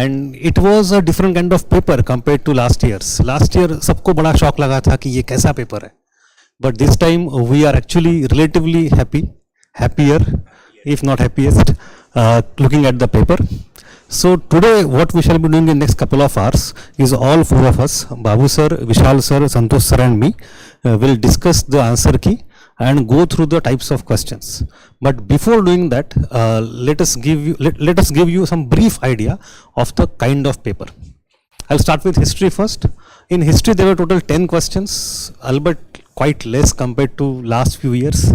and it was a different kind of paper compared to last year's. Last year सबको बड़ा shock लगा था कि ये कैसा paper है, but this time we are actually relatively happier, if not happiest, looking at the paper. So today what we shall be doing in next couple of hours is all four of us, Babu Sir, Vishal Sir, Santosh Sir and me, will discuss the answer key and go through the types of questions. But before doing that, let us give you some brief idea of the kind of paper. I'll start with history first. In history there were total 10 questions, albeit quite less compared to last few years.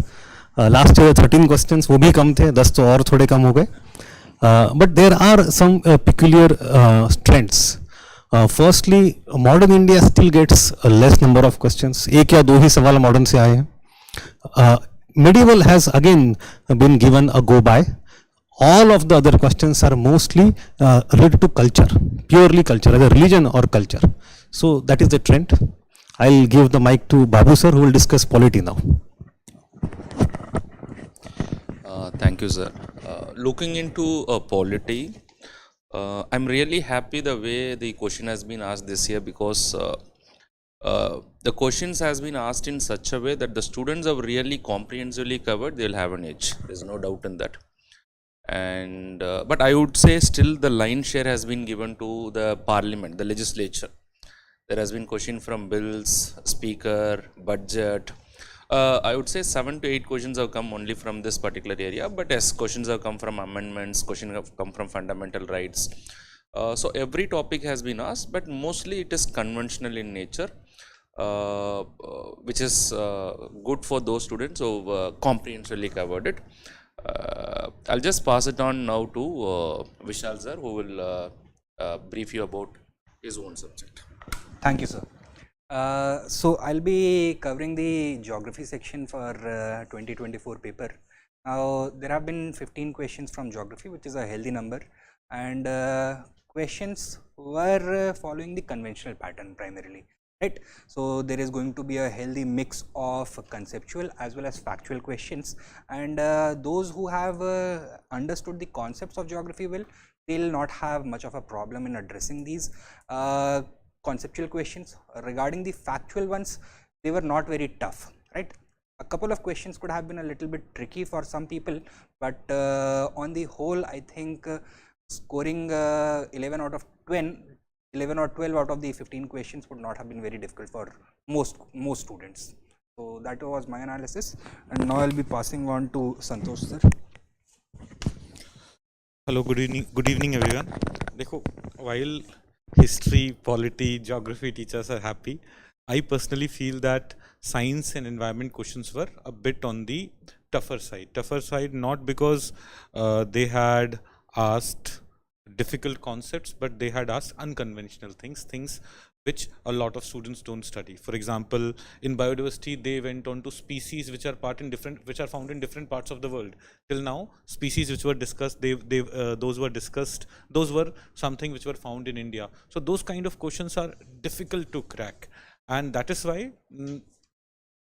Last year 13 questions, वो भी कम थे, 10 तो और थोड़े कम हो गए. But there are some peculiar trends. Firstly, modern India still gets a less number of questions. एक या दो ही सवाल modern से आए हैं. Medieval has again been given a go by. All of the other questions are mostly related to culture, purely culture, either religion or culture. So that is the trend. I'll give the mic to Babu Sir, who will discuss polity now. Thank you, sir. Looking into polity, I'm really happy the way the question has been asked this year, because the questions has been asked in such a way that the students have really comprehensively covered. They'll have an edge. There's no doubt in that. And but I would say still the lion's share has been given to the parliament, the legislature. There has been question from bills, speaker, budget. I would say 7 to 8 questions have come only from this particular area, but yes, questions have come from amendments, questions have come from fundamental rights. So every topic has been asked, but mostly it is conventional in nature, which is good for those students who comprehensively covered it. I'll just pass it on now to Vishal Sir, who will brief you about his own subject. Thank you, sir. So I'll be covering the geography section for 2024 paper. Now there have been 15 questions from geography, which is a healthy number, and questions were following the conventional pattern primarily, right? So there is going to be a healthy mix of conceptual as well as factual questions, and those who have understood the concepts of geography well, they'll not have much of a problem in addressing these conceptual questions. Regarding the factual ones, they were not very tough, right? A couple of questions could have been a little bit tricky for some people, but on the whole, I think scoring 11 out of 11 or 12 out of the 15 questions would not have been very difficult for most students. So that was my analysis, and now I'll be passing on to Santosh Sir. Hello, good evening everyone. Dekho, while history, polity, geography teachers are happy, I personally feel that science and environment questions were a bit on the tougher side, not because they had asked difficult concepts, but they had asked unconventional things which a lot of students don't study. For example, in biodiversity, they went on to species which are found in different parts of the world. Till now, species which were discussed, those were something which were found in India. So those kind of questions are difficult to crack, and that is why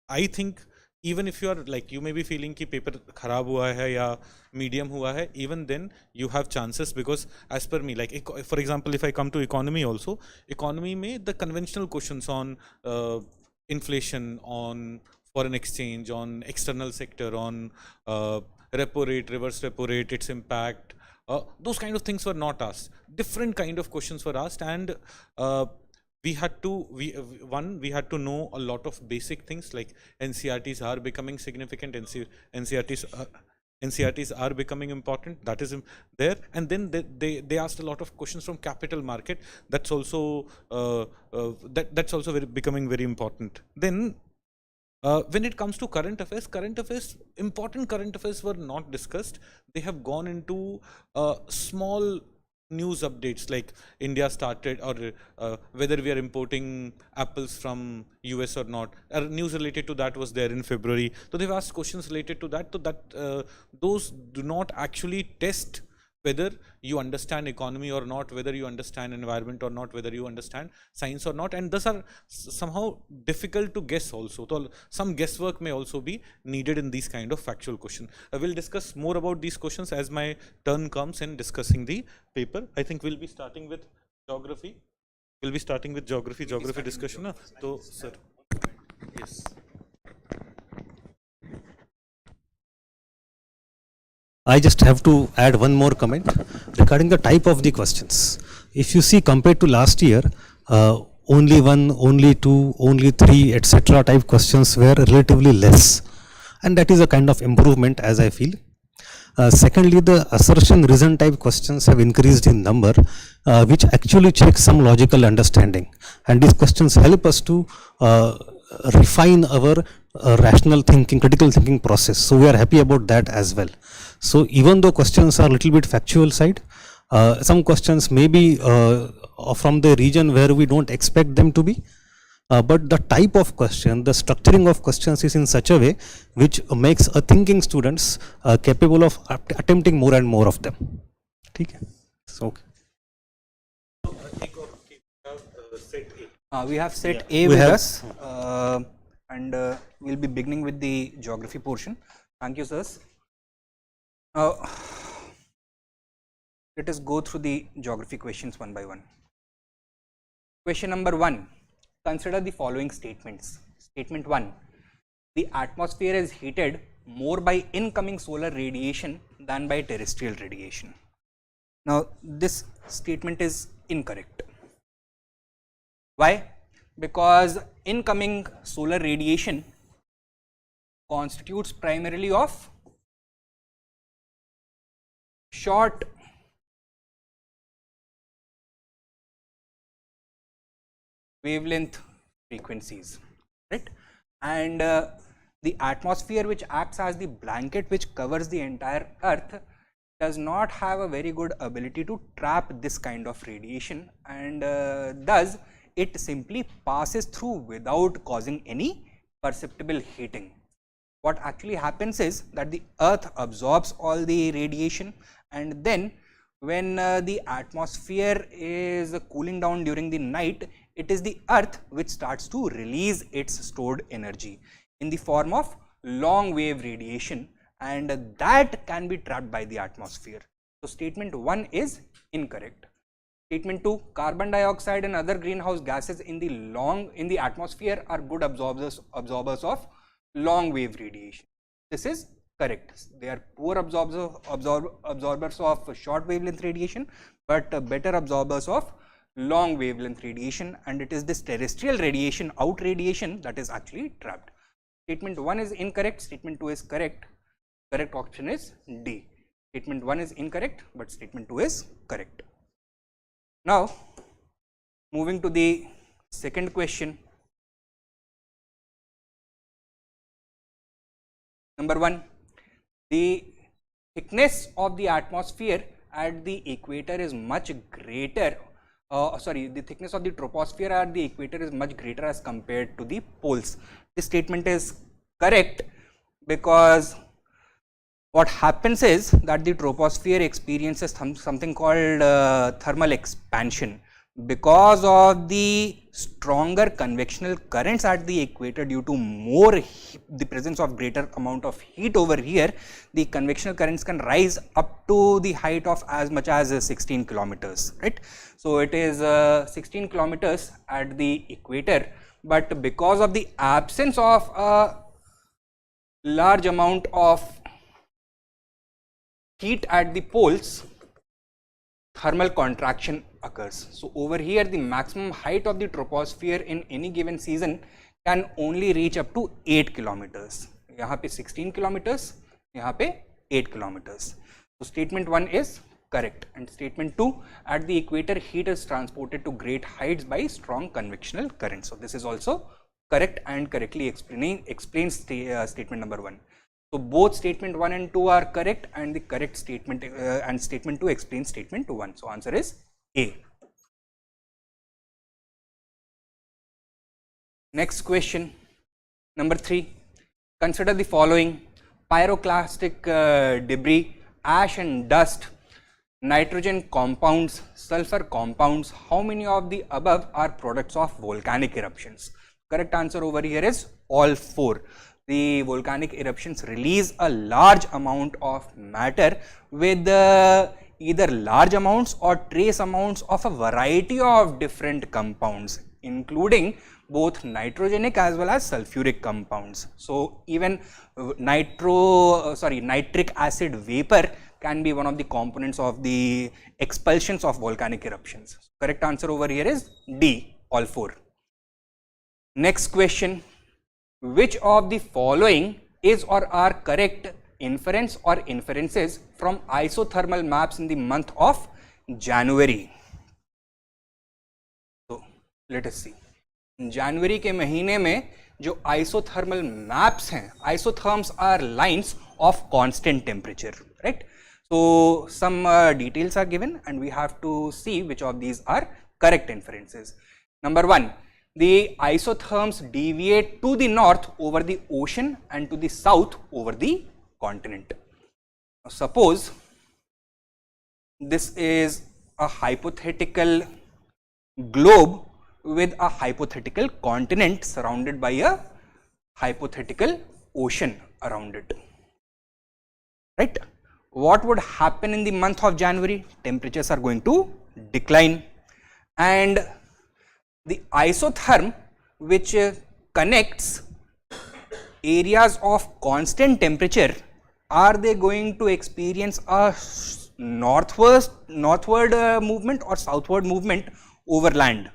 I think even if you are like, you may be feeling ki paper kharab hua hai ya medium hua hai, even then you have chances, because as per me, like for example, if I come to economy also, economy mein the conventional questions on inflation, on foreign exchange, on external sector, on repo rate, reverse repo rate, its impact, those kind of things were not asked. Different kind of questions were asked, and we had to know a lot of basic things, like NCERTs are becoming significant, NCERTs are becoming important, that is there. And then they asked a lot of questions from capital market. That's also becoming very important. Then when it comes to current affairs, important current affairs were not discussed. They have gone into small news updates, like India started, or whether we are importing apples from US or not. News related to that was there in February. So they've asked questions related to that. So that those do not actually test whether you understand economy or not, whether you understand environment or not, whether you understand science or not, and those are somehow difficult to guess also. So some guesswork may also be needed in these kind of factual questions. I will discuss more about these questions as my turn comes in discussing the paper. I think we'll be starting with geography. We'll be starting with geography discussion. Na? So, sir. Yes. I just have to add one more comment regarding the type of the questions. If you see compared to last year, only one, only two, only three, etc. type questions were relatively less, and that is a kind of improvement as I feel. Secondly, the assertion reason type questions have increased in number, which actually checks some logical understanding, and these questions help us to refine our rational thinking, critical thinking process. So we are happy about that as well. So even though questions are a little bit factual side, some questions may be from the region where we don't expect them to be, but the type of question, the structuring of questions is in such a way which makes a thinking students capable of attempting more and more of them. Okay. So, okay. We have set A with us, and we'll be beginning with the geography portion. Thank you, sirs. Let us go through the geography questions one by one. Question number 1. Consider the following statements. Statement 1. The atmosphere is heated more by incoming solar radiation than by terrestrial radiation. Now, this statement is incorrect. Why? Because incoming solar radiation constitutes primarily of short wavelength frequencies, right? And the atmosphere, which acts as the blanket which covers the entire earth, does not have a very good ability to trap this kind of radiation, and thus it simply passes through without causing any perceptible heating. What actually happens is that the earth absorbs all the radiation, and then when the atmosphere is cooling down during the night, it is the earth which starts to release its stored energy in the form of long wave radiation, and that can be trapped by the atmosphere. So statement 1 is incorrect. Statement 2, carbon dioxide and other greenhouse gases in the atmosphere are good absorbers of long wave radiation. This is correct. They are poor absorbers of short wavelength radiation, but better absorbers of long wavelength radiation, and it is this terrestrial radiation, out radiation, that is actually trapped. Statement 1 is incorrect, statement 2 is correct. Correct option is D. Statement 1 is incorrect, but statement 2 is correct. Now, moving to the second question. Number 1, the thickness of the atmosphere at the equator is much greater. The thickness of the troposphere at the equator is much greater as compared to the poles. This statement is correct because what happens is that the troposphere experiences something called thermal expansion. Because of the stronger convectional currents at the equator, due to the presence of greater amount of heat over here, the convectional currents can rise up to the height of as much as 16 kilometers, right? So it is 16 kilometers at the equator, but because of the absence of a large amount of heat at the poles, thermal contraction occurs. So over here, the maximum height of the troposphere in any given season can only reach up to 8 kilometers. यहाँ पे 16 kilometers, यहाँ पे 8 kilometers. So statement 1 is correct, and statement 2, at the equator heat is transported to great heights by strong convectional currents. So this is also correct and correctly explains statement number 1. So both statement 1 and 2 are correct, and the correct statement and statement 2 explains statement 1. So answer is A. Next question, number 3. Consider the following: pyroclastic debris, ash and dust nitrogen compounds, sulfur compounds, how many of the above are products of volcanic eruptions? Correct answer over here is all 4. The volcanic eruptions release a large amount of matter with either large amounts or trace amounts of a variety of different compounds, including both nitrogenic as well as sulfuric compounds. So even nitric acid vapor can be one of the components of the expulsions of volcanic eruptions. Correct answer over here is D, all 4. Next question, which of the following is or are correct inference or inferences from isothermal maps in the month of January? So let us see. जनवरी के महीने में जो isothermal maps हैं, isotherms are lines of constant temperature, right? So some details are given and we have to see which of these are correct inferences. Number 1, the isotherms deviate to the north over the ocean and to the south over the continent. Now, suppose this is a hypothetical globe with a hypothetical continent surrounded by a hypothetical ocean around it, right? What would happen in the month of January? Temperatures are going to decline, and the isotherm which connects areas of constant temperature, are they going to experience a northward movement or southward movement over land?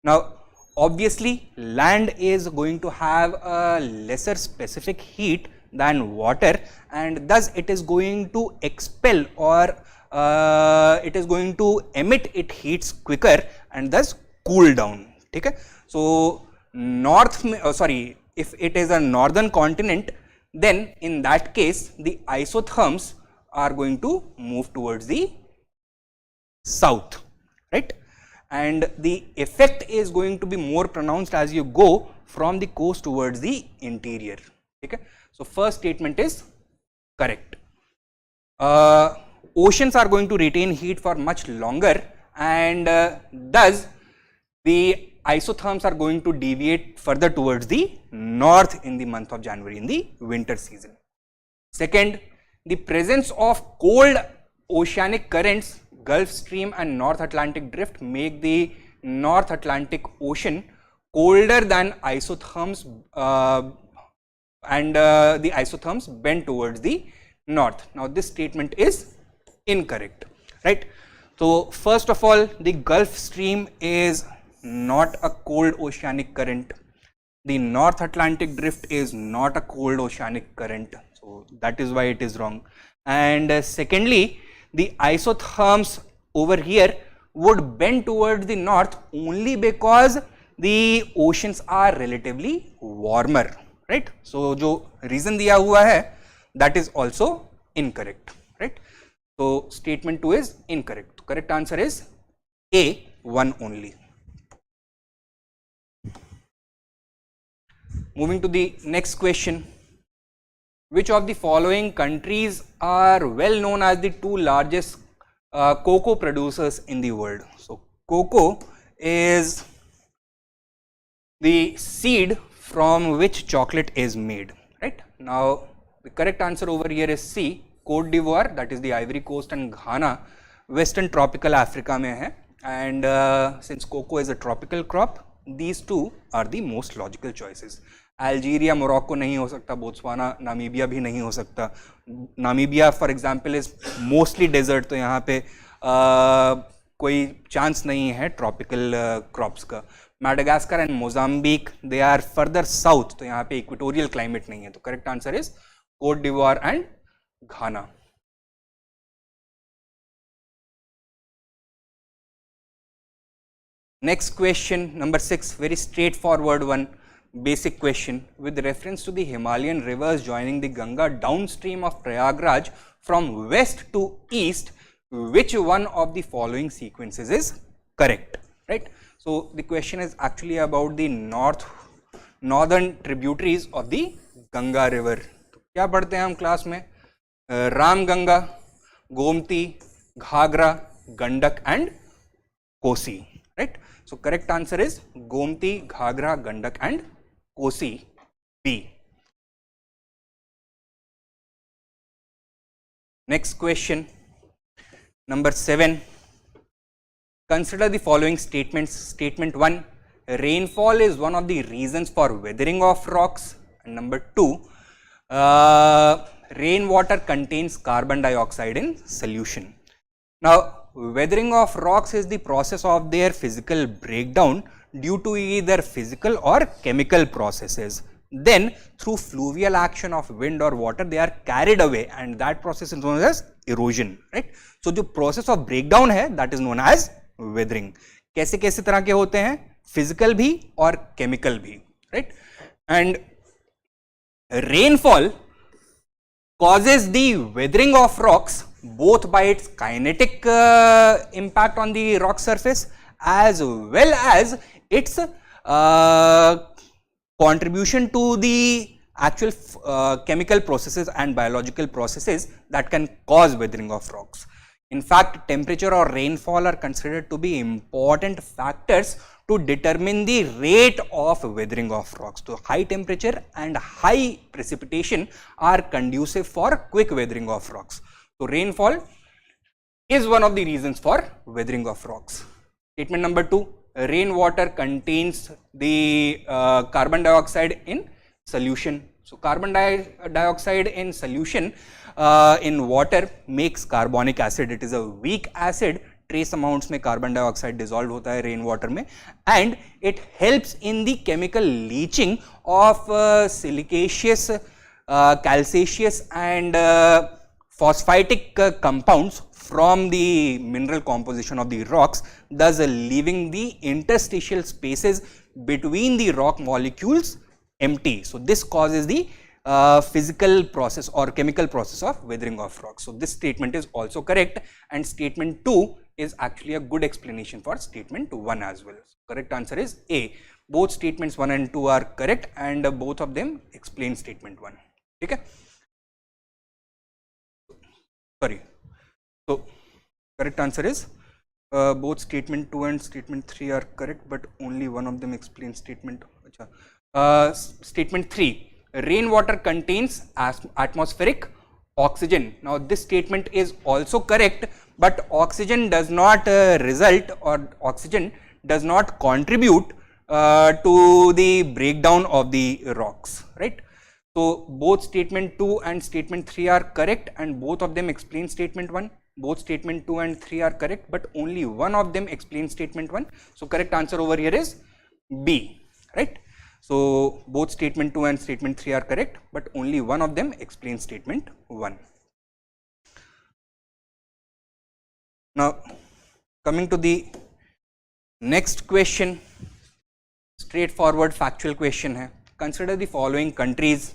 Now obviously land is going to have a lesser specific heat than water, and thus it is going to expel or it is going to emit its heats quicker and thus cool down. Okay? So if it is a northern continent, then in that case the isotherms are going to move towards the south, right? And the effect is going to be more pronounced as you go from the coast towards the interior. Okay? So first statement is correct. Oceans are going to retain heat for much longer, and thus the isotherms are going to deviate further towards the north in the month of January in the winter season. Second, the presence of cold oceanic currents, Gulf Stream and North Atlantic Drift, make the North Atlantic Ocean colder than isotherms, and the isotherms bend towards the north. Now this statement is incorrect, right? So first of all, the Gulf Stream is not a cold oceanic current. The North Atlantic Drift is not a cold oceanic current, so that is why it is wrong. And secondly, the isotherms over here would bend towards the north only because the oceans are relatively warmer, right? So जो reason दिया हुआ है, that is also incorrect, right? So statement 2 is incorrect. Correct answer is A, 1 only. Moving to the next question. Which of the following countries are well known as the 2 largest cocoa producers in the world? So cocoa is the seed from which chocolate is made, right? Now the correct answer over here is C, Cote d'Ivoire, that is the Ivory Coast, and Ghana, Western tropical Africa में है. And since cocoa is a tropical crop, these 2 are the most logical choices. Algeria, Morocco नहीं हो सकता, Botswana, Namibia भी नहीं हो सकता. Namibia for example is mostly desert, तो यहाँ पे कोई चांस नहीं है ट्रॉपिकल क्रॉप्स का. Madagascar and Mozambique, they are further south, तो यहाँ पे इक्वेटोरियल क्लाइमेट नहीं है. तो correct answer is Cote d'Ivoire and Ghana. Next question, number 6, very straightforward one. Basic question. With reference to the Himalayan rivers joining the Ganga downstream of Prayagraj from west to east, which one of the following sequences is correct, right? So the question is actually about the northern tributaries of the Ganga river. क्या पढ़ते हैं हम class में? Ram Ganga, Gomti, Ghagra, Gandak and Kosi, right? So correct answer is Gomti, Ghagra, Gandak and Kosi, B. Next question, number 7. Consider the following statements. Statement 1, rainfall is one of the reasons for weathering of rocks. And number 2, rainwater contains carbon dioxide in solution. Now, weathering of rocks is the process of their physical breakdown due to either physical or chemical processes. Then, through fluvial action of wind or water, they are carried away, and that process is known as erosion, right? So, the process of breakdown है, that is known as weathering. कैसे कैसे तरह के होते हैं? Physical भी और chemical भी, right? And rainfall causes the weathering of rocks both by its kinetic impact on the rock surface as well as its contribution to the actual chemical processes and biological processes that can cause weathering of rocks. In fact, temperature or rainfall are considered to be important factors to determine the rate of weathering of rocks. So, high temperature and high precipitation are conducive for quick weathering of rocks. So, rainfall is one of the reasons for weathering of rocks. Statement number 2, rainwater contains the carbon dioxide in solution. So, carbon dioxide in solution in water makes carbonic acid. It is a weak acid. Trace amounts में carbon dioxide dissolved होता है rain water में, and it helps in the chemical leaching of silicaceous, calcaceous and phosphatic compounds from the mineral composition of the rocks, thus leaving the interstitial spaces between the rock molecules empty. So, this causes the physical process or chemical process of weathering of rocks. So, this statement is also correct, and statement 2 is actually a good explanation for statement 1 as well. So, correct answer is A. Both statements 1 and 2 are correct, and both of them explain statement 1. Okay? Sorry. So, correct answer is both statement 2 and statement 3 are correct, but only one of them explains statement. Statement 3. Rainwater contains atmospheric oxygen. Now, this statement is also correct, but oxygen does not result, or oxygen does not contribute to the breakdown of the rocks, right? So, both statement 2 and statement 3 are correct, and both of them explain statement 1. Both statement 2 and 3 are correct, but only one of them explains statement 1. So, correct answer over here is B, right? So, both statement 2 and statement 3 are correct, but only one of them explains statement 1. Now, coming to the next question, straightforward factual question hai. Consider the following countries: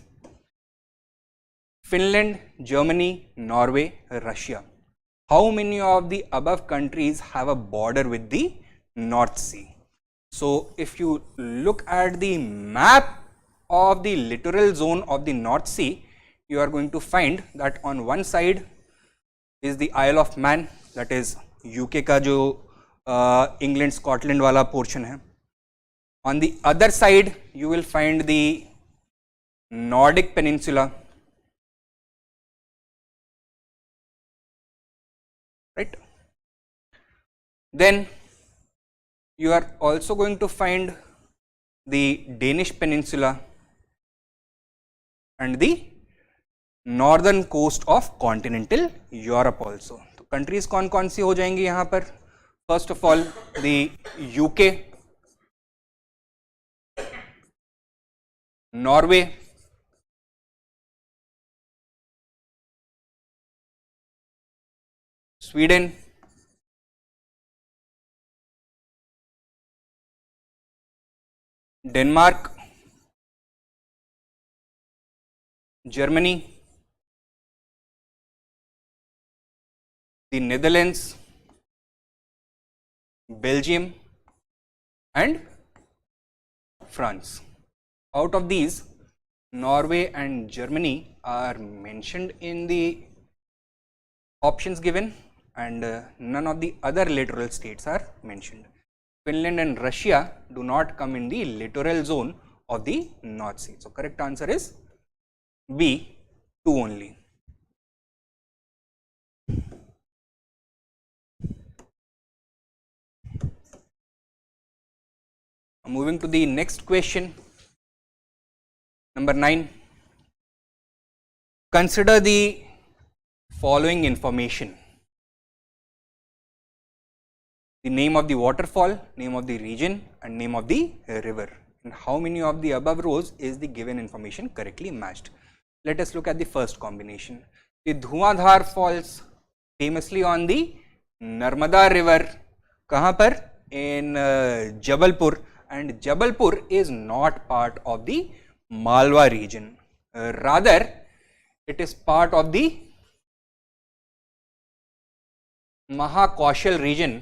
Finland, Germany, Norway, Russia. How many of the above countries have a border with the North Sea? So, if you look at the map of the littoral zone of the North Sea, you are going to find that on one side is the Isle of Man, that is UK का जो England, Scotland वाला portion है. On the other side, you will find the Nordic Peninsula, right? Then you are also going to find the Danish Peninsula and the northern coast of continental Europe also. तो countries कौन कौन सी हो जाएंगी यहाँ पर? First of all, the UK, Norway, Sweden, Denmark, Germany, the Netherlands, Belgium and France. Out of these, Norway and Germany are mentioned in the options given, and none of the other littoral states are mentioned. Finland and Russia do not come in the littoral zone of the North Sea. So correct answer is B, 2 only. Moving to the next question, number 9. Consider the following information: the name of the waterfall, name of the region, and name of the river. And how many of the above rows is the given information correctly matched? Let us look at the first combination. The Dhuandhar falls famously on the Narmada river. Kahan par? In Jabalpur, and Jabalpur is not part of the Malwa region. Rather, it is part of the Mahakaushal region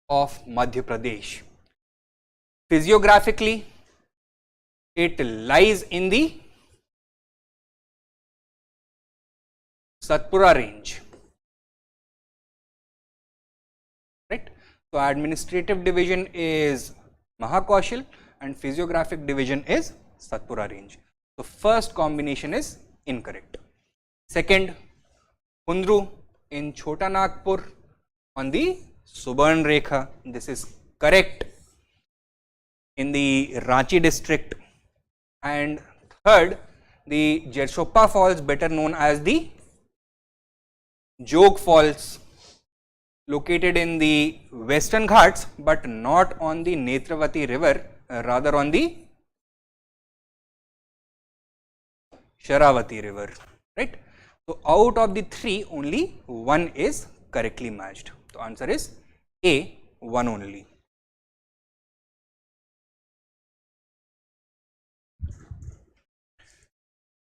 of Madhya Pradesh. Physiographically, it lies in the Satpura range, right? So administrative division is Mahakaushal and physiographic division is Satpura range. So first combination is incorrect. Second, Kundru in Chota Nagpur on the Subarn Rekha, this is correct, in the Ranchi district. And third, the Jershoppa Falls, better known as the Jog Falls, located in the Western Ghats but not on the Netravati river, rather on the Sharavati river, right? So out of the 3, only 1 is correctly matched. So answer is A, 1 only.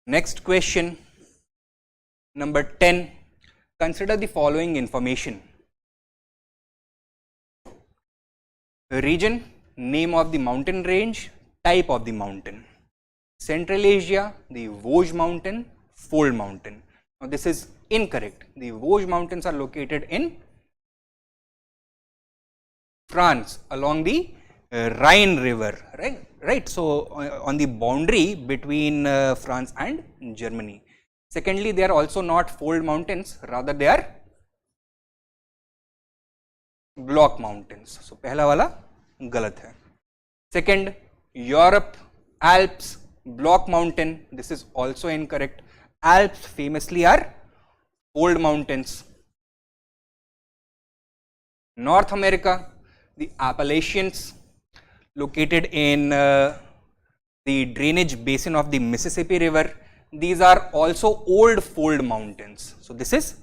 Next question, number 10. Consider the following information: region, name of the mountain range, type of the mountain. Central Asia, the Vosges mountain, Fold mountain. Now this is incorrect. The Vosges mountains are located in France along the Rhine river, right? So on the boundary between France and Germany. Secondly, they are also not fold mountains, rather they are block mountains. So पहला वाला गलत है. Second, Europe, Alps, block mountain, this is also incorrect. Alps famously are fold mountains. North America, the Appalachians, located in the drainage basin of the Mississippi river, these are also old fold mountains. So this is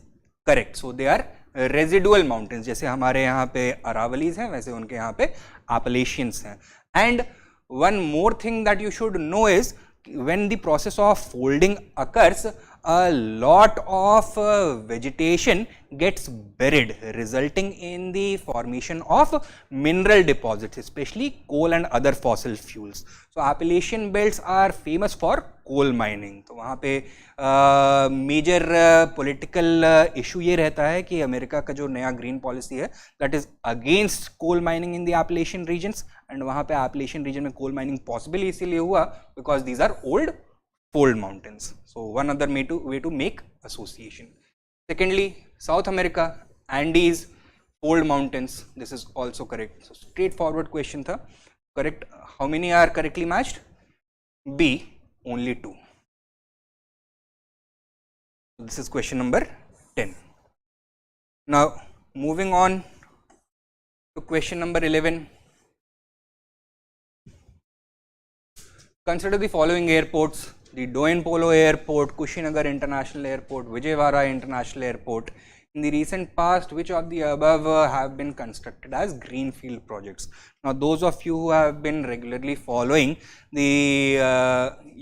correct. So they are residual mountains. जैसे हमारे यहाँ पे Aravallis हैं, वैसे उनके यहाँ पे Appalachians हैं. And one more thing that you should know is, when the process of folding occurs, a lot of vegetation gets buried, resulting in the formation of mineral deposits, especially coal and other fossil fuels. So Appalachian belts are famous for coal mining. तो वहाँ पे major political issue ये रहता है कि America का जो नया ग्रीन पॉलिसी है, that is against coal mining in the Appalachian regions. And वहाँ पे एपलेशियन रीजन में कोल माइनिंग पॉसिबल इसीलिए हुआ because these are old fold mountains. So one other way to make association. Secondly, South America, Andes, fold mountains, this is also correct. So straightforward question tha. Correct. How many are correctly matched? B, only 2. This is question number 10. Now moving on to question number 11. Consider the following airports: the Doen Polo Airport, Kushinagar International Airport, Vijayawada International Airport. In the recent past, which of the above have been constructed as greenfield projects? Now those of you who have been regularly following the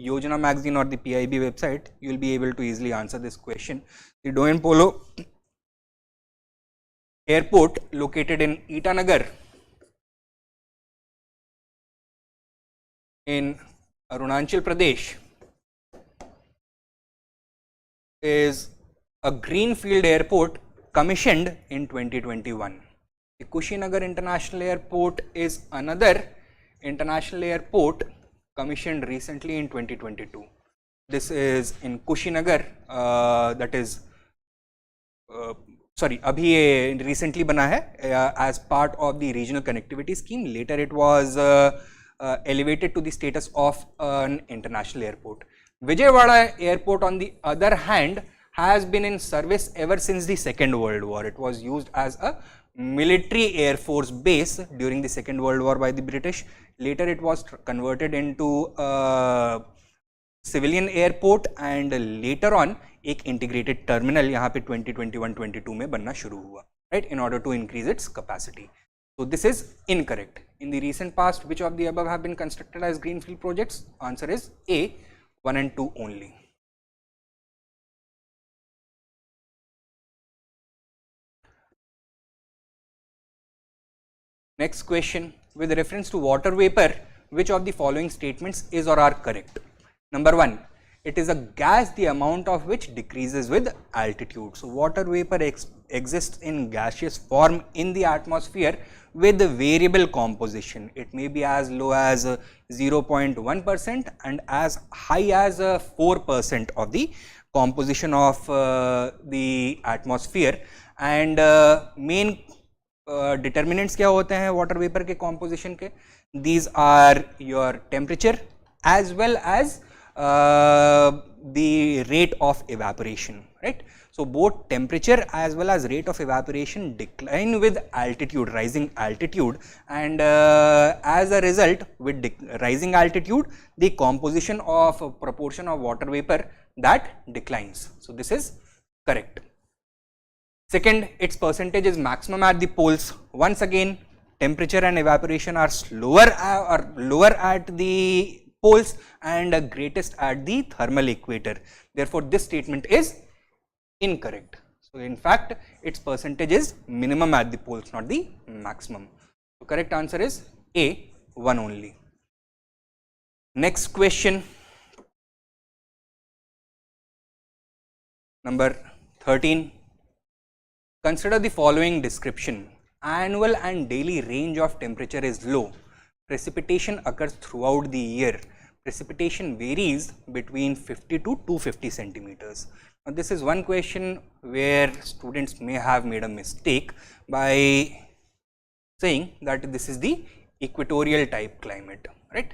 Yojana magazine or the PIB website, you will be able to easily answer this question. The Doen Polo Airport, located in Itanagar in Arunachal Pradesh, is a greenfield airport commissioned in 2021. The Kushinagar International Airport is another international airport commissioned recently in 2022. This is in Kushinagar, that is sorry, अभी ये recently बना है as part of the regional connectivity scheme. Later it was elevated to the status of an international airport. Vijayawada Airport, on the other hand, has been in service ever since the Second World War. It was used as a military air force base during the Second World War by the British. Later it was converted into a civilian airport and later on एक integrated terminal यहाँ पे 2021-22 में बनना शुरू हुआ, right, in order to increase its capacity. So this is incorrect. In the recent past, which of the above have been constructed as greenfield projects? Answer is A, 1 and 2 only. Next question, with reference to water vapor, which of the following statements is or are correct? Number 1, it is a gas the amount of which decreases with altitude. So water vapor exists in gaseous form in the atmosphere with variable composition. It may be as low as 0.1% and as high as 4% of the composition of the atmosphere. And main determinants क्या होते हैं water vapor के composition के? These are your temperature as well as the rate of evaporation, right? So both temperature as well as rate of evaporation decline with altitude, rising altitude, and as a result, with rising altitude, the composition of proportion of water vapor that declines. So this is correct. Second, its percentage is maximum at the poles. Once again, temperature and evaporation are slower or lower at the poles and greatest at the thermal equator. Therefore, this statement is incorrect. So in fact, its percentage is minimum at the poles, not the maximum. So correct answer is A, 1 only. Next question, number 13. Consider the following description. Annual and daily range of temperature is low. Precipitation occurs throughout the year. Precipitation varies between 50 to 250 centimeters. Now this is one question where students may have made a mistake by saying that this is the equatorial type climate, right?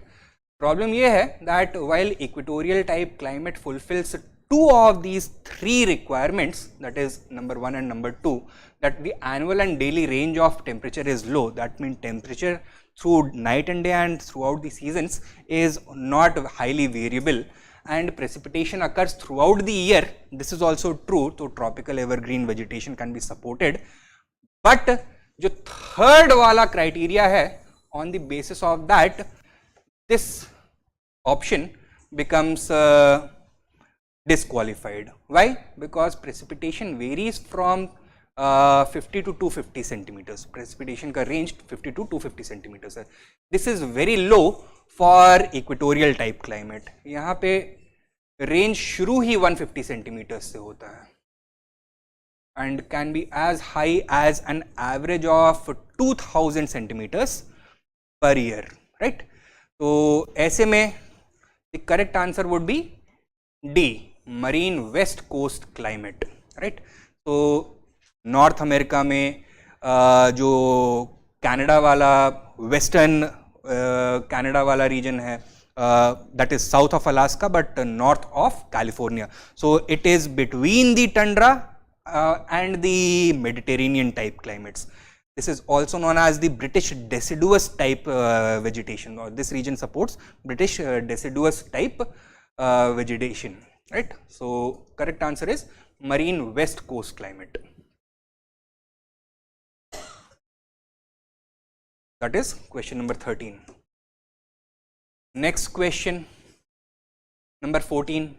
Problem ये है that while equatorial type climate fulfills two of these three requirements, that is number 1 and number 2, that the annual and daily range of temperature is low. That means temperature through night and day and throughout the seasons is not highly variable, and precipitation occurs throughout the year. This is also true, so tropical evergreen vegetation can be supported. But जो third वाला criteria है, on the basis of that, this option becomes disqualified. Why? Because precipitation varies from 50 to 250 centimeters. Precipitation का range 50 to 250 centimeters है. This is very low for equatorial type climate. यहाँ पे range शुरू ही 150 centimeters से होता है and can be as high as an average of 2000 centimeters per year, right? So ऐसे में the correct answer would be D, marine west coast climate, right? So north America में जो कनाडा वाला western Canada वाला reason है, that is south of Alaska but north of California. So it is between the tundra and the Mediterranean type climates. This is also known as the British deciduous type vegetation, or this region supports British deciduous type vegetation, right? So correct answer is marine west coast climate. That is question number 13. Next question, number 14.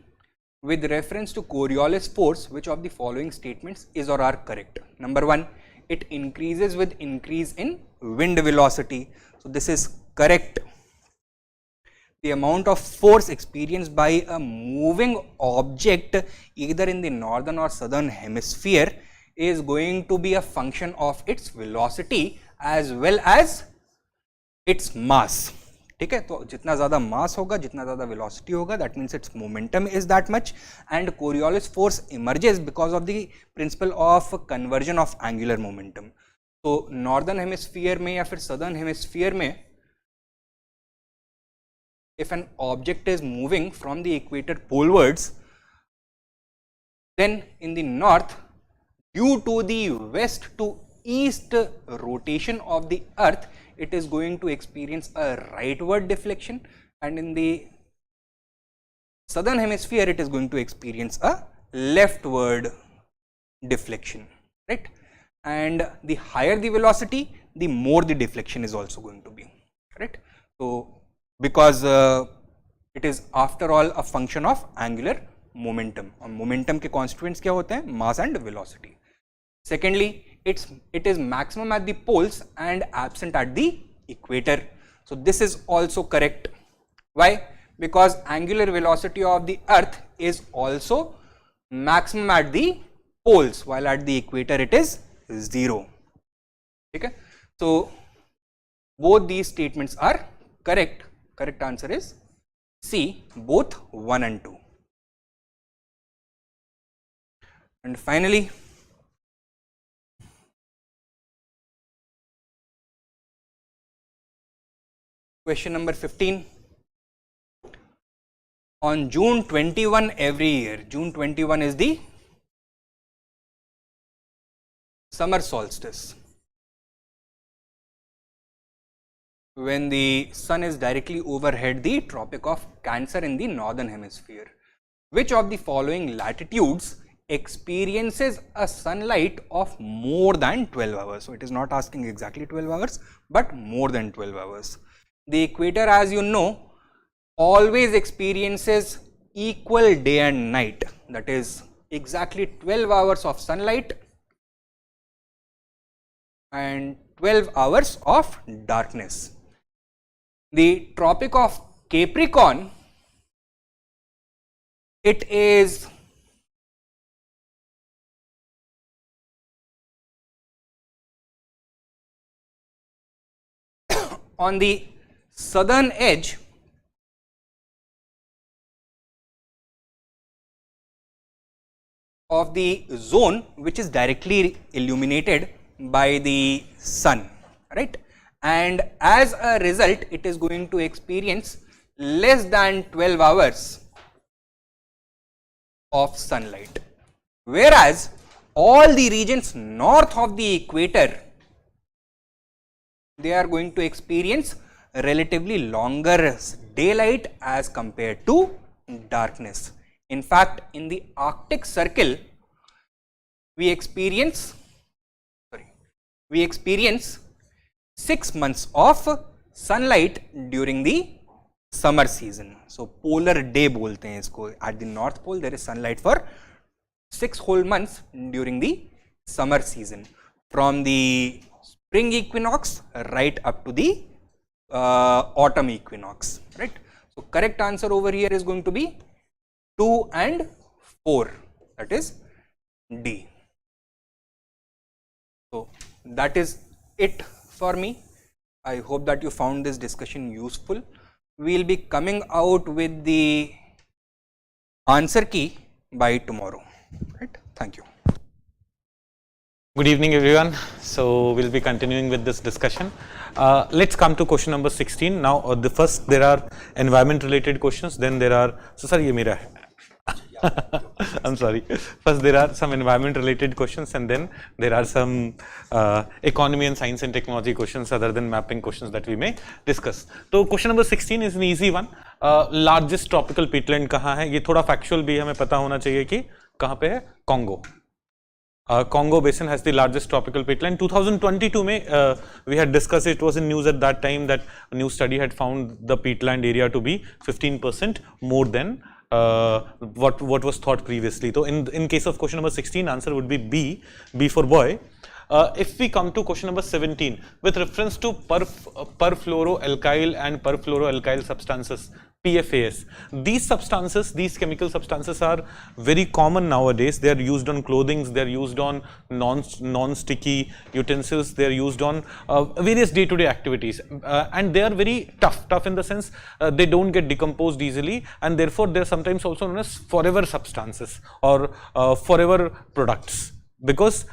With reference to Coriolis force, which of the following statements is or are correct? Number 1, it increases with increase in wind velocity. So this is correct. the amount of force experienced by a moving object either in the northern or southern hemisphere is going to be a function of its velocity as well as its mass. ठीक है, तो जितना ज़्यादा mass होगा, जितना ज़्यादा velocity होगा, that means its momentum is that much, and Coriolis force emerges because of the principle of conversion of angular momentum. तो northern hemisphere में या फिर southern hemisphere में if an object is moving from the equator polewards, then in the north, due to the west to east rotation of the earth, it is going to experience a rightward deflection, and in the southern hemisphere it is going to experience a leftward deflection, right? And the higher the velocity, the more the deflection is also going to be, right? So because it is after all a function of angular momentum, और momentum के constituents क्या होते हैं? Mass and velocity. Secondly, it is maximum at the poles and absent at the equator. So this is also correct. Why? Because angular velocity of the earth is also maximum at the poles, while at the equator it is 0. Okay? So both these statements are correct. Correct answer is C, both 1 and 2. And finally, question number 15. On June 21 every year, June 21 is the summer solstice, when the sun is directly overhead the Tropic of Cancer in the northern hemisphere. Which of the following latitudes experiences a sunlight of more than 12 hours? So it is not asking exactly 12 hours, but more than 12 hours. The equator, as you know, always experiences equal day and night, that is exactly 12 hours of sunlight and 12 hours of darkness. The Tropic of Capricorn, it is on the southern edge of the zone which is directly illuminated by the sun, right? And as a result, it is going to experience less than 12 hours of sunlight, whereas all the regions north of the equator, they are going to experience relatively longer daylight as compared to darkness. In fact, in the Arctic Circle, we experience 6 months of sunlight during the summer season. So polar day बोलते हैं इसको. At the North Pole, there is sunlight for 6 whole months during the summer season, from the spring equinox right up to the autumn equinox, right? So correct answer over here is going to be 2 and 4, that is D. So that is it for me. I hope that you found this discussion useful. We will be coming out with the answer key by tomorrow, right? Thank you. Good evening, everyone. So we'll be continuing with this discussion. Let's come to question number 16. Now, the first there are environment related questions. Then there are, so sir, ye mera hai. I'm sorry. First there are some environment related questions, and then there are some economy and science and technology questions other than mapping questions that we may discuss. So question number 16 is an easy one. Largest tropical peatland कहाँ है? ये थोड़ा factual भी हमें पता होना चाहिए कि कहाँ पे है? Congo. Congo Basin has the largest tropical peatland. 2022 में we had discussed, it was in news at that time that a new study had found the peatland area to be 15% more than what was thought previously. So in case of question number 16, answer would be B for boy. If we come to question number 17, with reference to perfluoroalkyl and perfluoroalkyl substances, PFAS. These substances, these chemical substances are very common nowadays. They are used on clothing, they are used on non-sticky utensils, they are used on various day-to-day activities, and they are very tough in the sense they don't get decomposed easily, and therefore they are sometimes also known as forever substances or forever products, because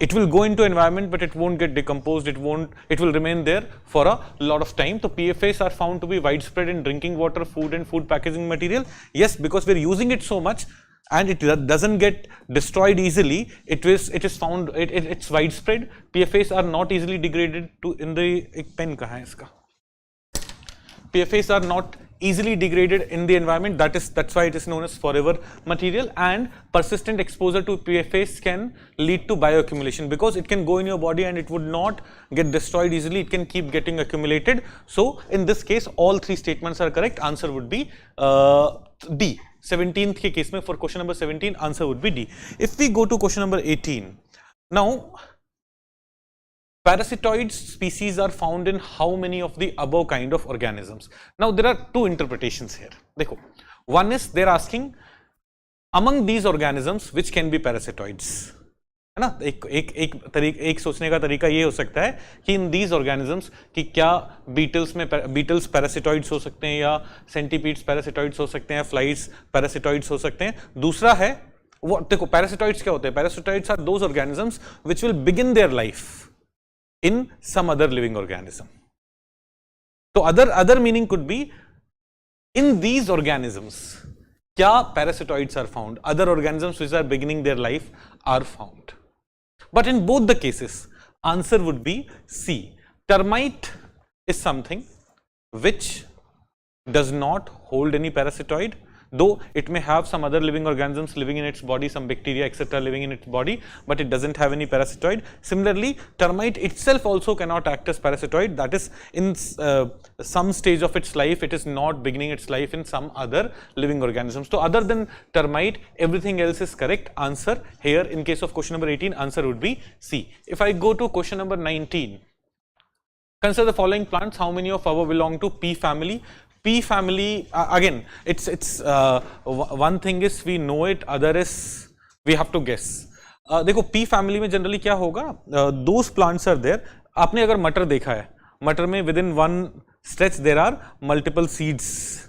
it will go into environment, but it won't get decomposed. It will remain there for a lot of time. So PFAS are found to be widespread in drinking water, food and food packaging material. Yes, because we're using it so much and it doesn't get destroyed easily. It's found, it's widespread. PFAS are not easily degraded to in the ek pen kahan hai iska? PFAS are not easily degraded in the environment. That's why it is known as forever material, and persistent exposure to PFAS can lead to bioaccumulation, because it can go in your body and it would not get destroyed easily. It can keep getting accumulated. So in this case, all three statements are correct. Answer would be D. 17th ke case mein, for question number 17, answer would be D. If we go to question number 18, now parasitoid species are found in how many of the above kind of organisms? Now there are two interpretations here. Dekho. One is they're asking among these organisms which can be parasitoids. है ना? एक सोचने का तरीका ये हो सकता है कि इन these organisms कि क्या beetles parasitoids हो सकते हैं, या centipedes parasitoids हो सकते हैं, flies parasitoids हो सकते हैं. दूसरा है वो देखो parasitoids क्या होते हैं? Parasitoids are those organisms which will begin their life in some other living organism. So other meaning could be in these organisms kya parasitoids are found, other organisms which are beginning their life are found. But in both the cases, answer would be C. Termite is something which does not hold any parasitoid, though it may have some other living organisms living in its body, some bacteria etc. living in its body, but it doesn't have any parasitoid. Similarly, termite itself also cannot act as parasitoid, that is in some stage of its life it is not beginning its life in some other living organisms. So other than termite, everything else is correct. Answer here in case of question number 18, answer would be C. If I go to question number 19, consider the following plants. How many of our belong to P family? P family, again, it's one thing is we know it, other is we have to guess. देखो P family में generally क्या होगा? Those plants are there. आपने अगर मटर देखा है, मटर में within one stretch there are multiple seeds,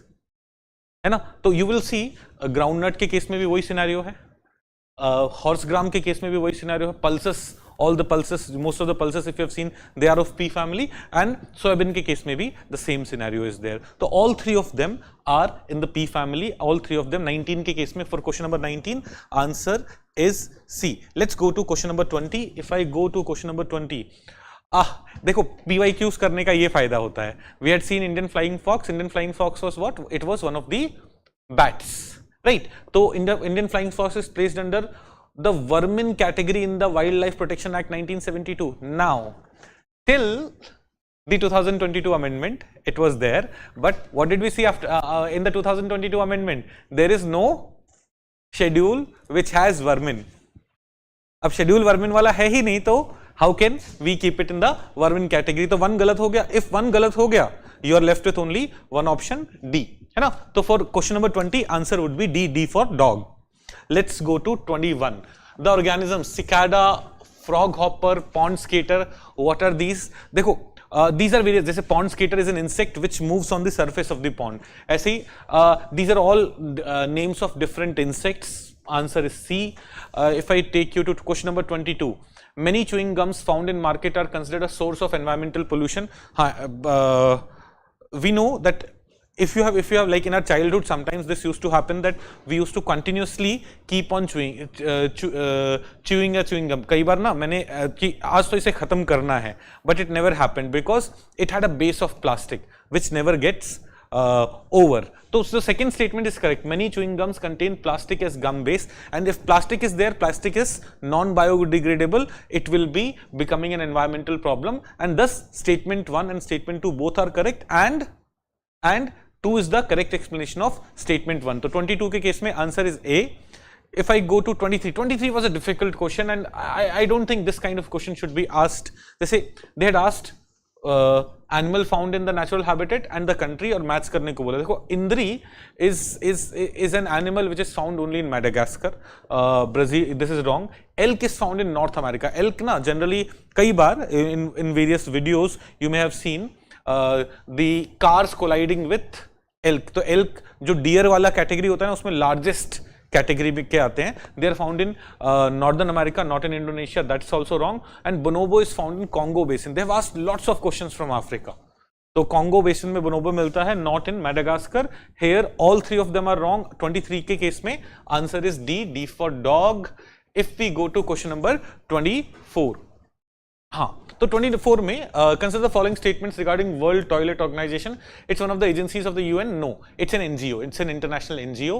है ना? तो you will see groundnut के केस में भी वही सिनेरियो है, horse gram के केस में भी वही सिनेरियो है, pulses, all the pulses, most of the pulses if you have seen, they are of P family, and soybean के case में भी the same scenario is there. So all three of them are in the P family, all three of them. 19 के case में for question number 19, answer is C. Let's go to question number 20. If I go to question number 20, देखो PYQs करने का ये फायदा होता है. We had seen Indian flying fox. Indian flying fox was what? It was one of the bats, right? So Indian flying fox is placed under the vermin category in the Wildlife Protection Act 1972. Now, till the 2022 amendment, it was there. But what did we see after in the 2022 amendment? There is no schedule which has vermin. अब schedule vermin वाला है ही नहीं, तो how can we keep it in the vermin category? तो one गलत हो गया. If one गलत हो गया, you are left with only one option, D. है ना? तो for question number 20, answer would be D. D for dog. Let's go to 21. The organisms, cicada, frog hopper, pond skater, what are these? देखो, these are various, जैसे pond skater is an insect which moves on the surface of the pond. ऐसे ही, these are all names of different insects. Answer is C. If I take you to question number 22, many chewing gums found in market are considered a source of environmental pollution. We know that if you have like in our childhood, sometimes this used to happen that we used to continuously keep on chewing a chewing gum. कई बार ना मैंने कि आज तो इसे खत्म करना है, but it never happened because it had a base of plastic which never gets over. So the second statement is correct. Many chewing gums contain plastic as gum base, and if plastic is there, plastic is non-biodegradable, it will be becoming an environmental problem, and thus statement 1 and statement 2 both are correct, and 2 is the correct explanation of statement 1. So 22 के case में answer is A. If I go to 23 was a difficult question, and I don't think this kind of question should be asked. They say they had asked animal found in the natural habitat and the country और match करने को बोला. देखो indri is an animal which is found only in Madagascar, Brazil. This is wrong. Elk is found in North America. Elk ना generally कई बार in various videos you may have seen the cars colliding with elk. तो elk जो deer वाला category होता है ना उसमें लार्जेस्ट कैटेगरी के आते हैं. They are found in northern America, not in Indonesia. That's also wrong. And bonobo is found in Congo basin. They have asked lots of questions from Africa. तो Congo basin में bonobo मिलता है, not in Madagascar. Here all three of them are wrong. 23 के case में answer is D, D for dog. If we go to question number 24. हाँ, तो 24 में consider the following statements regarding World Toilet Organization. It's one of the agencies of the UN. No, it's an NGO. It's an international NGO.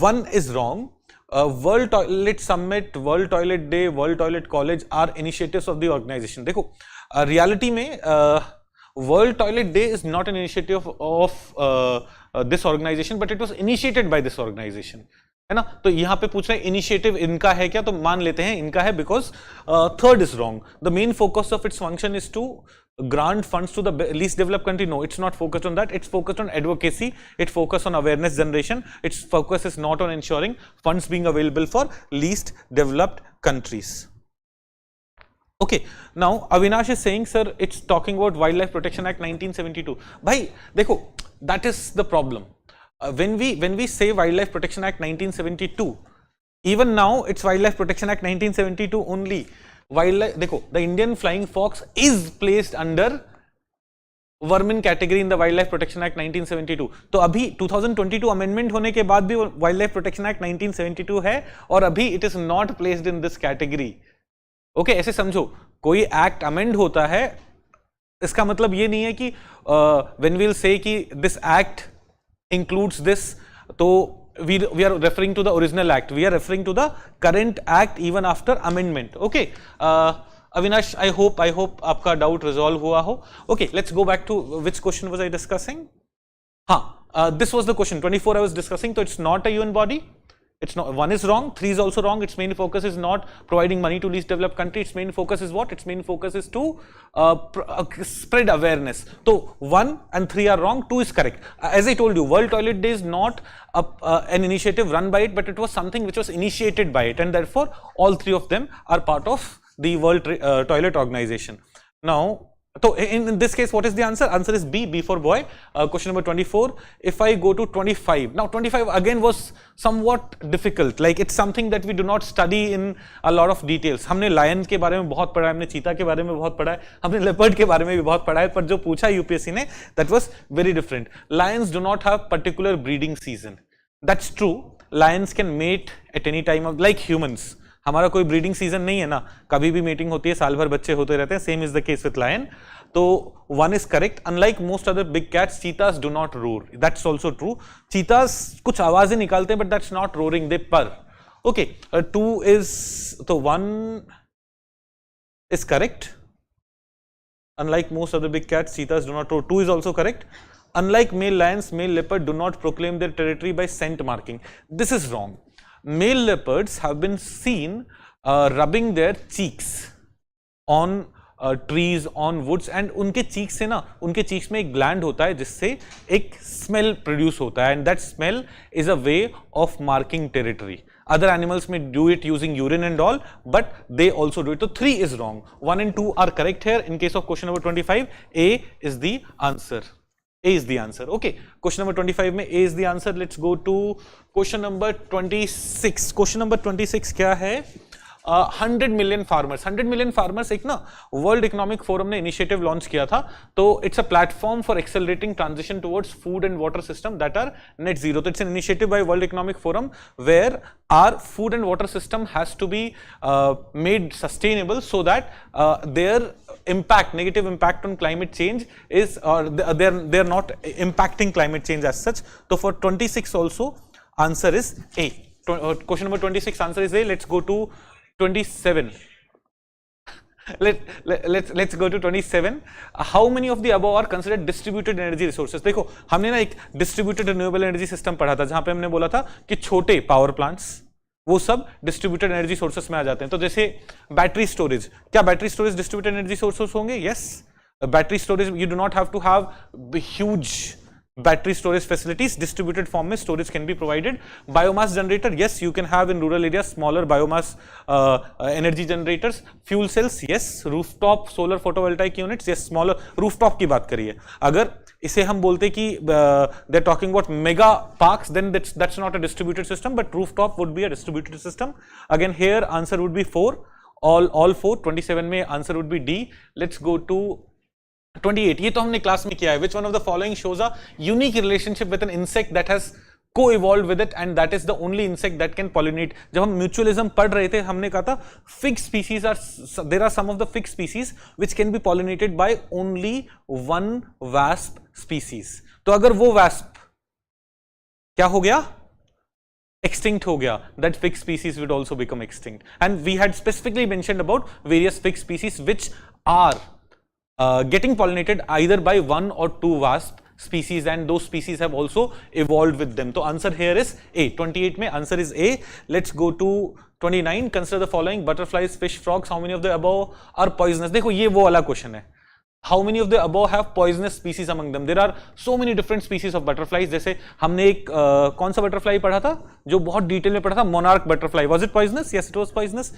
One is wrong. World Toilet Summit, World Toilet Day, World Toilet College are initiatives of the organization. देखो reality में World Toilet Day is not an initiative of this organization, but it was initiated by this organization. है ना. तो यहां पे पूछ रहे हैं इनिशिएटिव इनका है क्या, तो मान लेते हैं इनका है, because third is wrong. The main focus of its function is to grant funds to the least developed country. No, it's not focused on that. It's focused on advocacy. It's focused on awareness generation. Its focus is not on ensuring funds being available for least developed countries. Okay, now Avinash is saying, sir, it's talking about Wildlife Protection Act 1972. Bhai, dekho, that is the problem. When we say Wildlife Protection Act 1972, even now it's Wildlife Protection Act 1972 only. Wildlife, देखो, the Indian flying fox is placed under vermin category in the Wildlife Protection Act 1972. तो अभी 2022 amendment होने के बाद भी Wildlife Protection Act 1972 है और अभी it is not placed in this category. Okay, ऐसे समझो, कोई act amend होता है, इसका मतलब ये नहीं है कि when we'll say कि this act includes this, तो we are referring to the original act. We are referring to the current act even after amendment. Okay, Avinash, I hope आपका doubt resolve हुआ हो. Okay, let's go back to which question was I discussing? This was the question 24 I was discussing. So it's not a UN body. It's not. 1 is wrong. 3 is also wrong. Its main focus is not providing money to least developed country. Its main focus is what? Its main focus is to spread awareness. So 1 and 3 are wrong. 2 is correct. As I told you, World Toilet Day is not an initiative run by it, but it was something which was initiated by it, and therefore all 3 of them are part of the World Toilet Organization. Now, so in this case, what is the answer? Answer is B, B for boy. Question number 24. If I go to 25, now 25 again was somewhat difficult. Like it's something that we do not study in a lot of details. हमने lion के बारे में बहुत पढ़ा है, हमने चीता के बारे में बहुत पढ़ा है, हमने leopard के बारे में भी बहुत पढ़ा है, पर जो पूछा UPSC ने, that was very different. Lions do not have particular breeding season. That's true. Lions can mate at any time of, like humans. हमारा कोई ब्रीडिंग सीजन नहीं है ना, कभी भी मीटिंग होती है, साल भर बच्चे होते रहते हैं. Same is the case with lion. तो 1 is correct. Unlike most other big cats, cheetahs do not roar. That's also true. Cheetahs कुछ आवाजें निकालते हैं, but that's not roaring, they पर. ओके, 2 इज, तो 1 is correct. Unlike most other big cats, cheetahs do not roar. 2 is also correct. Unlike male lions, male leopard do not proclaim their territory by scent marking. This is wrong. Male leopards have been seen rubbing their cheeks on trees, on woods, and उनके cheeks से ना, उनके cheeks में एक gland होता है जिससे एक smell produce होता है, and that smell is a way of marking territory. Other animals may do it using urine and all, but they also do it. So 3 is wrong. 1 and 2 are correct here. In case of question number 25, A is the answer. A is the answer. Okay, question number 25 में A is the answer. Let's go to question number 26. Question number 26 क्या है? 100 million farmers. 100 million farmers एक ना world economic forum ने initiative launch किया था. तो it's a platform for accelerating transition towards food and water system that are net zero. तो it's an initiative by world economic forum where our food and water system has to be made sustainable so that their impact, negative impact on climate change is, or they're not impacting climate change as such. So for 26 also, answer is A. Question number 26 answer is A. Let's go to 27. Let's go to 27. How many of the above are considered distributed energy resources? देखो, हमने ना एक distributed renewable energy system पढ़ा था, जहां पे हमने बोला था कि छोटे पावर प्लांट्स वो सब डिस्ट्रीब्यूटेड एनर्जी सोर्सेस में आ जाते हैं. तो जैसे बैटरी स्टोरेज, क्या battery storage distributed energy sources होंगे? Yes. battery storage, you do not have to have huge battery storage facilities. Distributed form में storage can be provided. Biomass generator, yes, you can have in rural areas smaller biomass energy generators. Fuel cells, yes. Rooftop solar photovoltaic units, yes. Smaller rooftop की बात करिए. अगर इसे हम बोलते कि they're talking about mega parks, then that's not a distributed system, but rooftop would be a distributed system. Again, here answer would be 4. All 4. 27 में answer would be D. Let's go to 28. ये तो हमने class में किया है. Which one of the following shows a unique relationship with an insect that has co-evolved with it and that is the only insect that can pollinate. जब हम mutualism पढ़ रहे थे हमने कहा था fixed species are, there are some of the fixed species which can be pollinated by only one wasp species. तो अगर वो wasp क्या हो गया, extinct हो गया, that fixed species would also become extinct. And we had specifically mentioned about various fixed species which are getting pollinated either by 1 or 2 wasp species, and those species have also evolved with them. So answer here is A. 28 mein answer is A. Let's go to 29. Consider the following: butterflies, fish, frogs. How many of the above are poisonous? देखो ये वो वाला question है. How many of the above have poisonous species among them? There are so many different species of butterflies. जैसे हमने एक कौन सा बटरफ्लाई पढ़ा था जो बहुत डिटेल में पढ़ा था, monarch butterfly. Was it poisonous? Yes, it was poisonous.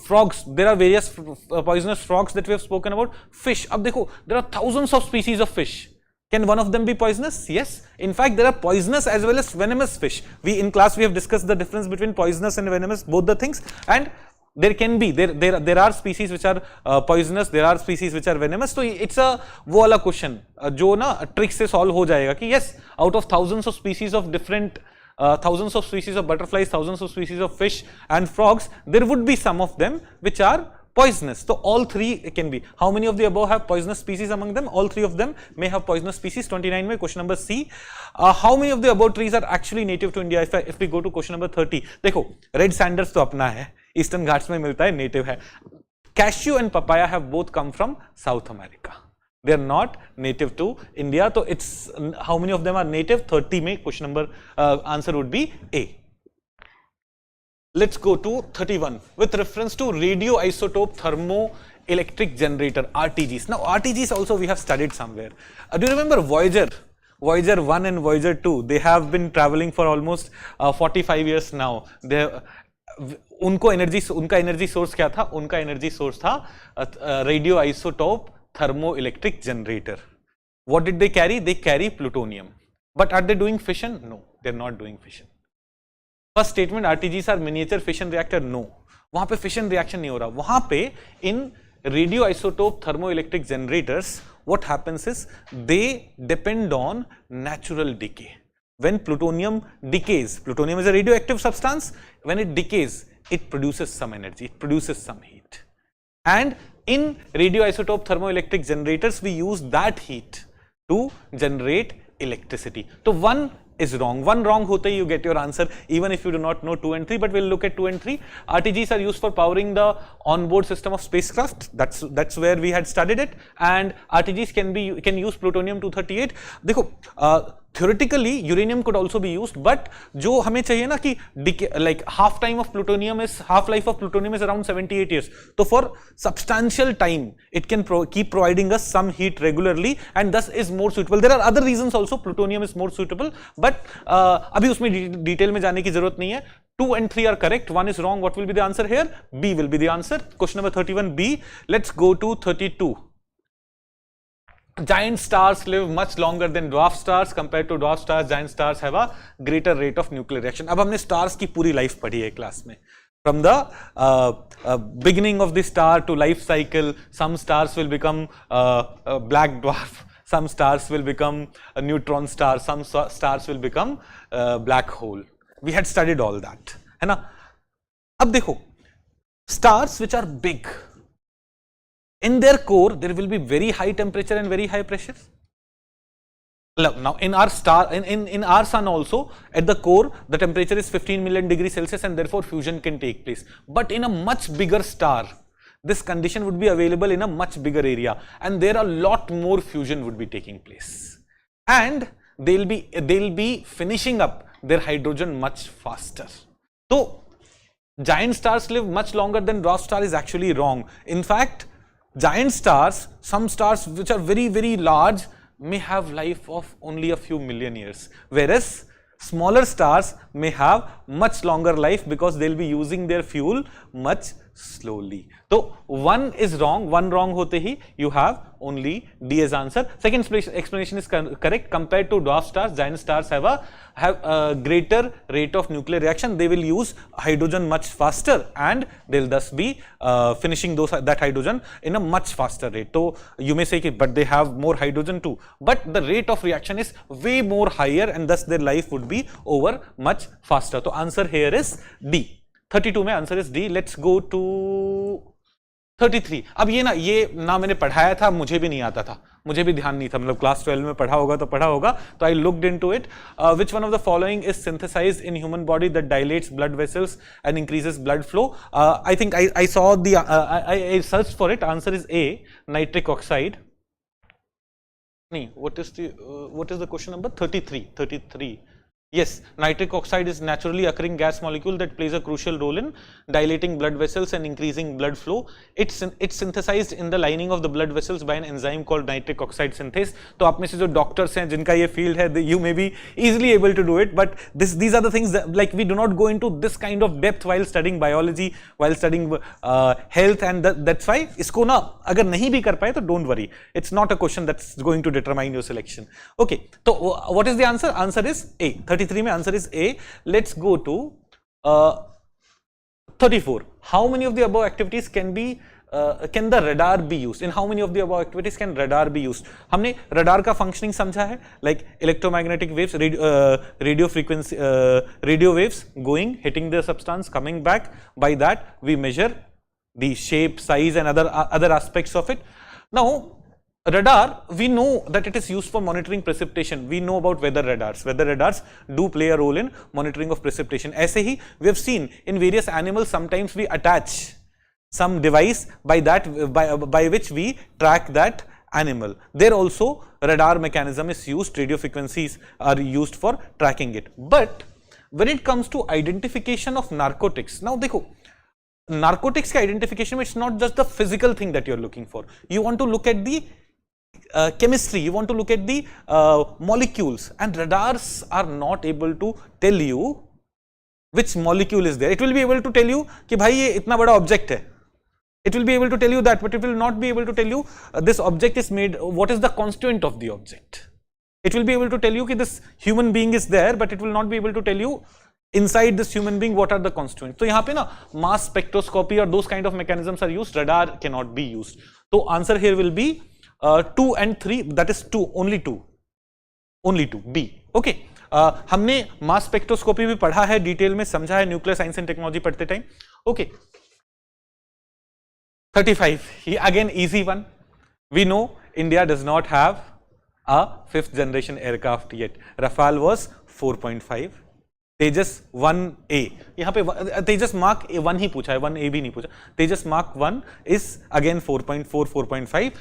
Frogs. There are various poisonous frogs that we have spoken about. Fish. अब देखो, there are thousands of species of fish. Can one of them be poisonous? Yes. In fact, there are poisonous as well as venomous fish. In class we have discussed the difference between poisonous and venomous, both the things, and there can be there are species which are poisonous, there are species which are venomous. So it's a वो वाला question जो ना trick से solve हो जाएगा कि yes, out of thousands of species of different thousands of species of butterflies, thousands of species of fish and frogs, there would be some of them which are poisonous. So all 3 can be. How many of the above have poisonous species among them? All 3 of them may have poisonous species. 29 में question number C. How many of the above trees are actually native to India? If we go to question number 30, देखो red sanders तो अपना है, eastern Ghats में मिलता है, native है. Cashew and papaya have both come from South America. They are not native to India. So it's how many of them are native? 30 में question number answer would be A. Let's go to 31 with reference to radioisotope thermoelectric generator, RTGs. Now RTGs also we have studied somewhere. Do you remember Voyager 1 and Voyager 2? They have been traveling for almost 45 years now. उनका energy source क्या था? उनका energy source था radio isotope thermoelectric generator. What did they carry? They carry plutonium. But are they doing fission? No, they're not doing fission. First statement, RTGs are miniature fission reactor. No, वहां पे fission reaction नहीं हो रहा. वहां पे in radioisotope thermoelectric generators, what happens is they depend on natural decay. When plutonium decays, plutonium is a radioactive substance. When it decays, it produces some energy, it produces some heat. And in radioisotope thermoelectric generators, we use that heat to generate electricity. So one is wrong. One wrong hote you get your answer even if you do not know 2 and 3, but we'll look at 2 and 3. RTGs are used for powering the onboard system of spacecraft. That's where we had studied it. And RTGs can use plutonium-238. देखो theoretically uranium could also be used, but जो हमें चाहिए ना कि like half life of plutonium is around 78 years. So for substantial time it can keep providing us some heat regularly and thus is more suitable. There are other reasons also plutonium is more suitable, but अभी उसमें detail में जाने की जरूरत नहीं है. 2 and 3 are correct. 1 is wrong. What will be the answer here? B will be the answer. Question number 31 B. Let's go to 32. Giant stars live much longer than dwarf stars. Compared to dwarf stars, giant stars have a greater rate of nuclear reaction. अब हमने stars की पूरी life पढ़ी है class में. From the beginning of the star to life cycle, some stars will become black dwarf, some stars will become a neutron star, some stars will become black hole. We had studied all that, है ना? अब देखो, stars which are big, in their core there will be very high temperature and very high pressure. Now in our star, in our sun also, at the core the temperature is 15 million degrees Celsius and therefore fusion can take place. But in a much bigger star, this condition would be available in a much bigger area and there a lot more fusion would be taking place. And they'll be finishing up their hydrogen much faster. So giant stars live much longer than dwarf star is actually wrong. In fact, giant stars, some stars which are very, very large, may have life of only a few million years, whereas smaller stars may have much longer life because they'll be using their fuel much slowly. So one is wrong, one wrong hote hi you have only D as answer. Second explanation is correct. Compared to dwarf stars, giant stars have a greater rate of nuclear reaction. They will use hydrogen much faster and they'll thus be finishing that hydrogen in a much faster rate. So you may say, but they have more hydrogen too. But the rate of reaction is way more higher and thus their life would be over much faster. So answer here is D. 32 में answer is D. Let's go to 33. अब ये ना मैंने पढ़ाया था, मुझे भी नहीं आता था, मुझे भी ध्यान नहीं था, मतलब क्लास 12 में पढ़ा होगा तो I looked into it. Which one of the following is synthesized in human body that dilates blood vessels and increases blood flow? I think I saw the I search for it. Answer is A, nitric oxide. नहीं, what is the question number? 33. Yes, nitric oxide is naturally occurring gas molecule that plays a crucial role in dilating blood vessels and increasing blood flow. It's synthesized in the lining of the blood vessels by an enzyme called nitric oxide synthase. तो आप में से जो doctors हैं जिनका ये field है, you may be easily able to do it, but these are the things that, like, we do not go into this kind of depth while studying biology, while studying health, and that's why इसको ना अगर नहीं भी कर पाए तो don't worry. It's not a question that's going to determine your selection. Okay, so what is the answer? Answer is A. 33 में answer is A. Let's go to 34. How many of the above activities can the radar be used? In how many of the above activities can radar be used? हमने radar का functioning समझा है, like electromagnetic waves, radio frequency, radio waves going, hitting the substance, coming back. By that we measure the shape, size and other aspects of it. Now radar, we know that it is used for monitoring precipitation. We know about weather radars. Weather radars do play a role in monitoring of precipitation. ऐसे ही we have seen in various animals, sometimes we attach some device by which we track that animal. There also radar mechanism is used. Radio frequencies are used for tracking it. But when it comes to identification of narcotics, now देखो, narcotics का identification में it's not just the physical thing that you're looking for. You want to look at the chemistry, you want to look at the molecules, and radars are not able to tell you which molecule is there. It will be able to tell you कि भाई ये इतना बड़ा object है. It will be able to tell you that, but it will not be able to tell you this object is made, what is the constituent of the object. It will be able to tell you कि this human being is there, but it will not be able to tell you inside this human being what are the constituents. तो यहाँ पे ना mass spectroscopy or those kind of mechanisms are used. Radar cannot be used. So answer here will be 2 and 3, that is 2, only 2, B. Okay, हमने mass spectroscopy भी पढ़ा है, detail में समझा है न्यूक्लियर साइंस एंड टेक्नोलॉजी पढ़ते time. Okay, 35, again easy one. We know India does not have a 5th generation aircraft yet. Rafale was 4.5. Tejas 1A, यहाँ पे तेजस मार्क 1 ही पूछा है, 1A भी नहीं पूछा. तेजस मार्क 1 is again 4.4, 4.5.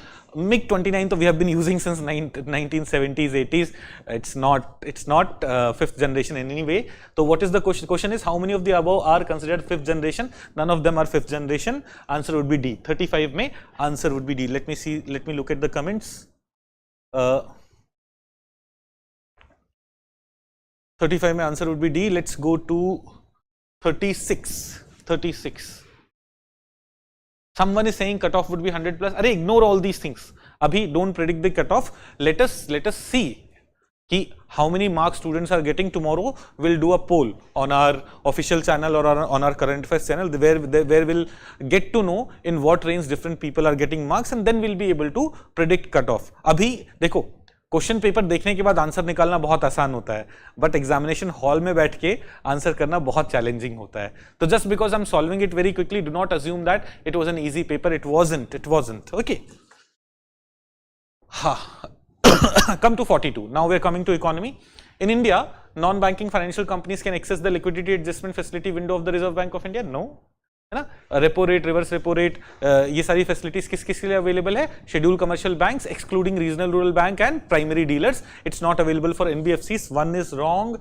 MiG-29 तो we have been using since 1970s, 80s. It's not 5th generation in any way. So what is the question is how many of the above are considered 5th generation? None of them are 5th generation. Answer would be D. 35 में answer would be D. Let me look at the comments. 35 में answer would be D. Let's go to 36. Someone is saying cutoff would be 100 plus. अरे ignore all these things. अभी don't predict the cutoff. Let us see कि how many marks students are getting. Tomorrow we'll do a poll on our official channel or on our current affairs channel where we'll get to know in what range different people are getting marks, and then we'll be able to predict cutoff. अभी देखो, question paper देखने के बाद answer निकालना बहुत आसान होता है, बट एग्जामिनेशन हॉल में बैठ के आंसर करना बहुत चैलेंजिंग होता है. तो just because I am solving it very quickly, do not assume that it was an easy paper. It wasn't. Okay, हाँ. Come to 42. Now we are coming to economy. In India, non-banking financial companies can access the liquidity adjustment facility window of the Reserve Bank of India. No. है ना, repo rate, reverse repo rate, ये सारी facilities किस के लिए available है? Schedule commercial banks excluding regional rural bank and primary dealers. It's not available for NBFCs. One is wrong.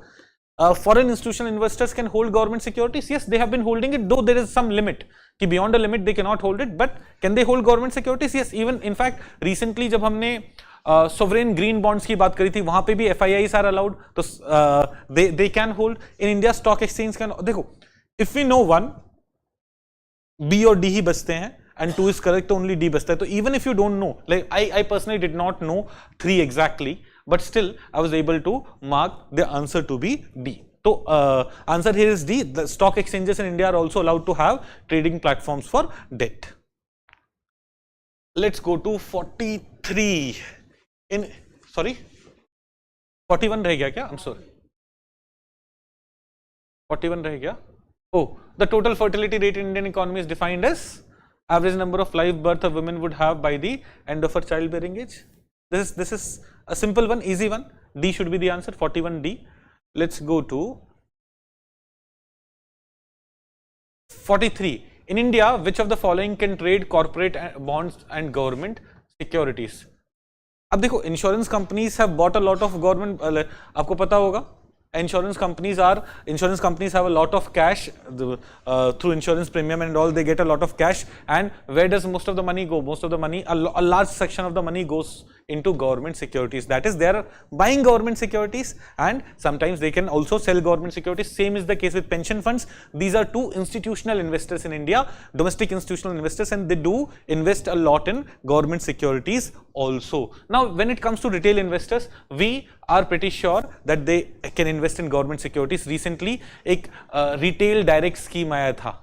Foreign institutional investors can hold government securities. Yes, they have been holding it, though there is some limit. कि beyond a limit they cannot hold it, but can they hold government securities? Yes, even in fact recently जब हमने sovereign green bonds की बात करी थी, वहां पे भी FIIs are allowed, तो they can hold. In India stock exchange can, देखो if we know one, B और D ही बचते हैं and 2 is correct, तो only D बचता है. तो even if you don't know, like I personally did not know 3 exactly, but still I was able to mark the answer to be D. So answer here is D. The stock exchanges in India are also allowed to have trading platforms for debt. Let's go to 43. In sorry, 41 रह गया क्या? I'm sorry. 41 रह गया. Oh, the total fertility rate in Indian economy is defined as average number of live birth a woman would have by the end of her childbearing age. This is a simple one, easy one. D should be the answer. 41D. Let's go to 43. In India, which of the following can trade corporate bonds and government securities? अब देखो, insurance companies have bought a lot of government. आपको पता होगा, insurance companies have a lot of cash through insurance premium and all. They get a lot of cash, and where does most of the money go? Most of the money, a large section of the money goes into government securities. That is, they are buying government securities, and sometimes they can also sell government securities. Same is the case with pension funds. These are two institutional investors in India, domestic institutional investors, and they do invest a lot in government securities also. Now, when it comes to retail investors, we are pretty sure that they can invest in government securities. Recently, एक retail direct scheme आया था,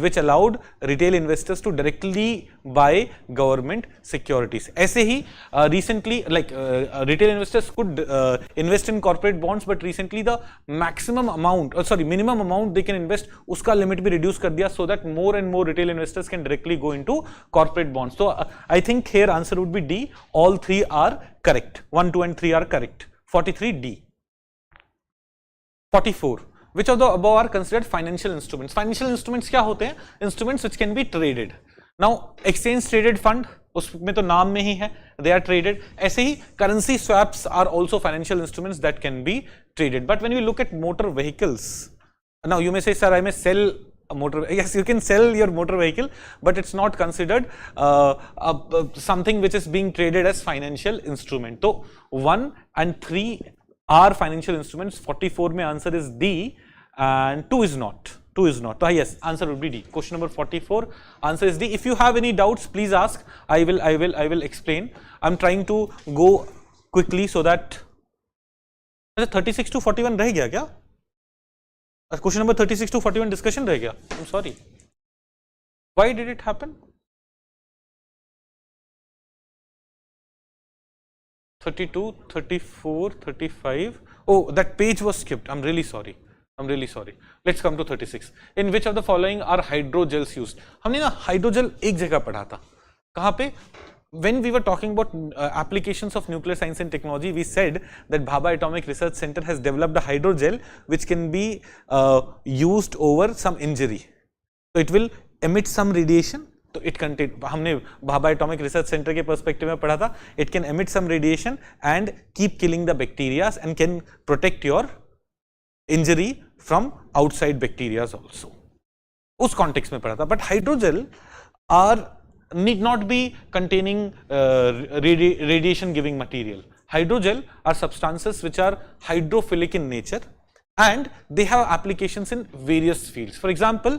which allowed retail investors to directly buy government securities. ऐसे ही recently, like retail investors could invest in corporate bonds, but recently the maximum amount, minimum amount they can invest, उसका limit भी reduce कर दिया, so that more and more retail investors can directly go into corporate bonds. So I think here answer would be D. All three are correct. 1, 2 and 3 are correct. 43D. 44. Which of the above are considered financial instruments? Financial instruments क्या होते हैं? Instruments which can be traded. Now, exchange traded fund, उसमें तो नाम में ही है, they are traded. ऐसे ही currency swaps are also financial instruments that can be traded. But when you look at motor vehicles, now you may say, sir, I may sell a motor. Yes, you can sell your motor vehicle, but it's not considered something which is being traded as financial instrument. So 1 and 3 are financial instruments. 44 mein answer is D, and 2 is not. 2 is not. So yes, answer would be D. Question number 44, answer is D. If you have any doubts, please ask. I will explain. I'm trying to go quickly so that 36 to 41 रह गया क्या? Question number 36 to 41 discussion रह गया. I'm sorry. Why did it happen? 32, 34, 35. Oh, that page was skipped. I'm really sorry. Let's come to 36. In which of the following are hydrogels used? हमने ना hydrogel एक जगह पढ़ा था. कहाँ पे? When we were talking about applications of nuclear science and technology, we said that Bhabha Atomic Research Center has developed a hydrogel which can be used over some injury. So it will emit some radiation. तो it contain, हमने Bhabha atomic research centre के perspective में पढ़ा था, it can emit some radiation and keep killing the bacteria and can protect your injury from outside bacteria also. उस context में पढ़ा था. But hydrogel need not be containing radiation giving material. Hydrogel are substances which are hydrophilic in nature, and they have applications in various fields. For example,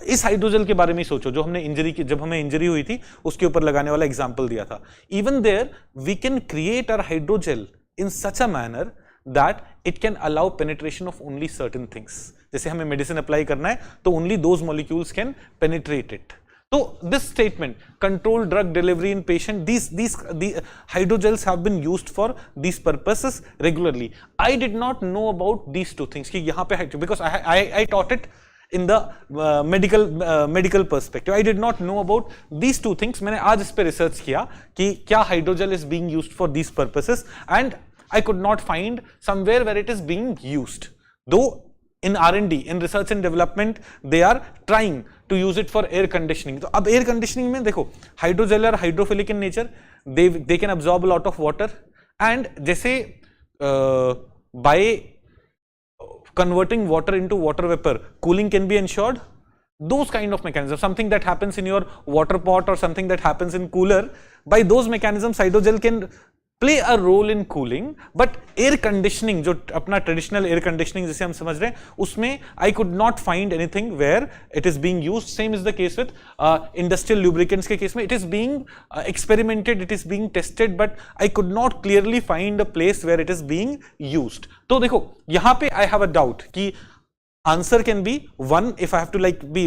इस hydrogel के बारे में सोचो, जो हमने जब हमें इंजरी हुई थी उसके ऊपर लगाने वाला एग्जांपल दिया था. Even there we can create our hydrogel in such a manner that it can allow penetration of only certain things. जैसे हमें मेडिसिन अप्लाई करना है तो only those molecules can penetrate it. So this statement, controlled drug delivery in patient, these hydrogels have been used for these purposes regularly. I did not know about these two things कि यहाँ पे, because I taught it in the medical perspective. I did not know about these two things. मैंने आज इस पे research किया कि क्या hydrogel is being used for these purposes, and I could not find somewhere where it is being used. Though in R&D, in research and development, they are trying to use it for air conditioning. तो अब air conditioning में देखो, hydrogel are hydrophilic in nature, they can absorb a lot of water, and जैसे by converting water into water vapor, cooling can be ensured. those kind of mechanisms, something that happens in your water pot or something that happens in cooler, by those mechanisms hydrogel can play a role in cooling. But air conditioning, जो अपना traditional air conditioning जिसे हम समझ रहे हैं, उसमें I could not find anything where it is being used. Same is the case with industrial lubricants के case में, it is being experimented, it is being tested, but I could not clearly find a place where it is being used. तो देखो यहाँ पे I have a doubt कि answer can be one if I have to like be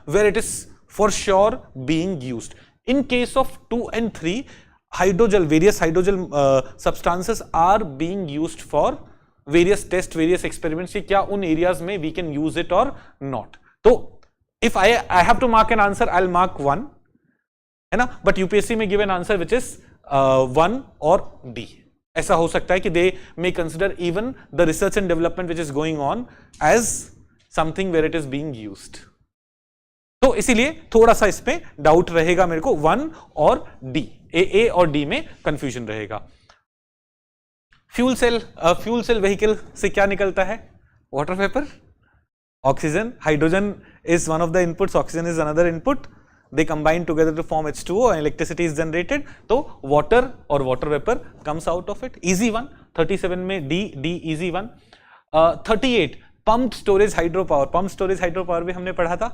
where it is for sure being used. In case of 2 and 3, hydrogel, various hydrogel substances are being used for various tests, various experiments कि क्या उन areas में we can use it or not. तो if I have to mark an answer, I'll mark 1, है ना, but UPSC में give an answer which is 1 or D. ऐसा हो सकता है कि they may consider even the research and development which is going on as something where it is being used. तो इसीलिए थोड़ा सा इस पे डाउट रहेगा मेरे को 1 और D, A और D में कंफ्यूजन रहेगा. फ्यूल सेल व्हीकल से क्या निकलता है? Water vapour, oxygen, hydrogen is one of the inputs, oxygen is another input. They combine together to form H2O and electricity is generated. So water or water vapor comes out of it. Easy one. 37 में D easy one. 38 pumped storage hydropower. Pumped storage hydropower भी हमने पढ़ा था.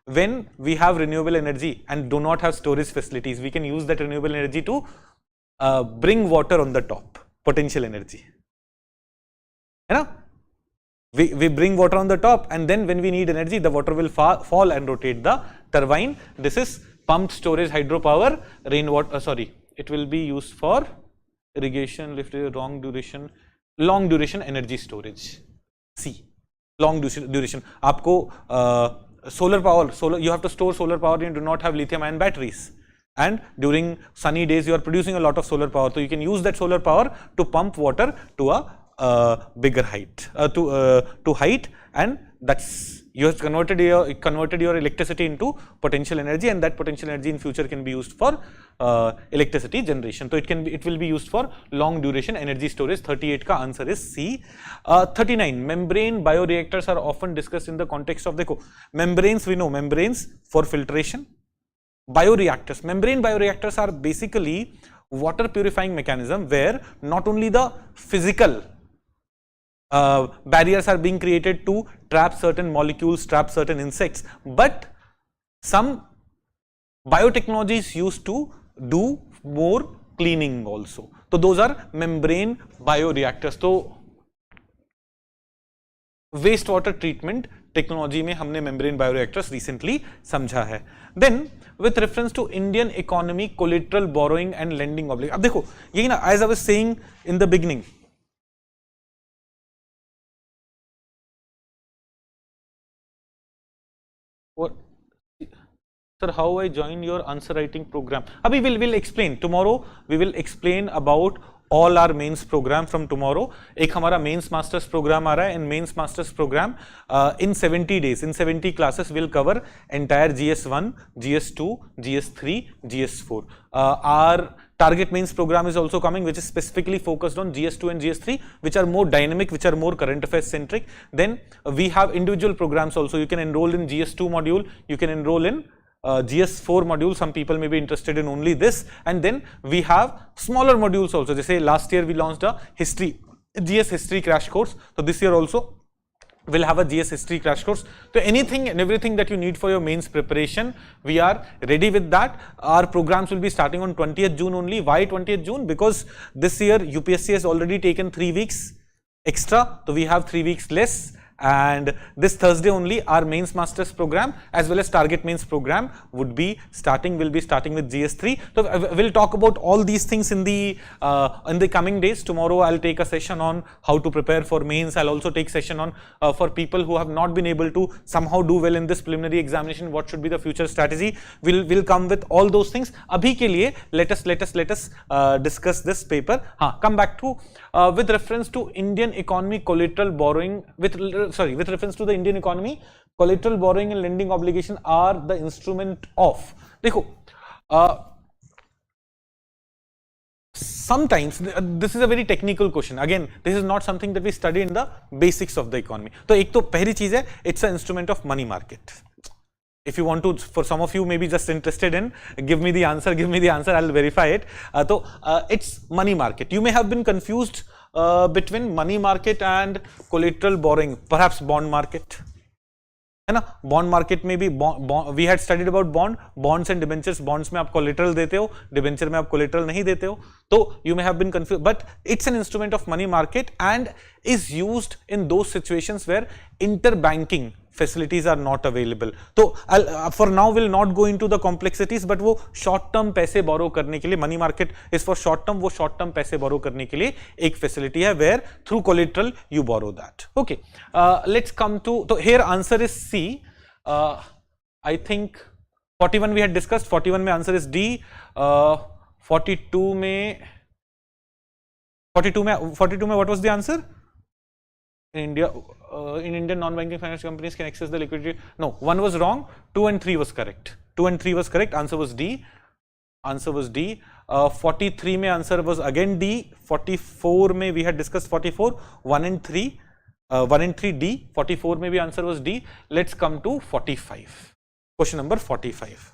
When we have renewable energy and do not have storage facilities, we can use that renewable energy to bring water on the top. Potential energy. है ना? We bring water on the top, and then when we need energy, the water will fall and rotate the turbine. This is pumped storage hydropower. Rainwater, it will be used for irrigation, long duration energy storage. C, long duration. आपको solar power, you have to store solar power. You do not have lithium-ion batteries, and during sunny days, you are producing a lot of solar power. So you can use that solar power to pump water to a bigger height, to height, and that's you have converted your electricity into potential energy, and that potential energy in future can be used for electricity generation. So it will be used for long duration energy storage. 38 ka answer is C. 39 membrane bioreactors are often discussed in the context of the membranes. We know membranes for filtration. Bioreactors, membrane bioreactors are basically water purifying mechanism where not only the physical barriers are being created to trap certain molecules, trap certain insects, but some biotechnology is used to do more cleaning also. So those are membrane bioreactors. So wastewater treatment technology में हमने membrane bioreactors recently समझा है. Then with reference to Indian economy, collateral borrowing and lending obligation. अब देखो यही ना, as I was saying in the beginning, what, sir, how I join your answer writing program? Abhi we'll explain tomorrow. We will explain about all our mains program from tomorrow. एक हमारा mains masters program आ रहा है, and mains masters program in 70 days, in 70 classes will cover entire GS1, GS2, GS3, GS4. Our target mains program is also coming, which is specifically focused on GS2 and GS3, which are more dynamic, which are more current affairs centric. Then we have individual programs also. You can enroll in GS2 module, you can enroll in GS4 module. Some people may be interested in only this, and then we have smaller modules also. Just say last year we launched a GS history crash course. So this year also we'll have a GS history crash course. So anything and everything that you need for your mains preparation, we are ready with that. Our programs will be starting on 20th June only. Why 20th June? Because this year UPSC has already taken 3 weeks extra, so we have 3 weeks less. And this Thursday only our mains masters program as well as target mains program will be starting with GS3. So we'll talk about all these things in the coming days. Tomorrow I'll take a session on how to prepare for mains. I'll also take session on for people who have not been able to somehow do well in this preliminary examination, what should be the future strategy. We'll come with all those things. Abhi ke liye let us discuss this paper. Come back to with reference to Indian economy collateral borrowing with reference to the Indian economy, collateral borrowing and lending obligation are the instrument of. देखो sometimes this is a very technical question. Again, this is not something that we study in the basics of the economy. तो एक तो पहली चीज है, it's an instrument of money market. If you want to, for some of you maybe just interested in, give me the answer, I'll verify it. So it's money market. You may have been confused between money market and collateral borrowing, perhaps bond market. है ना, bond market में भी we had studied about bonds and debentures. Bonds में आप collateral देते हो, debenture में आप कोलेटरल नहीं देते हो, तो you may have been confuse, but it's an instrument of money market and is used in those situations where inter banking facilities are not available. तो for now will not go into the complexities, but वो short term पैसे borrow करने के लिए, money market is for short term, वो short term पैसे borrow करने के लिए एक facility है where through collateral you borrow that. Okay, let's come to, so here answer is C. I think 41 we had discussed, 41 में answer is D. 42 में what was the answer? In India, in Indian non-banking finance companies can access the liquidity. No, one was wrong. 2 and 3 was correct. 2 and 3 was correct. Answer was D. 43 में answer was again D. 44 में we had discussed 44. 1 and 3 D. 44 में भी answer was D. Let's come to 45. Question number 45.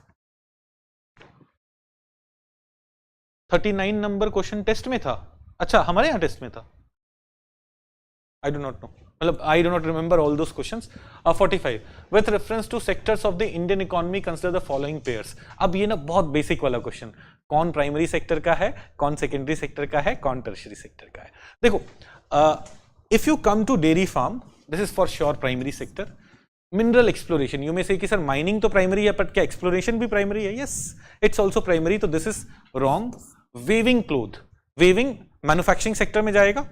39 number question test में था. अच्छा, हमारे यहाँ test में था. I do not know. I do not remember all those questions. 45. With reference to sectors of the Indian economy, consider the following pairs. अब ये ना बहुत basic वाला question. कौन primary sector का है, कौन secondary sector का है, कौन tertiary sector का है. देखो, if you come to dairy farm, this is for sure primary sector. Mineral exploration, you may say कि sir mining तो primary है, but क्या exploration भी primary है? Yes, it's also primary. तो this is wrong. Weaving cloth, weaving manufacturing sector में जाएगा.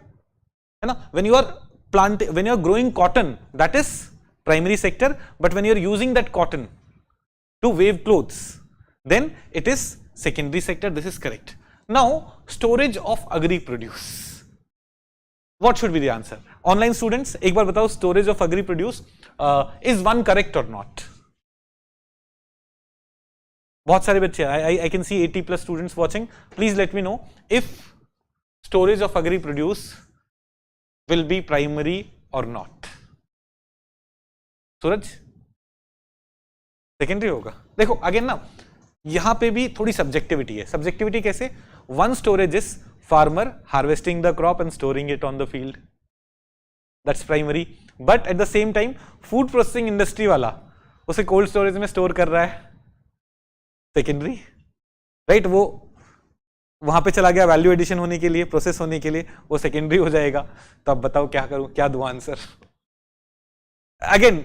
है ना, when you are growing cotton, that is primary sector, but when you are using that cotton to weave clothes, then it is secondary sector. This is correct. Now, storage of agri produce. What should be the answer? Online students, एक बार बताओ, storage of agri produce, is one correct or not? बहुत सारे बच्चे, I can see 80 plus students watching. Please let me know if storage of agri produce will be primary or not. Suraj, secondary होगा. देखो again ना, यहां पे भी थोड़ी सब्जेक्टिविटी है. सब्जेक्टिविटी कैसे? One storage is farmer harvesting the crop and storing it on the field, that's primary. But at the same time food processing industry वाला उसे कोल्ड स्टोरेज में स्टोर कर रहा है, सेकेंडरी, राइट. वो वहां पे चला गया वैल्यू एडिशन होने के लिए, प्रोसेस होने के लिए, वो सेकेंडरी हो जाएगा. तो अब बताओ क्या करूं, क्या दूं answer? Again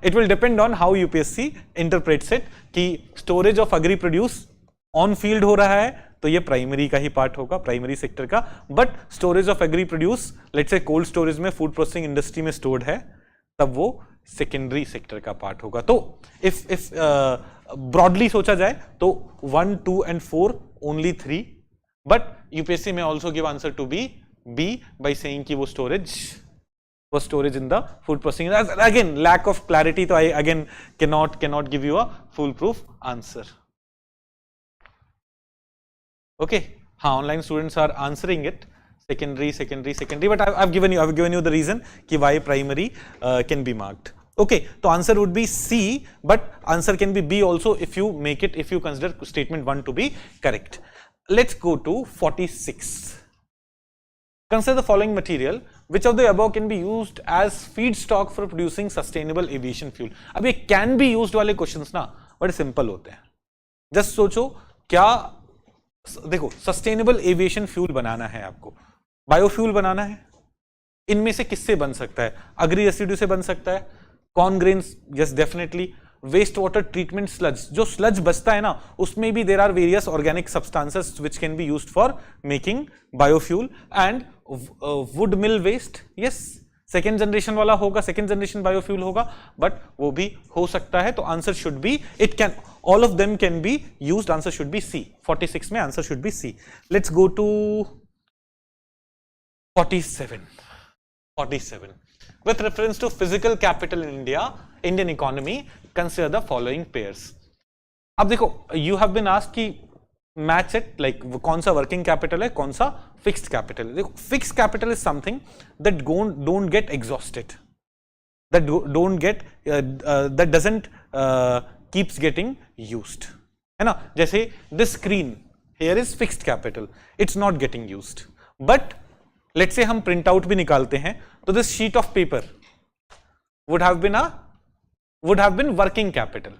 it will depend on how UPSC interprets it, कि storage of agri produce on field हो रहा है तो ये प्राइमरी का ही पार्ट होगा, प्राइमरी सेक्टर का. But storage of agri produce let's say cold storage में फूड प्रोसेसिंग इंडस्ट्री में स्टोर्ड है, तब वो सेकेंडरी सेक्टर का पार्ट होगा. तो इफ ब्रॉडली सोचा जाए तो 1, 2 and 4 only 3. But UPSC may also give answer to B by saying कि वो storage in the food processing. Again, lack of clarity, तो I again cannot give you a foolproof answer. Okay, हाँ, online students are answering it. Secondary. But I've given you the reason कि why primary can be marked. Okay, so answer would be C, but answer can be B also if you consider statement 1 to be correct. Let's go to 46. Consider the following material. Which of the above can be used as feedstock for producing sustainable aviation fuel? अब ये can be used वाले questions ना बड़े simple होते हैं. Just सोचो, क्या देखो, sustainable aviation fuel बनाना है आपको, बायोफ्यूल बनाना है, इनमें से किससे बन सकता है? अग्री रेसिड्यू से बन सकता है, corn grains, yes definitely. Waste water treatment sludge, जो स्लज बचता है ना, उसमें भी there are various organic substances which can be used for making biofuel. And wood mill waste, yes, second generation वाला होगा, सेकेंड जनरेशन बायोफ्यूल होगा, but वो भी हो सकता है. तो answer should be, it can, all of them can be used. Answer should be C. 46 में answer should be C. Let's go to 47. With reference to physical capital in Indian economy, consider the following pairs. अब देखो, you have been asked कि match it, like कौन सा working capital है, कौन सा fixed capital है. देखो fixed capital is something that don't get exhausted, that don't get that doesn't keeps getting used, है ना. जैसे this screen here is fixed capital, it's not getting used, but let's say हम print out भी निकालते हैं तो this sheet of paper would have been working capital.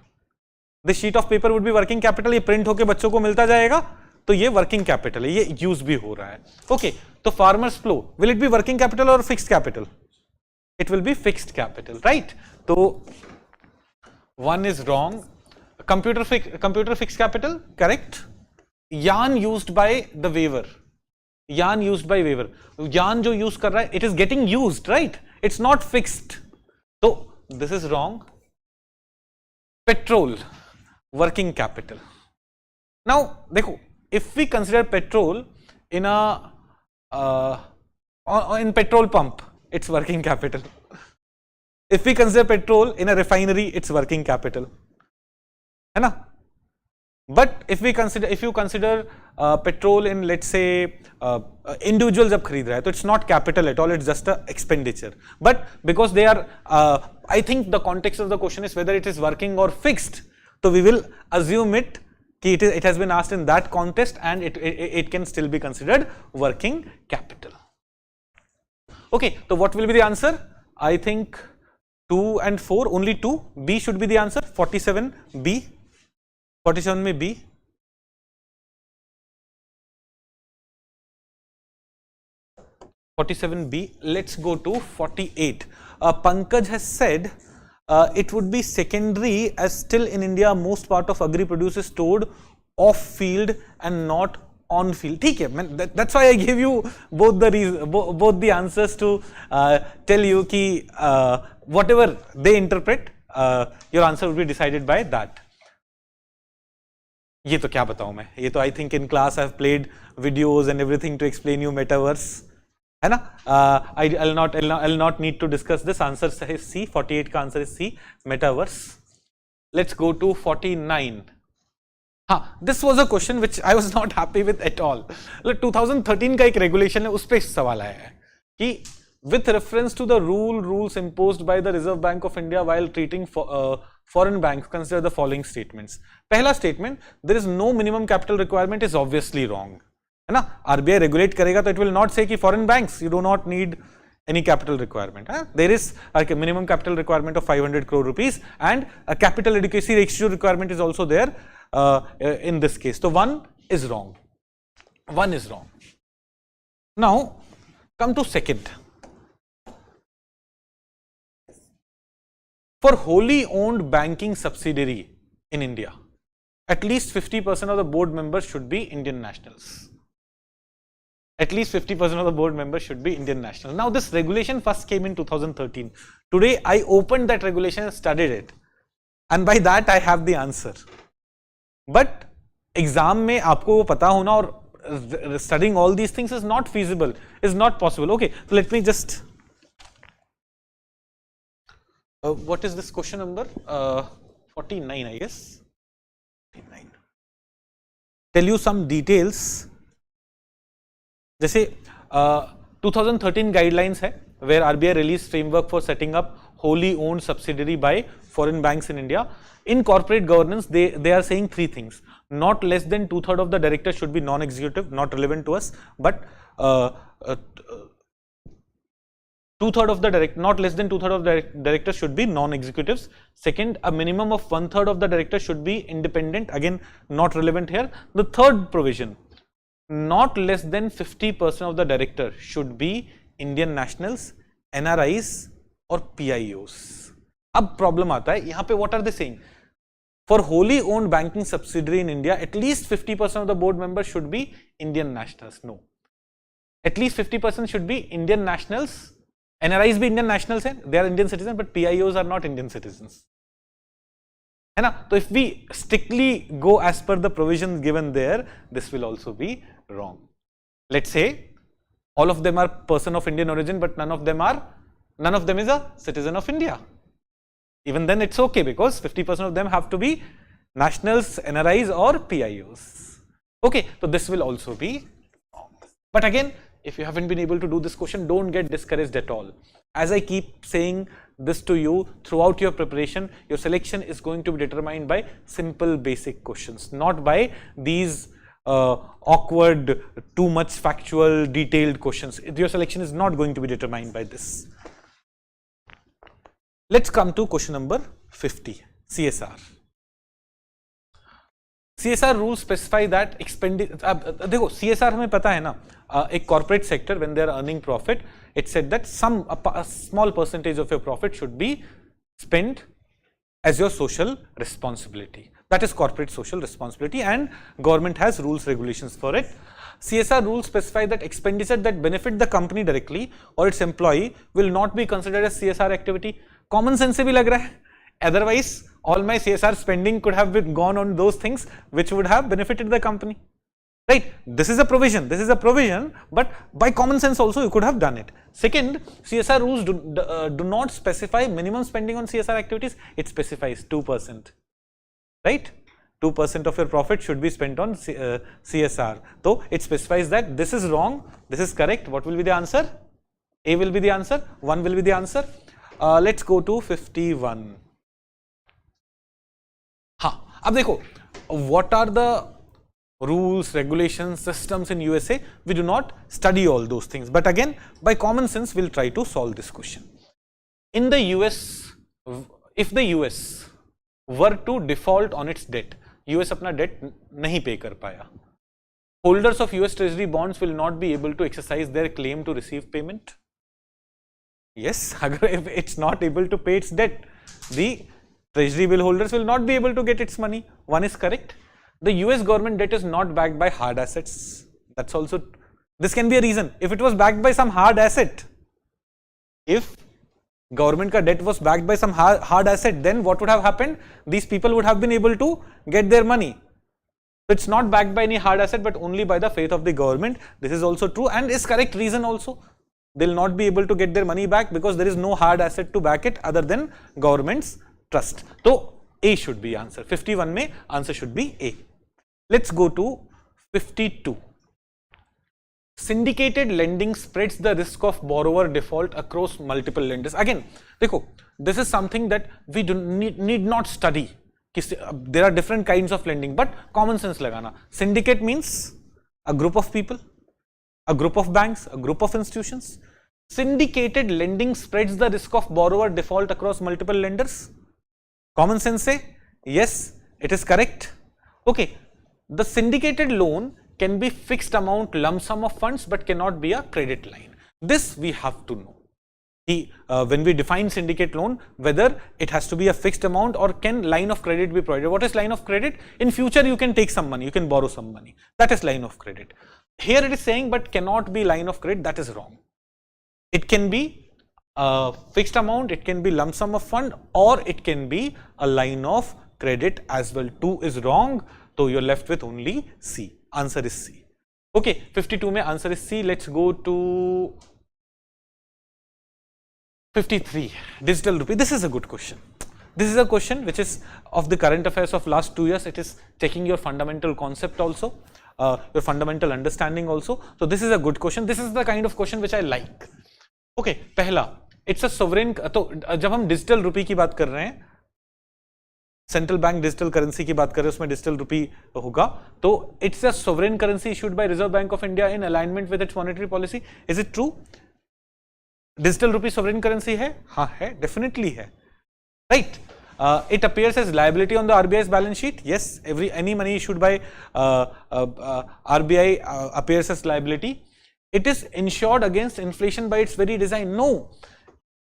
This sheet of paper would be working capital. ये print होके बच्चों को मिलता जाएगा तो ये working capital है, ये use भी हो रहा है. Okay, तो farmers plow, will it be working capital or fixed capital? It will be fixed capital, right? So one is wrong. Computer fixed capital, correct. Yarn used by the weaver. Yarn used by weaver. Yarn जो use कर रहा है, it is getting used, right? It's not fixed. So this is wrong. Petrol, working capital. Now देखो, if we consider petrol in in petrol pump, it's working capital. If we consider petrol in a refinery, it's working capital, है ना. But if you consider petrol in, let's say, individual जब खरीद रहा है तो it's not capital at all, it's just a expenditure. But because they are, I think the context of the question is whether it is working or fixed, so we will assume it has been asked in that context, and it can still be considered working capital. Okay, so what will be the answer? I think 2 and 4, only 2. B should be the answer. 47 B. 47 में B. Let's go to 48. Pankaj has said it would be secondary, as still in India most part of agri produce is stored off field and not on field. ठीक है, that's why I gave you both the answers to tell you कि whatever they interpret, your answer will be decided by that. ये तो क्या बताऊं मैं, ये तो I think in class I've played videos and everything to explain you metaverse, है ना. I'll not need to discuss this. Answer is C. 48 का answer is C, metaverse. Let's go to 49. हाँ, this was a question which I was not happy with at all. 2013 का एक regulation है, उस पे सवाल आया है कि with reference to the rules imposed by the Reserve Bank of India while treating foreign banks, consider the following statements. पहला statement, there is no minimum capital requirement, is obviously wrong, है ना. RBI regulate करेगा तो it will not say कि foreign banks you do not need any capital requirement. There is a minimum capital requirement of 500 crore rupees, and a capital adequacy ratio requirement is also there in this case. So 1 is wrong. 1 is wrong. Now come to second. For wholly owned banking subsidiary in India, at least 50% of the board members should be Indian nationals. At least 50% of the board members should be Indian nationals. Now this regulation first came in 2013. Today I opened that regulation and studied it, and by that I have the answer. But exam में आपको वो पता होना और studying all these things is not feasible, is not possible. Okay, so let me just what is this question number? 49, I guess. 49. Tell you some details. जैसे 2013 guidelines है where RBI released framework for setting up wholly owned subsidiary by foreign banks in India. In corporate governance, they are saying 3 things. Not less than 2/3 of the directors should be non-executive, not relevant to us, but 2/3 of the not less than 2/3 of the directors should be non-executives. Second, a minimum of 1/3 of the directors should be independent. Again, not relevant here. The third provision, not less than 50% of the director should be Indian nationals, NRIs और PIOs. अब problem आता है यहाँ पे, what are they saying? For wholly owned banking subsidiary in India, at least 50% of the board members should be Indian nationals. No, at least 50% should be Indian nationals. NRIs भी Indian nationals हैं, they are Indian citizens, but PIOs are not Indian citizens, है ना. तो if we strictly go as per the provisions given there, this will also be wrong. Let's say all of them are person of Indian origin, but none of them is a citizen of India. Even then it's okay, because 50% of them have to be nationals, NRIs or PIOs. Okay, so this will also be wrong. But again, if you haven't been able to do this question, don't get discouraged at all. As I keep saying this to you throughout your preparation, your selection is going to be determined by simple basic questions, not by these awkward, too much factual, detailed questions. Your selection is not going to be determined by this. Let's come to question number 50, CSR. CSR rules specify that expenditure. देखो CSR हमें पता है ना, एक corporate sector when they are earning profit, it said that a small percentage of your profit should be spent as your social responsibility. That is corporate social responsibility, and government has rules regulations for it. CSR rules specify that expenditure that benefit the company directly or its employee will not be considered as CSR activity. Common sense से भी लग रहा है. Otherwise, all my CSR spending could have been gone on those things which would have benefited the company. Right? This is a provision. This is a provision, but by common sense also you could have done it. Second, CSR rules do not specify minimum spending on CSR activities. It specifies 2%. Right? 2% of your profit should be spent on CSR. So it specifies that this is wrong, this is correct. What will be the answer? A will be the answer, 1 will be the answer. Let's go to 51. हाँ, अब देखो, what are the rules, regulations, systems in USA? We do not study all those things, but again, by common sense, we'll try to solve this question. In the US, if the US were to default on its debt, US अपना debt नहीं pay कर पाया, holders of US Treasury bonds will not be able to exercise their claim to receive payment. Yes, if it's not able to pay its debt, the Treasury bill holders will not be able to get its money. 1 is correct. The US government debt is not backed by hard assets. That's also, this can be a reason. If it was backed by some hard asset, if government ka debt was backed by some hard asset, then what would have happened? These people would have been able to get their money. It's not backed by any hard asset, but only by the faith of the government. This is also true and is correct reason also. They'll not be able to get their money back because there is no hard asset to back it other than government's trust. So A should be answer. 51 mein answer should be A. Let's go to 52. Syndicated lending spreads the risk of borrower default across multiple lenders. Again, देखो, this is something that we need not study. There are different kinds of lending, but common sense लगाना. Syndicate means a group of people, a group of banks, a group of institutions. Syndicated lending spreads the risk of borrower default across multiple lenders. Common sense say, yes, it is correct. Okay, the syndicated loan can be fixed amount lump sum of funds but cannot be a credit line. This we have to know. When we define syndicate loan, whether it has to be a fixed amount or can line of credit be provided. What is line of credit? In future you can take some money, you can borrow some money. That is line of credit. Here it is saying but cannot be line of credit. That is wrong. It can be a fixed amount, it can be lump sum of fund, or it can be a line of credit as well. 2 is wrong, so you're left with only C. Answer is C. Okay, 52 mein answer is C. Let's go to 53. Digital rupee. This is a good question. This is a question which is of the current affairs of last 2 years. It is checking your fundamental concept also, your fundamental understanding also. So this is a good question. This is the kind of question which I like. Okay, पहला, it's a sovereign. तो जब हम digital rupee की बात कर रहे हैं, central bank digital currency की बात कर रहे हैं, उसमें डिजिटल रुपी होगा, तो it's a sovereign currency issued by reserve bank of India in alignment with its monetary policy. Is it true? Digital rupee sovereign currency है? हाँ है, डेफिनेटली है. Right? It appears as liability on the RBI's balance sheet. Yes, any money issued by RBI appears as liability. It is insured against inflation by its very design. No,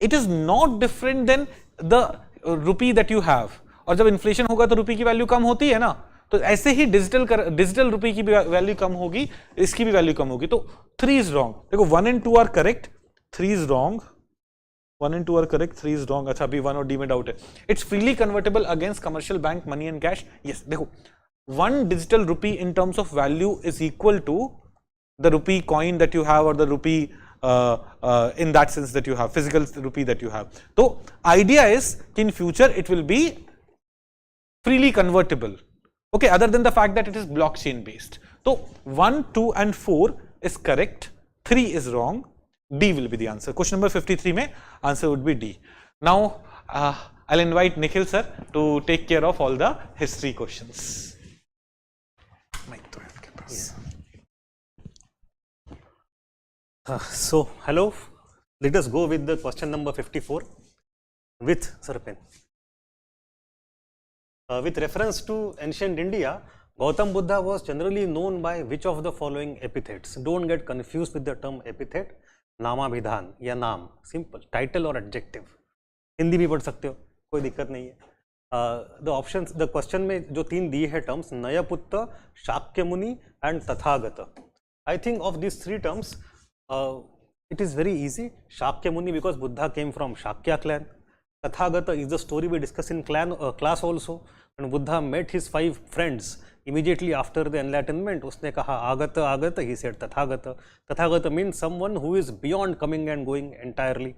it is not different than the rupee that you have. और जब inflation होगा तो रुपये की value कम होती है ना, तो ऐसे ही डिजिटल रुपये की वैल्यू कम होगी, इसकी भी वैल्यू कम होगी. तो 3 इज रॉन्ग. देखो 1 and 2 are correct, 3 is wrong. 1 and 2 are correct, 3 is wrong. अच्छा, अभी 1 और D में डाउट है. It's freely convertible against commercial bank money and cash. Yes, देखो 1 digital rupee in terms of value is equal to the rupee coin that you have, or the rupee in that sense that you have, physical rupee that you have. So idea is in future it will be freely convertible. Okay, other than the fact that it is blockchain based. So 1, 2 and 4 is correct, 3 is wrong, D will be the answer. Question number 53 mein answer would be D. Now I'll invite Nikhil Sir to take care of all the history questions. So, hello, let us go with the question number 54 with Sir Pen. With reference to ancient India, Gautam Buddha was generally known by which of the following epithets? Don't get confused with the term epithet. नामाभिधान या नाम, simple, title और adjective. Hindi भी पढ़ सकते हो, कोई दिक्कत नहीं है. द ऑप्शंस, द क्वेश्चन में जो 3 दिए हैं terms, Nayaputra, Shakya Muni and Tathagata. I think of this 3 terms it is very easy. Shakya Muni because Buddha came from Shakya clan. Tathagata is the story we discussed in class also. When Buddha met his 5 friends immediately after the enlightenment, उसने कहा agata agata, he said tathagata. Tathagata means someone who is beyond coming and going entirely.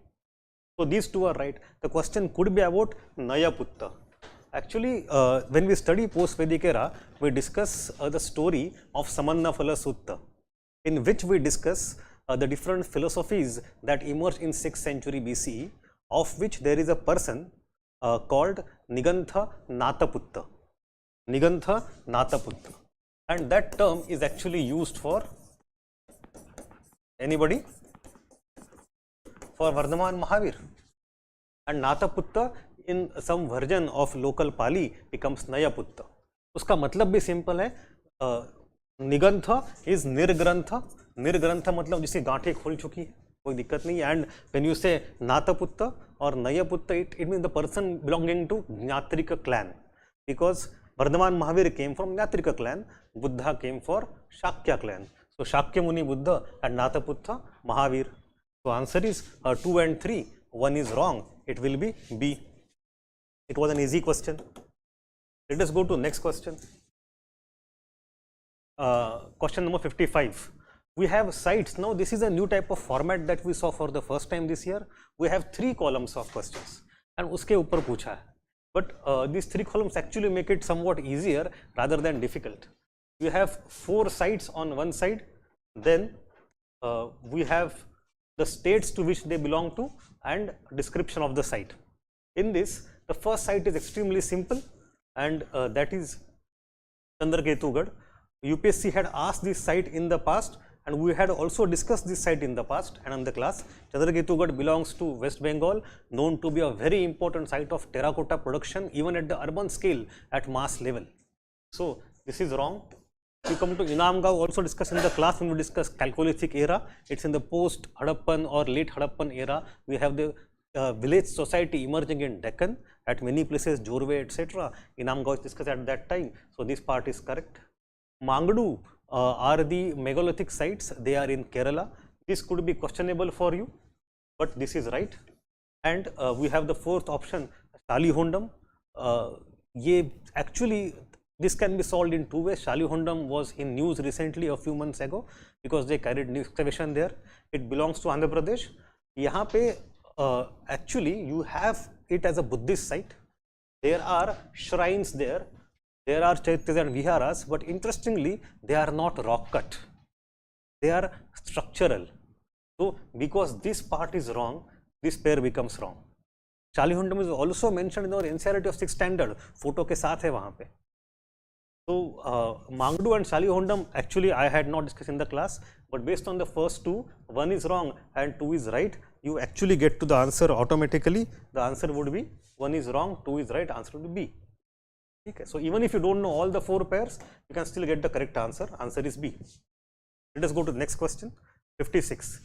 So these 2 are right. The question could be about Nayaputta. Actually, when we study post-Vedic era, we discuss the story of Samannaphala Sutta, in which we discuss the different philosophies that emerged in 6th century BCE, of which there is a person called Nigantha Nataputta. Nigantha Nataputta. And that term is actually used for anybody? For Vardhaman Mahavir. And Nataputta in some version of local Pali becomes Nayaputta. उसका मतलब भी simple है. निगंथ is निर्ग्रंथ. निर्ग्रंथ मतलब जिसकी गांठें खुल चुकी है, कोई दिक्कत नहीं. And when you say Nathaputra और Nayaputra, it mean the person belonging to Jnatrika clan, because Vardhaman Mahavir came from Jnatrika clan, Buddha came for Shakya clan. So Shakya Muni Buddha and Nathaputra Mahavir. So answer is 2 and 3. 1 is wrong. It will be B. It was an easy question. Let us go to next question. Question number 55. We have sites. Now this is a new type of format that we saw for the first time this year. We have 3 columns of questions and उसके ऊपर पूछा है. But these 3 columns actually make it somewhat easier rather than difficult. We have 4 sites on one side, then we have the states to which they belong to and description of the site. In this, the first site is extremely simple, and that is Chandraketugarh. UPSC had asked this site in the past, and we had also discussed this site in the past and in the class. Chandraketugarh belongs to West Bengal, known to be a very important site of terracotta production even at the urban scale at mass level. So this is wrong. If you come to Inamgaon, also discussed in the class when we discuss Chalcolithic era. It's in the post Harappan or late Harappan era. We have the village society emerging in Deccan at many places, Jorwe, etc. Inamgaon is discussed at that time. So this part is correct. Mangadu are the megalithic sites. They are in Kerala. This could be questionable for you, but this is right. And we have the 4th option, Shalihondam. Actually, this can be solved in 2 ways. Shalihondam was in news recently a few months ago because they carried new excavation there. It belongs to Andhra Pradesh. यहाँ पे actually you have it as a Buddhist site. There are shrines there. There are chaityas and viharas, but interestingly, they are not rock cut. They are structural. So, because this part is wrong, this pair becomes wrong. Shalihondam is also mentioned in our NCERT of 6th standard. Photo के साथ है वहाँ पे. So, Mangdu and Shalihondam actually I had not discussed in the class, but based on the first 2, 1 is wrong and 2 is right. You actually get to the answer automatically. The answer would be 1 is wrong, 2 is right. Answer would be B. Okay. So even if you don't know all the 4 pairs, you can still get the correct answer. Answer is B. Let us go to the next question. 56.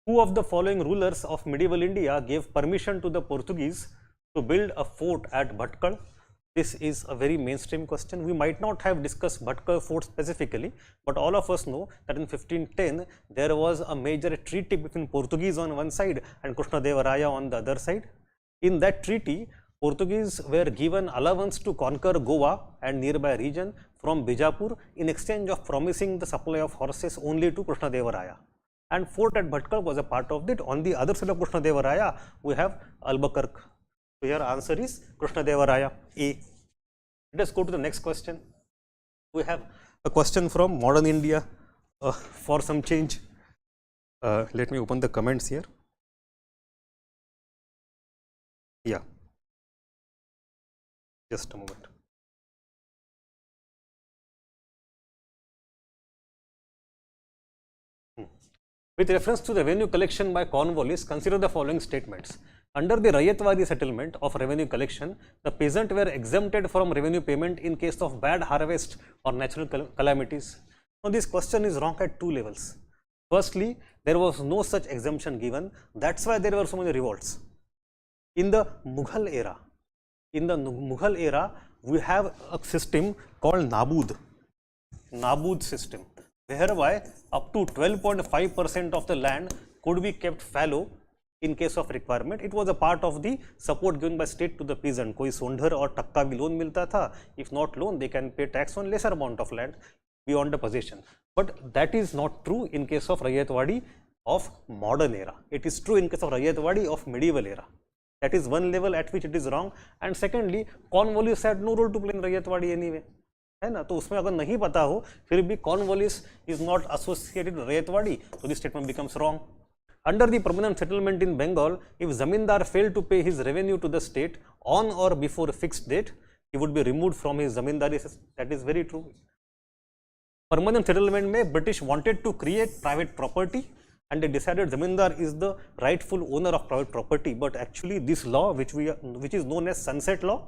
Who of the following rulers of medieval India gave permission to the Portuguese to build a fort at Bhatkal? This is a very mainstream question. We might not have discussed Bhatkal fort specifically, but all of us know that in 1510 there was a major treaty between Portuguese on one side and Krishnadeva Raya on the other side. In that treaty, Portuguese were given allowance to conquer Goa and nearby region from Bijapur in exchange of promising the supply of horses only to Krishnadeva Raya. And fort at Bhatkal was a part of it. On the other side of Krishnadeva Raya, we have Albuquerque. So here answer is Krishnadeva Raya, A. Let us go to the next question. We have a question from modern India for some change. Let me open the comments here. Yeah, just a moment. With reference to the revenue collection by Coriolis, consider the following statements. Under the Rayatwadi settlement of revenue collection, the peasants were exempted from revenue payment in case of bad harvest or natural calamities. Now, this question is wrong at two levels. Firstly, there was no such exemption given. That's why there were so many revolts. In the Mughal era, we have a system called Nabood system, whereby up to 12.5% of the land could be kept fallow in case of requirement. It was a part of the support given by state to the peasant. कोई सोंढर और टक्का भी loan मिलता था. If not loan, they can pay tax on lesser amount of land beyond the possession. But that is not true in case of Rayatwadi of modern era. It is true in case of Rayatwadi of medieval era. That is one level at which it is wrong. And secondly, Coriolis had no role to play in Rayatwadi anyway. है ना, तो उसमें अगर नहीं पता हो फिर भी Coriolis is not associated with Rayatwadi, so this statement becomes wrong. Under the permanent settlement in Bengal, if zamindar failed to pay his revenue to the state on or before a fixed date, he would be removed from his zamindari. That is very true. Permanent settlement में British wanted to create private property and they decided zamindar is the rightful owner of private property. But actually, this law, which is known as Sunset Law,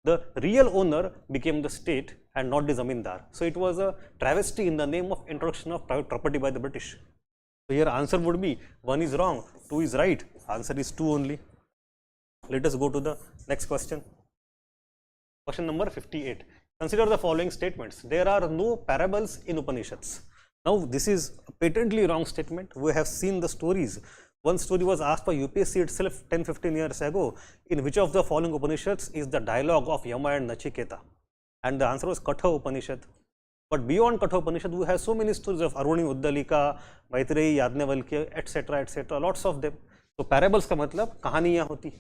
the real owner became the state and not the zamindar. So it was a travesty in the name of introduction of private property by the British. So here answer would be 1 is wrong, 2 is right. Answer is 2 only. Let us go to the next question. Question number 58. Consider the following statements. There are no parables in Upanishads. Now this is a patently wrong statement. We have seen the stories. One story was asked by UPSC itself 10-15 years ago. In which of the following Upanishads is the dialogue of Yama and Nachiketa? And the answer was Katha Upanishad. But beyond Katha Upanishad, we have so many stories of Aruni Uddalika, Maitreyi, Yajnavalkya, etc., lots of them. So parables का मतलब कहानियाँ होती.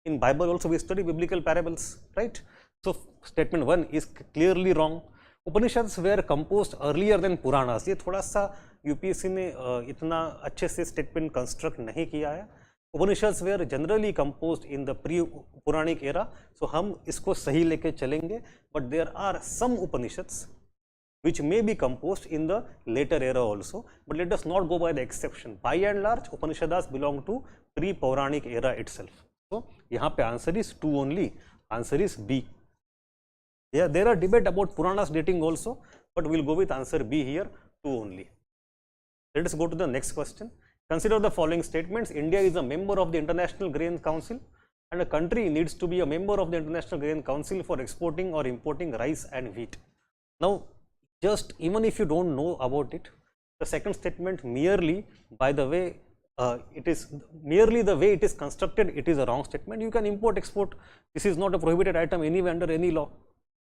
In Bible also we study biblical parables, right? So statement 1 is clearly wrong. Upanishads were composed earlier than Puranas. ये थोड़ा सा UPSC ने इतना अच्छे से statement construct नहीं किया है. Upanishads were generally composed in the pre-Puranic era. So हम इसको सही लेके चलेंगे. But there are some Upanishads which may be composed in the later era also, but let us not go by the exception. By and large, Upanishads belong to pre-Puranic era itself. So, यहाँ पे answer is 2 only. Answer is B. Yeah, there are debate about Puranas dating also, but we'll go with answer B here, 2 only. Let us go to the next question. Consider the following statements. India is a member of the International Grain Council, and a country needs to be a member of the International Grain Council for exporting or importing rice and wheat. Now, just even if you don't know about it, the second statement merely by the way it is constructed, it is a wrong statement. You can import, export. This is not a prohibited item anywhere under any law.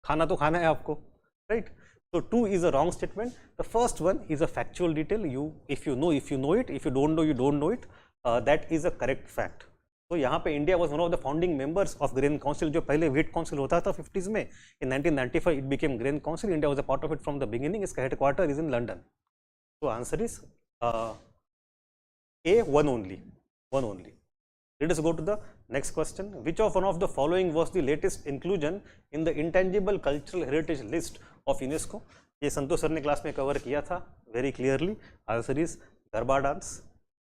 खाना तो खाना है आपको, right? So 2 is a wrong statement. The first one is a factual detail. If you know it. If you don't know, you don't know it. That is a correct fact. तो यहाँ पे India was one of the founding members of Grain Council. जो पहले Wheat Council होता था 50s में, in 1995 it became Grain Council. India was a part of it from the beginning. इसका headquarter is in London. So answer is A, 1 only. Let us go to the next question. Which of one of the following was the latest inclusion in the Intangible Cultural Heritage List of UNESCO? ये संतोष sir ने class में cover किया था very clearly. Answer is Garba dance.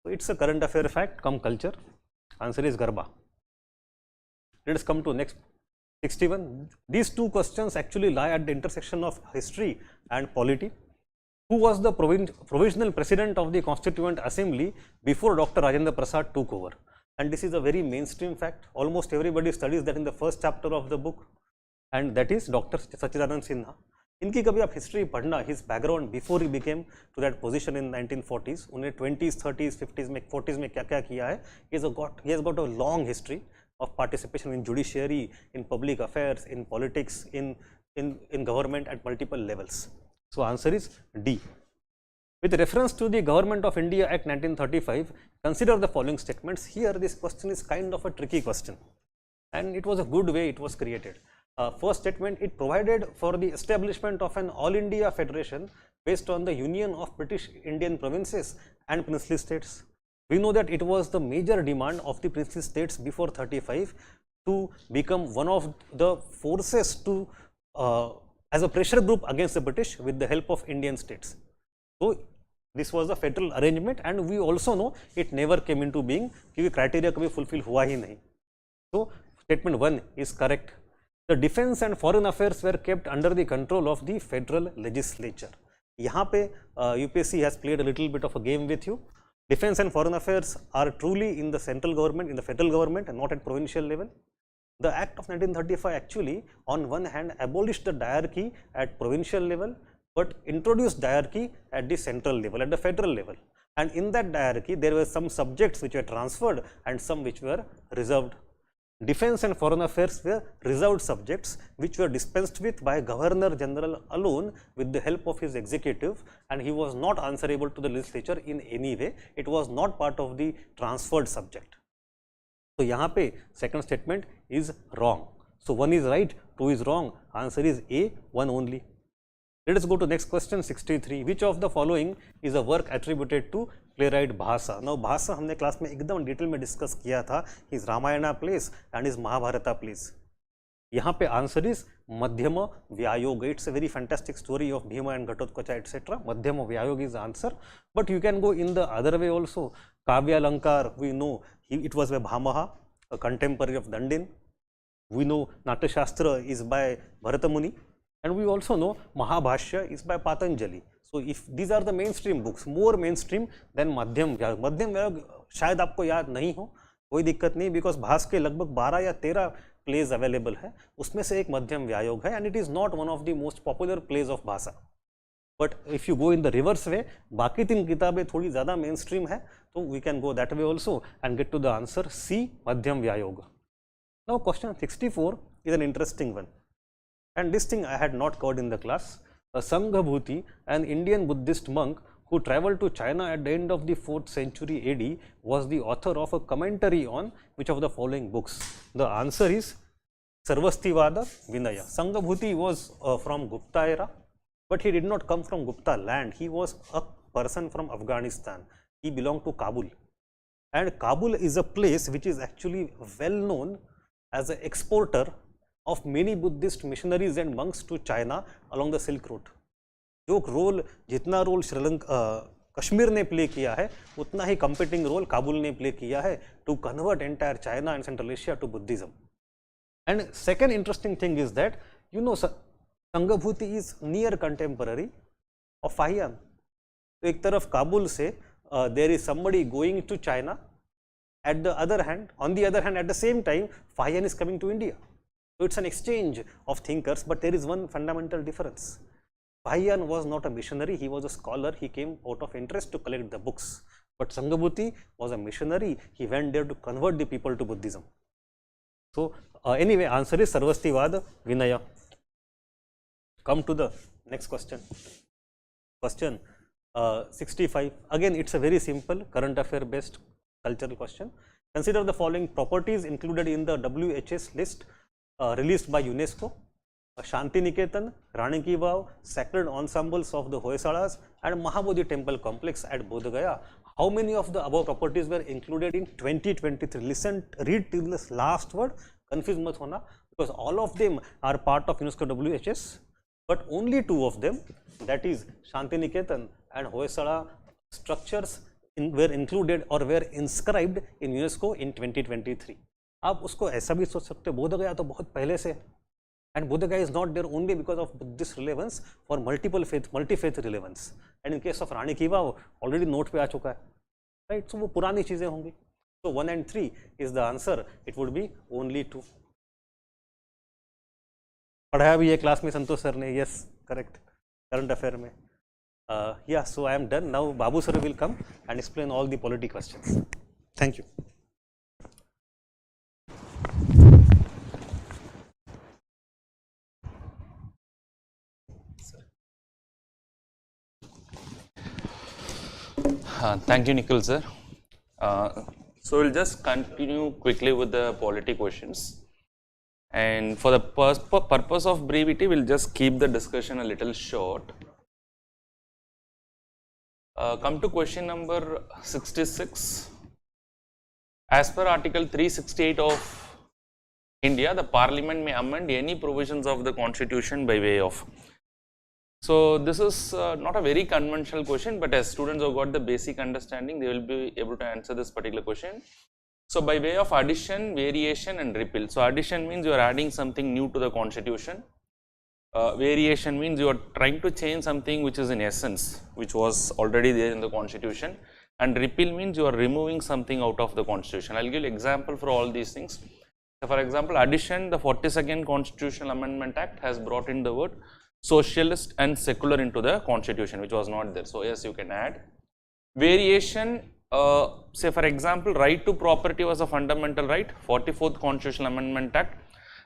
So it's a current affair fact, come culture. Answer is Garba. Let us come to next 61. These two questions actually lie at the intersection of history and polity. Who was the provisional president of the Constituent Assembly before Dr. Rajendra Prasad took over? And this is a very mainstream fact. Almost everybody studies that in the first chapter of the book, and that is Dr. Sachidanand Sinha. इनकी कभी आप history पढ़ना, his background before he became to that position in 1940s, उन्हें 20s, 30s, 50s में 40s में क्या क्या किया है, he has got a long history of participation in judiciary, in public affairs, in politics, in government at multiple levels. So answer is D. With reference to the Government of India Act 1935, consider the following statements. Here this question is kind of a tricky question, and it was a good way it was created. First statement, it provided for the establishment of an all India federation based on the union of British Indian provinces and princely states. We know that it was the major demand of the princely states before 35 to become one of the forces to as a pressure group against the British with the help of Indian states. So this was a federal arrangement, and we also know it never came into being क्योंकि criteria कभी fulfill हुआ ही नहीं. So statement 1 is correct. The defense and foreign affairs were kept under the control of the federal legislature. यहाँ पे UPSC has played a little bit of a game with you. Defense and foreign affairs are truly in the central government, in the federal government, and not at provincial level. The Act of 1935 actually, on one hand, abolished the diarchy at provincial level, but introduced diarchy at the central level, at the federal level. And in that diarchy, there were some subjects which were transferred and some which were reserved. Defense and foreign affairs were reserved subjects which were dispensed with by Governor General alone with the help of his executive, and he was not answerable to the legislature in any way. It was not part of the transferred subject. So यहाँ पे second statement is wrong. So 1 is right, 2 is wrong. Answer is A, 1 only. Let us go to next question 63. Which of the following is a work attributed to playwright Bhasa? Now Bhasa हमने class में एकदम detail में discuss किया था. His Ramayana plays and his Mahabharata plays. यहाँ पे answer is Madhyama Vyayoga. It's a very fantastic story of Bhima and Ghatotkacha etcetera. Madhyama Vyayoga is answer, but you can go in the other way also. Kavyalankara, we know it was by Bhamaha, a contemporary of Dandin. We know Natyashastra is by Bharatamuni, and we also know Mahabhashya is by Patanjali. So if these are the mainstream books, more mainstream than Madhyam Vyayog. Madhyam Vyayog शायद आपको याद नहीं हो, कोई दिक्कत नहीं, because भास के लगभग 12 या 13 प्लेज अवेलेबल है, उसमें से एक मध्यम व्यायोग है, and it is not one of the most popular plays of Bhasa. But if you go in the reverse way, बाकी 3 किताबें थोड़ी ज़्यादा मेन स्ट्रीम है, तो we can go that way also and get to the answer C, Madhyama Vyayoga. Now question 64 is an interesting one, and this thing I had not covered in the class. Sanghabhuti, an Indian Buddhist monk who traveled to China at the end of the 4th century AD, was the author of a commentary on which of the following books? The answer is Sarvastivada Vinaya. Sanghabhuti was from Gupta era, but he did not come from Gupta land. He was a person from Afghanistan. He belonged to Kabul, and Kabul is a place which is actually well known as an exporter of many Buddhist missionaries and monks to China along the Silk Road. जो role, जितना role Sri Lanka Kashmir ने play किया है, उतना ही competing role Kabul ने play किया है to convert entire China and Central Asia to Buddhism. And second interesting thing is that you know Sanghabhuti is near contemporary of Fahien. तो एक तरफ काबुल से there is somebody going to China, at the other hand, on the other hand, at the same time, Fahian is coming to India. So it's an exchange of thinkers, but there is one fundamental difference. Fahian was not a missionary, he was a scholar. He came out of interest to collect the books. But Sanghabhuti was a missionary. He went there to convert the people to Buddhism. So anyway, answer is Sarvastivada Vinaya. Come to the next question. Question 65. Again, it's a very simple current affair based cultural question. Consider the following properties included in the WHS list released by UNESCO. Shantiniketan, Rani Ki Vav, sacred ensembles of the Hoysalas, and Mahabodhi temple complex at Bodh Gaya. How many of the above properties were included in 2023? Listen, read till this last word, confuse mat hona, because all of them are part of UNESCO WHS, but only 2 of them, that is Shantiniketan and Hoysala structures were included or were inscribed in UNESCO in 2023. आप उसको ऐसा भी सोच सकते हो, बोध गया तो बहुत पहले से, and Bodh Gaya is not there only because of this relevance, for multi faith relevance, and in case of Rani Ki Vav already note पे आ चुका है, right? So वो पुरानी चीजें होंगी. So 1 and 3 is the answer. It would be only 2. पढ़ाया भी ये क्लास में संतोष सर ने. Yes, correct. Current affair में. Yeah, so I am done. Now Babu Sir will come and explain all the polity questions. Thank you. Thank you, Nikhil Sir. So we'll just continue quickly with the polity questions. And for the purpose of brevity, we'll just keep the discussion a little short. Come to question number 66. As per Article 368 of India, the Parliament may amend any provisions of the Constitution by way of. So this is not a very conventional question, but as students have got the basic understanding, they will be able to answer this particular question. So by way of addition, variation and repeal. So addition means you are adding something new to the Constitution. Variation means you are trying to change something which is in essence, which was already there in the Constitution. And repeal means you are removing something out of the Constitution. I'll give you example for all these things. So for example, addition, the 42nd Constitutional Amendment Act has brought in the word socialist and secular into the Constitution, which was not there. So yes, you can add. Variation, say for example, right to property was a fundamental right. 44th Constitutional Amendment Act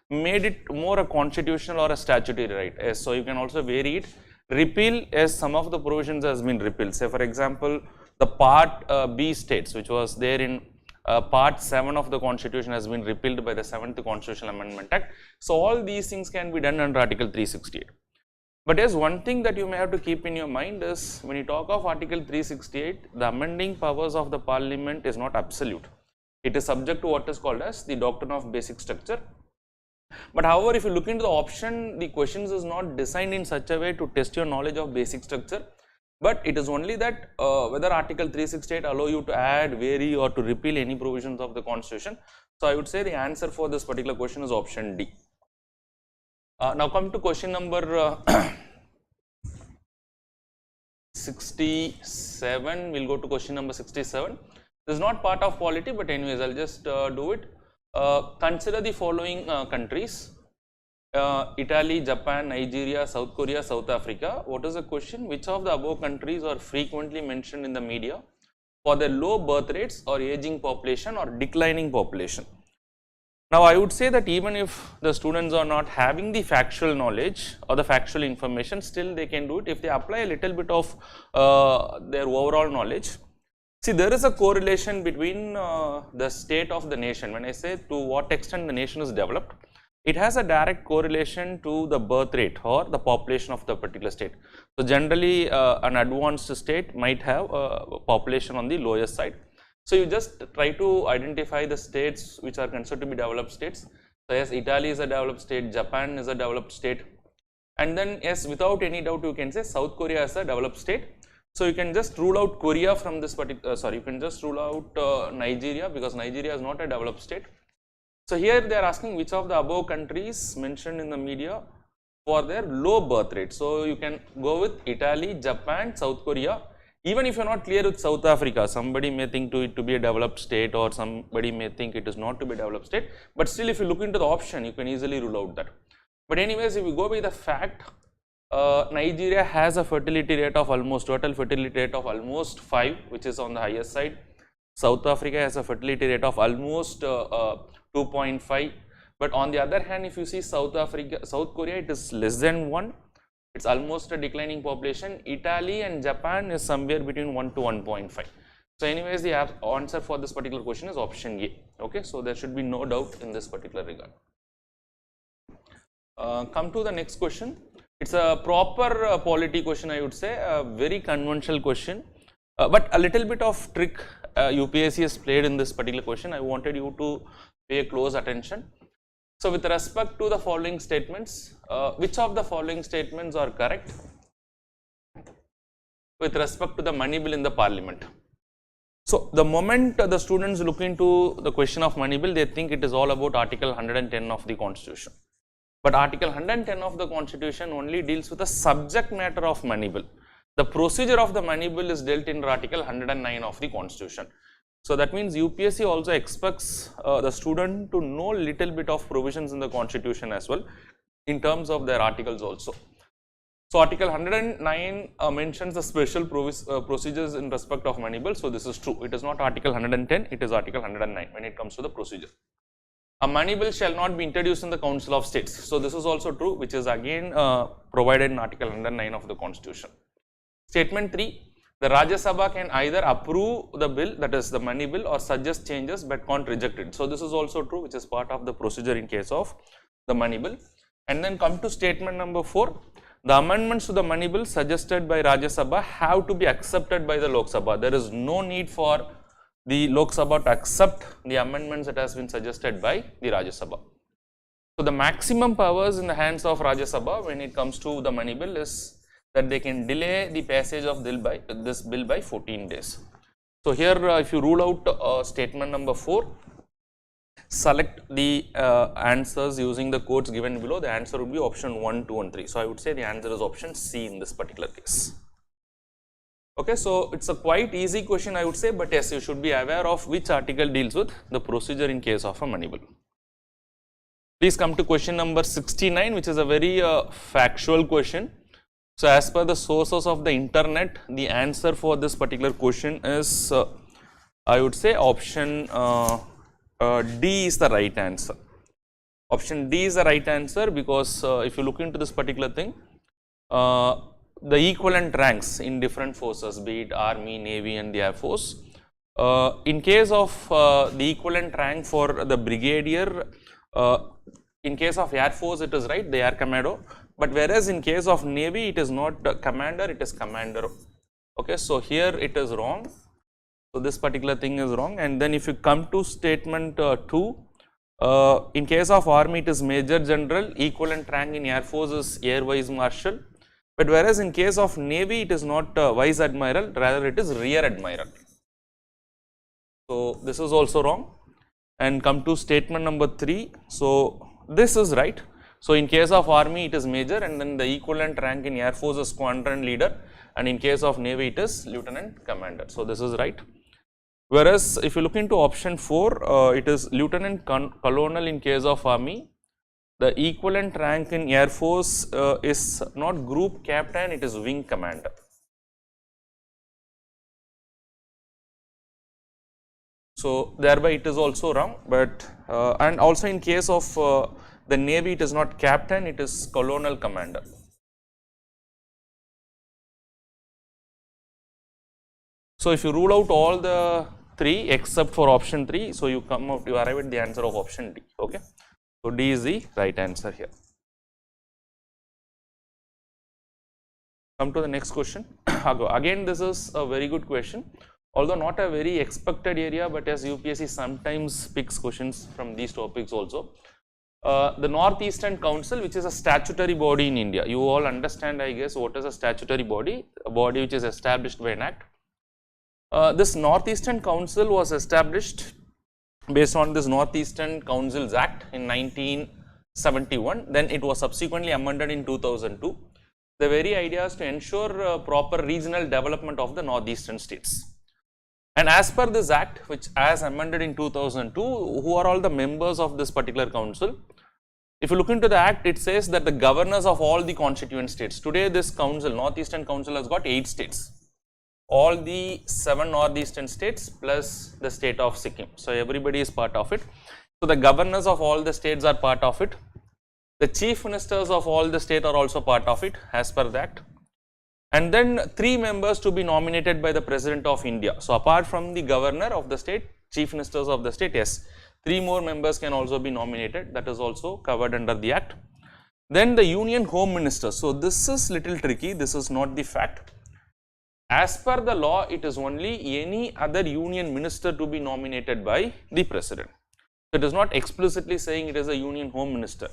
made it more a constitutional or a statutory right. Yes, so you can also vary it. Repeal, as some of the provisions has been repealed. Say for example, the Part B states, which was there in Part 7 of the Constitution, has been repealed by the 7th Constitutional Amendment Act. So all these things can be done under Article 368. But yes, one thing that you may have to keep in your mind is, when you talk of Article 368, the amending powers of the Parliament is not absolute. It is subject to what is called as the doctrine of basic structure. But however, if you look into the option, the questions is not designed in such a way to test your knowledge of basic structure, but it is only that whether Article 368 allow you to add, vary or to repeal any provisions of the Constitution. So I would say the answer for this particular question is option D. Now come to question number 67. We'll go to question number 67. This is not part of polity, but anyways, I'll just do it. Consider the following countries: Italy, Japan, Nigeria, South Korea, South Africa. What is the question? Which of the above countries are frequently mentioned in the media for their low birth rates or aging population or declining population? Now I would say that even if the students are not having the factual knowledge or the factual information, still they can do it if they apply a little bit of their overall knowledge. See, there is a correlation between the state of the nation. When I say to what extent the nation is developed, it has a direct correlation to the birth rate or the population of the particular state. So generally an advanced state might have a population on the lower side. So you just try to identify the states which are considered to be developed states. So yes, Italy is a developed state, Japan is a developed state, and then yes, without any doubt you can say South Korea is a developed state. So you can just rule out Korea from this particular, you can just rule out Nigeria, because Nigeria is not a developed state. So here they are asking which of the above countries mentioned in the media for their low birth rate. So you can go with Italy, Japan, South Korea. Even if you are not clear with South Africa, somebody may think it to be a developed state, or somebody may think it is not to be a developed state, but still if you look into the option, you can easily rule out that. But anyways, if you go by the fact, Nigeria has a fertility rate of almost, total fertility rate of almost 5, which is on the highest side. South Africa has a fertility rate of almost 2.5, but on the other hand, if you see South Korea, it is less than 1. It's almost a declining population. Italy and Japan is somewhere between 1 to 1.5. So anyways, the answer for this particular question is option A. Okay, so there should be no doubt in this particular regard. Come to the next question. It's a proper polity question, I would say, a very conventional question, but a little bit of trick UPSC has played in this particular question. I wanted you to pay close attention. So with respect to the following statements, which of the following statements are correct with respect to the money bill in the Parliament? So the moment the students look into the question of money bill, they think it is all about Article 110 of the Constitution. But Article 110 of the Constitution only deals with the subject matter of money bill. The procedure of the money bill is dealt in Article 109 of the Constitution. So that means UPSC also expects the student to know little bit of provisions in the Constitution as well, in terms of their articles also. So Article 109 mentions the special procedures in respect of money bill. So this is true. It is not Article 110, it is Article 109 when it comes to the procedure. A money bill shall not be introduced in the Council of States. So this is also true, which is again provided in Article 109 of the Constitution. Statement 3. The Rajya Sabha can either approve the bill, that is the money bill, or suggest changes but can't reject it. So this is also true, which is part of the procedure in case of the money bill. And then come to statement number 4. The amendments to the money bill suggested by Rajya Sabha have to be accepted by the Lok Sabha. There is no need for the Lok Sabha to accept the amendments that has been suggested by the Rajya Sabha. So the maximum powers in the hands of Rajya Sabha when it comes to the money bill is that they can delay the passage of this bill by 14 days. So here if you rule out statement number 4, select the answers using the codes given below, the answer would be option 1, 2 and 3. So I would say the answer is option C in this particular case. Okay, so it's a quite easy question I would say, but yes, you should be aware of which article deals with the procedure in case of a money bill. Please come to question number 69, which is a very factual question. So as per the sources of the internet, the answer for this particular question is I would say option D is the right answer. Option D is the right answer because if you look into this particular thing, the equivalent ranks in different forces, be it Army, Navy and the Air Force. In case of the equivalent rank for the brigadier, in case of Air Force it is right, the Air Commando, but whereas in case of Navy it is not commander, it is commander. Okay, so here it is wrong. So this particular thing is wrong. And then if you come to statement 2, in case of Army it is Major General, equivalent rank in Air Force is Air Vice Marshal, but whereas in case of Navy it is not Vice Admiral, rather it is Rear Admiral. So this is also wrong. And come to statement number 3, so this is right. So in case of Army it is Major, and then the equivalent rank in Air Force is Squadron Leader, and in case of Navy it is Lieutenant Commander. So this is right. Whereas if you look into option 4, it is Lieutenant Colonel in case of Army. The equivalent rank in Air Force is not Group Captain, it is Wing Commander. So thereby it is also wrong, but and also in case of the Navy it is not Captain, it is Colonel Commander. So if you rule out all the 3 except for option 3, so you arrive at the answer of option D. Okay, so D is the right answer here. Come to the next question. Again, this is a very good question, although not a very expected area, but as UPSC sometimes picks questions from these topics also. The Northeastern Council, which is a statutory body in India. You all understand, I guess, what is a statutory body? A body which is established by an act. This Northeastern Council was established based on this Northeastern Councils Act in 1971. Then it was subsequently amended in 2002. The very idea is to ensure proper regional development of the northeastern states. And as per this act, which as amended in 2002, who are all the members of this particular council? If you look into the act, it says that the governors of all the constituent states. Today this council, Northeastern Council, has got 8 states. All the 7 northeastern states plus the state of Sikkim. So everybody is part of it. So the governors of all the states are part of it. The chief ministers of all the state are also part of it as per that. And then 3 members to be nominated by the President of India. So apart from the governor of the state, chief ministers of the state, yes, 3 more members can also be nominated. That is also covered under the act. Then the Union Home Minister. So this is little tricky. This is not the fact. As per the law, it is only any other union minister to be nominated by the President. So it is not explicitly saying it is a Union Home Minister.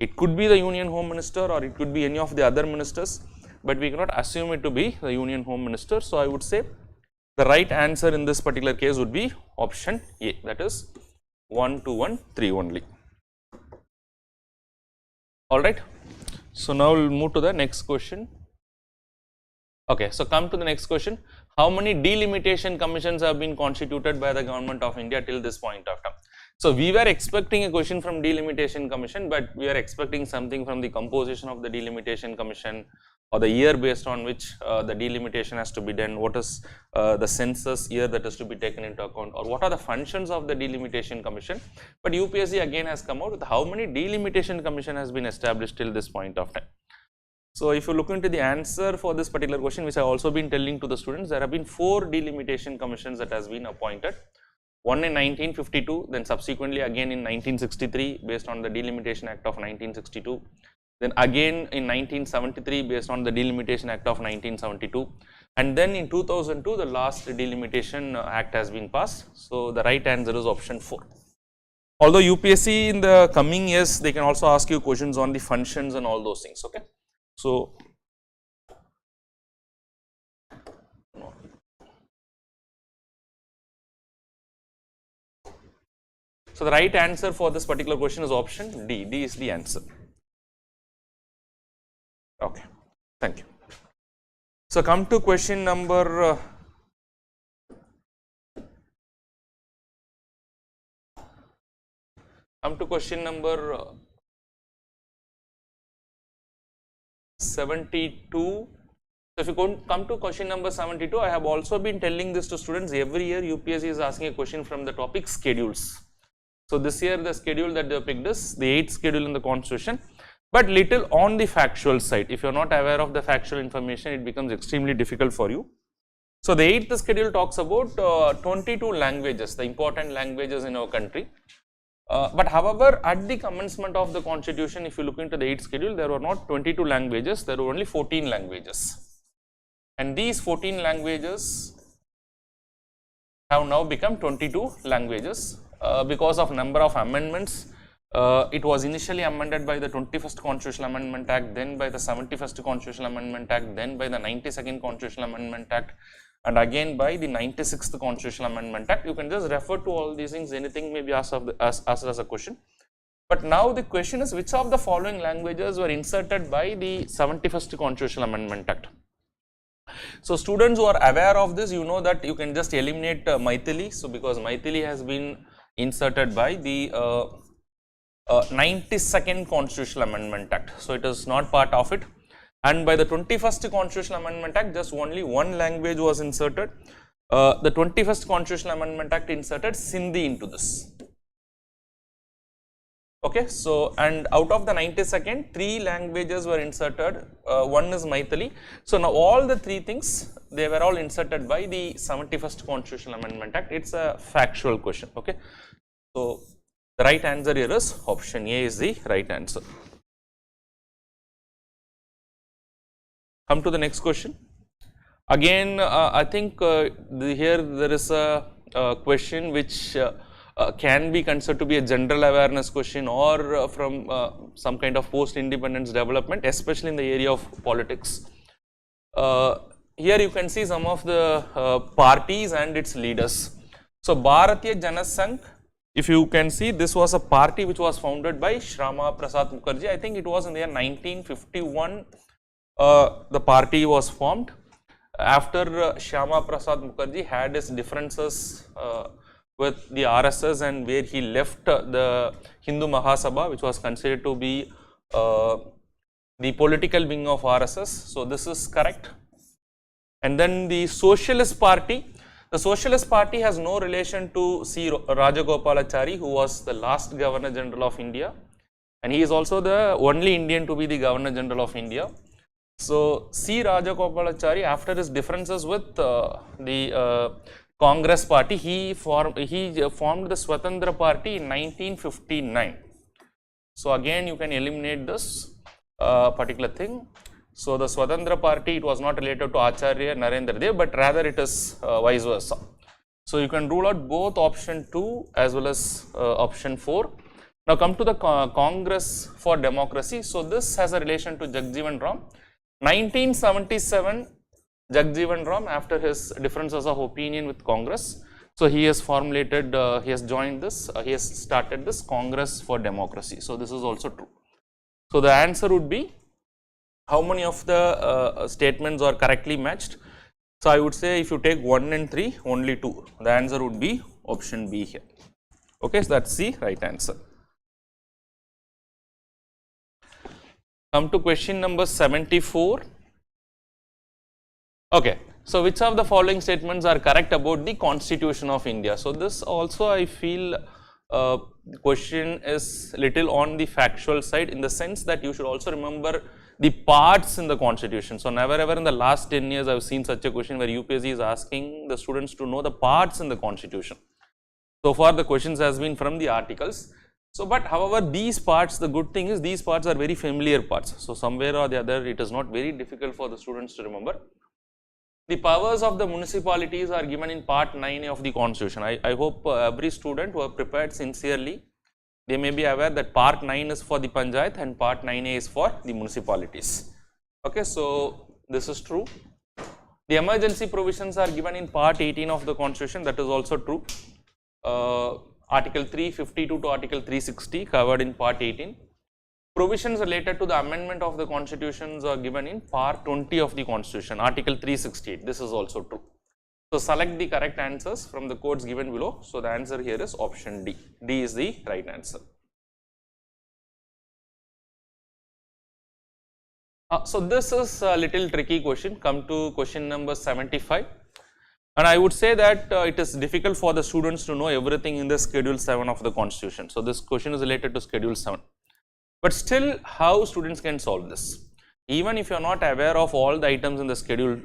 It could be the Union Home Minister or it could be any of the other ministers, but we cannot assume it to be the Union Home Minister. So I would say the right answer in this particular case would be option A, that is 1, 2, 1, 3 only. Alright, so now we will move to the next question. Okay, so come to the next question. How many delimitation commissions have been constituted by the government of India till this point of time? So we were expecting a question from delimitation commission, but we are expecting something from the composition of the delimitation commission, or the year based on which the delimitation has to be done, what is the census year that is to be taken into account, or what are the functions of the delimitation commission. But UPSC again has come out with how many delimitation commission has been established till this point of time. So if you look into the answer for this particular question, which I have also been telling to the students, there have been 4 delimitation commissions that has been appointed. one in 1952, then subsequently again in 1963 based on the Delimitation Act of 1962, then again in 1973 based on the Delimitation Act of 1972, and then in 2002 the last Delimitation Act has been passed. So the right answer is option 4. Although UPSC in the coming years, they can also ask you questions on the functions and all those things, okay. So the right answer for this particular question is option D. D is the answer. Okay, thank you. So come to question number come to question number 72. So if you come to question number 72, I have also been telling this to students every year. UPSC is asking a question from the topic schedules. So this year the schedule that they picked is the 8th schedule in the constitution, but little on the factual side. If you are not aware of the factual information, it becomes extremely difficult for you. So the 8th schedule talks about 22 languages, the important languages in our country. But however, at the commencement of the constitution, if you look into the 8th schedule, there were not 22 languages, there were only 14 languages. And these 14 languages have now become 22 languages because of number of amendments. It was initially amended by the 21st Constitutional Amendment Act, then by the 71st Constitutional Amendment Act, then by the 92nd Constitutional Amendment Act, and again by the 96th Constitutional Amendment Act. You can just refer to all these things, anything may be asked as a question. But now the question is, which of the following languages were inserted by the 71st Constitutional Amendment Act? So students who are aware of this, you know that you can just eliminate Maithili. So because Maithili has been inserted by the 92nd Constitutional Amendment Act, so it is not part of it. And by the 21st Constitutional Amendment Act, just only one language was inserted. The 21st Constitutional Amendment Act inserted Sindhi into this. Okay, so and out of the 92nd, 3 languages were inserted. One is Maithili. So now all the 3 things, they were all inserted by the 71st Constitutional Amendment Act. It's a factual question. Okay, so the right answer here is option A is the right answer. Come to the next question. Again, I think here there is a question which can be considered to be a general awareness question or from some kind of post-independence development, especially in the area of politics. Here you can see some of the parties and its leaders. So Bharatiya Jana Sangh, if you can see, this was a party which was founded by Shyama Prasad Mukherjee. I think it was in the year 1951 the party was formed. After Shyama Prasad Mukherjee had his differences with the RSS and where he left the Hindu Mahasabha, which was considered to be the political wing of RSS. So this is correct. And then the Socialist Party. The Socialist Party has no relation to C. Rajagopalachari, who was the last Governor General of India, and he is also the only Indian to be the Governor General of India. So C. Rajagopalachari, after his differences with the Congress Party, he formed the Swatantra Party in 1959. So again you can eliminate this particular thing. So the Swatantra Party, it was not related to Acharya Narendra Dev, but rather it is vice versa. So you can rule out both option 2 as well as option 4. Now come to the Congress for Democracy. So this has a relation to Jagjeevan Ram. 1977, Jagjeevan Ram, after his differences of opinion with Congress, so he has formulated, he has joined this, he has started this Congress for Democracy. So this is also true. So the answer would be, how many of the statements are correctly matched? So I would say if you take 1 and 3, only 2. The answer would be option B here. Okay, so that's the right answer. Come to question number 74. Okay, so which of the following statements are correct about the Constitution of India? So this also I feel question is little on the factual side, in the sense that you should also remember the parts in the Constitution. So never ever in the last 10 years I have seen such a question where UPSC is asking the students to know the parts in the Constitution. So far the questions has been from the articles. So, but however, these parts, the good thing is these parts are very familiar parts. So, somewhere or the other it is not very difficult for the students to remember. The powers of the municipalities are given in part 9 of the constitution. I hope every student who are prepared sincerely, they may be aware that part 9 is for the panchayat and part 9A is for the municipalities. Okay, so this is true. The emergency provisions are given in part 18 of the constitution, that is also true. Article 352 to Article 360 covered in part 18. Provisions related to the amendment of the constitutions are given in part 20 of the constitution, Article 368. This is also true. So, select the correct answers from the codes given below. So, the answer here is option D. D is the right answer. So, this is a little tricky question. Come to question number 75. And I would say that it is difficult for the students to know everything in the schedule 7 of the constitution. So, this question is related to schedule 7. But still, how students can solve this? Even if you are not aware of all the items in the schedule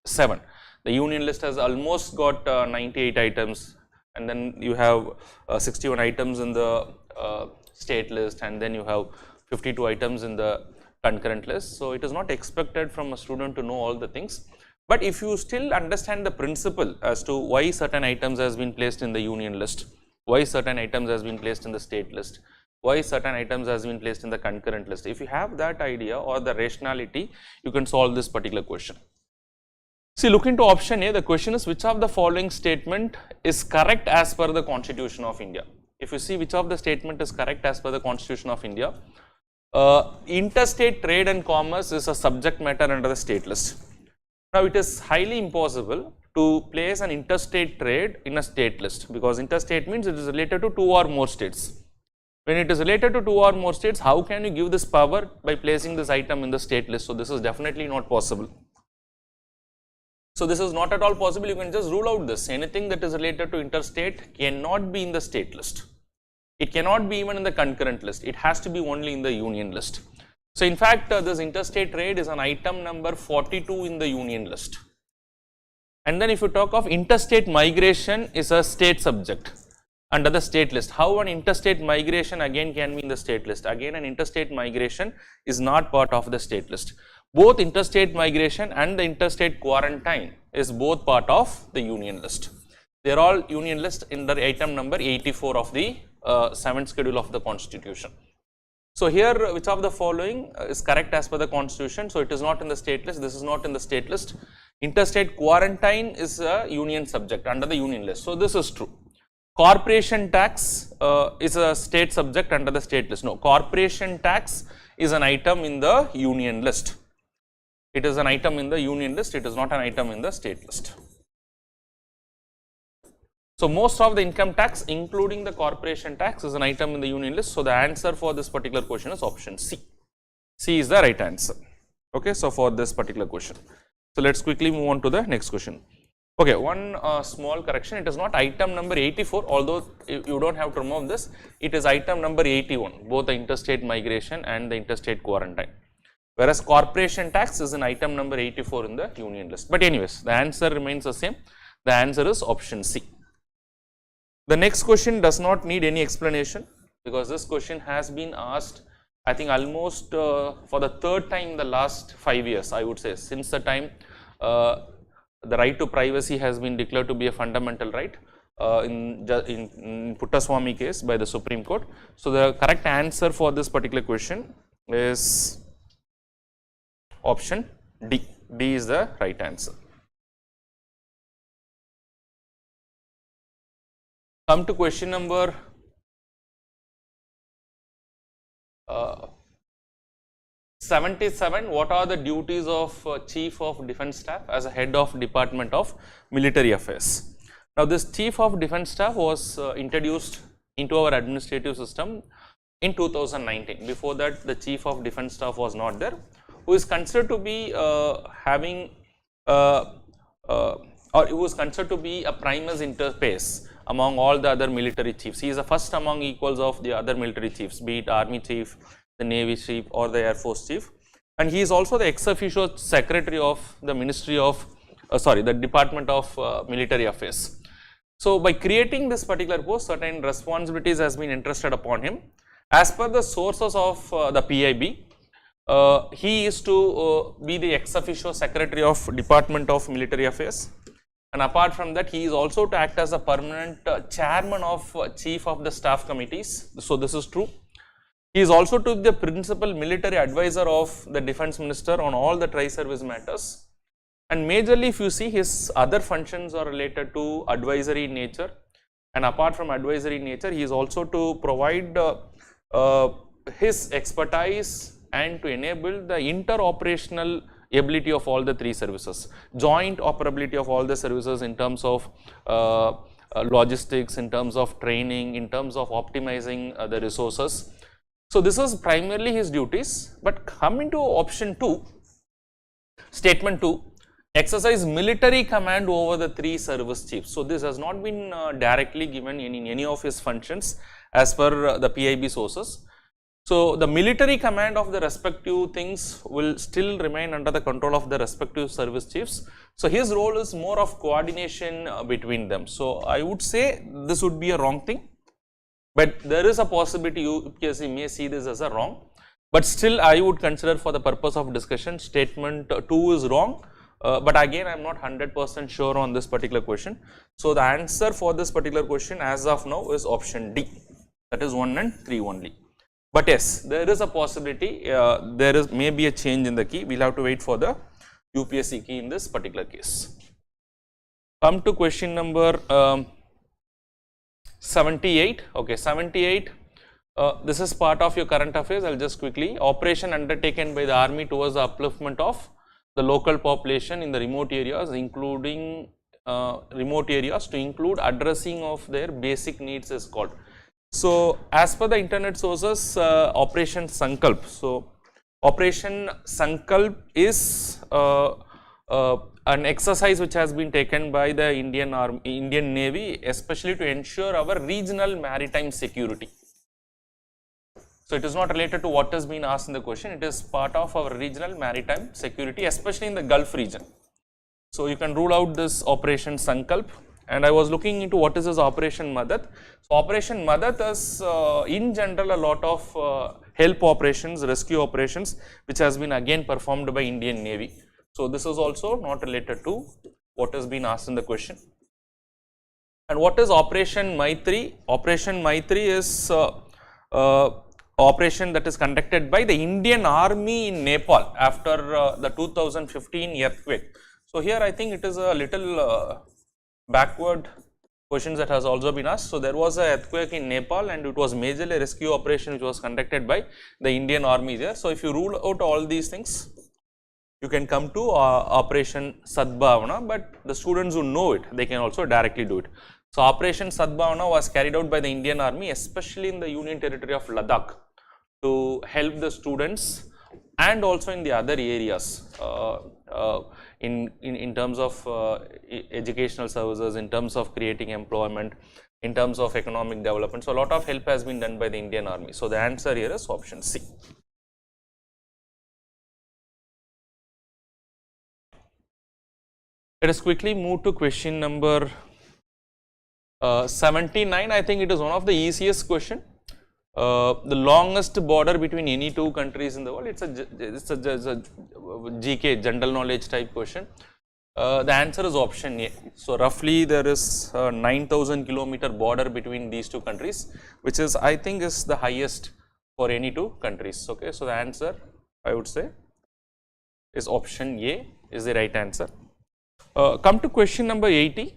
7, the union list has almost got 98 items, and then you have 61 items in the state list, and then you have 52 items in the concurrent list. So, it is not expected from a student to know all the things. But if you still understand the principle as to why certain items has been placed in the union list, why certain items has been placed in the state list, why certain items has been placed in the concurrent list, if you have that idea or the rationality, you can solve this particular question. See, look into option A. The question is, which of the following statement is correct as per the Constitution of India? If you see which of the statement is correct as per the Constitution of India, interstate trade and commerce is a subject matter under the state list. Now, it is highly impossible to place an interstate trade in a state list, because interstate means it is related to 2 or more states. When it is related to 2 or more states, how can you give this power by placing this item in the state list? So, this is definitely not possible. So, this is not at all possible. You can just rule out this. Anything that is related to interstate cannot be in the state list. It cannot be even in the concurrent list. It has to be only in the union list. So, in fact, this interstate trade is an item number 42 in the union list. And then if you talk of interstate migration is a state subject under the state list. How an interstate migration again can be in the state list? Again, an interstate migration is not part of the state list. Both interstate migration and the interstate quarantine is both part of the union list. They are all union list in the item number 84 of the 7th schedule of the constitution. So, here which of the following is correct as per the constitution? So, it is not in the state list, this is not in the state list. Interstate quarantine is a union subject under the union list. So, this is true. Corporation tax is a state subject under the state list. No, corporation tax is an item in the union list. It is an item in the union list, it is not an item in the state list. So, most of the income tax including the corporation tax is an item in the union list. So, the answer for this particular question is option C. C is the right answer. Okay, so, for this particular question. So, let us quickly move on to the next question. Okay, one small correction, it is not item number 84, although you do not have to remove this, it is item number 81, both the interstate migration and the interstate quarantine. Whereas corporation tax is an item number 84 in the union list. But anyways, the answer remains the same. The answer is option C. The next question does not need any explanation, because this question has been asked, I think almost for the 3rd time in the last 5 years, I would say, since the time the right to privacy has been declared to be a fundamental right in Puttaswamy case by the Supreme Court. So, the correct answer for this particular question is option D. D is the right answer. Come to question number 77. What are the duties of Chief of Defence Staff as a head of Department of Military Affairs? Now, this Chief of Defence Staff was introduced into our administrative system in 2019. Before that, the Chief of Defence Staff was not there, who is considered to be having or he was considered to be a primus inter pares among all the other military chiefs. He is the first among equals of the other military chiefs, be it Army Chief, the Navy Chief or the Air Force Chief, and he is also the ex officio secretary of the Ministry of the Department of Military Affairs. So by creating this particular post, certain responsibilities has been entrusted upon him. As per the sources of the PIB, he is to be the ex officio secretary of Department of Military Affairs, and apart from that, he is also to act as a permanent chairman of chief of the staff committees. So this is true. He is also to be the principal military advisor of the defense minister on all the tri-service matters. And majorly, if you see, his other functions are related to advisory in nature, and apart from advisory in nature, he is also to provide his expertise and to enable the interoperational ability of all the three services, joint operability of all the services in terms of logistics, in terms of training, in terms of optimizing the resources. So this is primarily his duties. But coming to option 2, statement 2, exercise military command over the three service chiefs. So this has not been directly given in any of his functions as per the PIB sources. So the military command of the respective things will still remain under the control of the respective service chiefs. So his role is more of coordination between them. So I would say this would be a wrong thing, but there is a possibility UPSC may see this as a wrong. But still, I would consider for the purpose of discussion, statement 2 is wrong. But again, I am not 100% sure on this particular question. So the answer for this particular question as of now is option D, that is 1 and 3 only. But yes, there is a possibility, there is maybe a change in the key. We'll have to wait for the UPSC key in this particular case. Come to question number 78. Okay, 78. This is part of your current affairs. I'll just quickly. Operation undertaken by the army towards the upliftment of the local population in the remote areas, including remote areas, to include addressing of their basic needs is called. So as per the internet sources, Operation Sankalp. So Operation Sankalp is an exercise which has been taken by the Indian Navy, especially to ensure our regional maritime security. So it is not related to what has been asked in the question. It is part of our regional maritime security, especially in the Gulf region. So you can rule out this Operation Sankalp. And I was looking into what is this Operation Madad. So Operation Madad is in general a lot of help operations, rescue operations, which has been again performed by Indian Navy. So this is also not related to what has been asked in the question. And what is Operation Maitri? Operation Maitri is operation that is conducted by the Indian Army in Nepal after the 2015 earthquake. So here I think it is a little backward questions that has also been asked. So there was an earthquake in Nepal and it was majorly a rescue operation which was conducted by the Indian Army there. So if you rule out all these things, you can come to Operation Sadbhavana, but the students who know it, they can also directly do it. So Operation Sadbhavana was carried out by the Indian Army, especially in the Union Territory of Ladakh, to help the students and also in the other areas in terms of educational services, in terms of creating employment, in terms of economic development. So a lot of help has been done by the Indian Army. So the answer here is option C. Let us quickly move to question number 79. I think it is one of the easiest question. The longest border between any two countries in the world. It's a GK, general knowledge type question. The answer is option A. So roughly there is a 9,000 kilometer border between these two countries, which is, I think, is the highest for any two countries. Okay, so the answer I would say is option A is the right answer. Come to question number 80.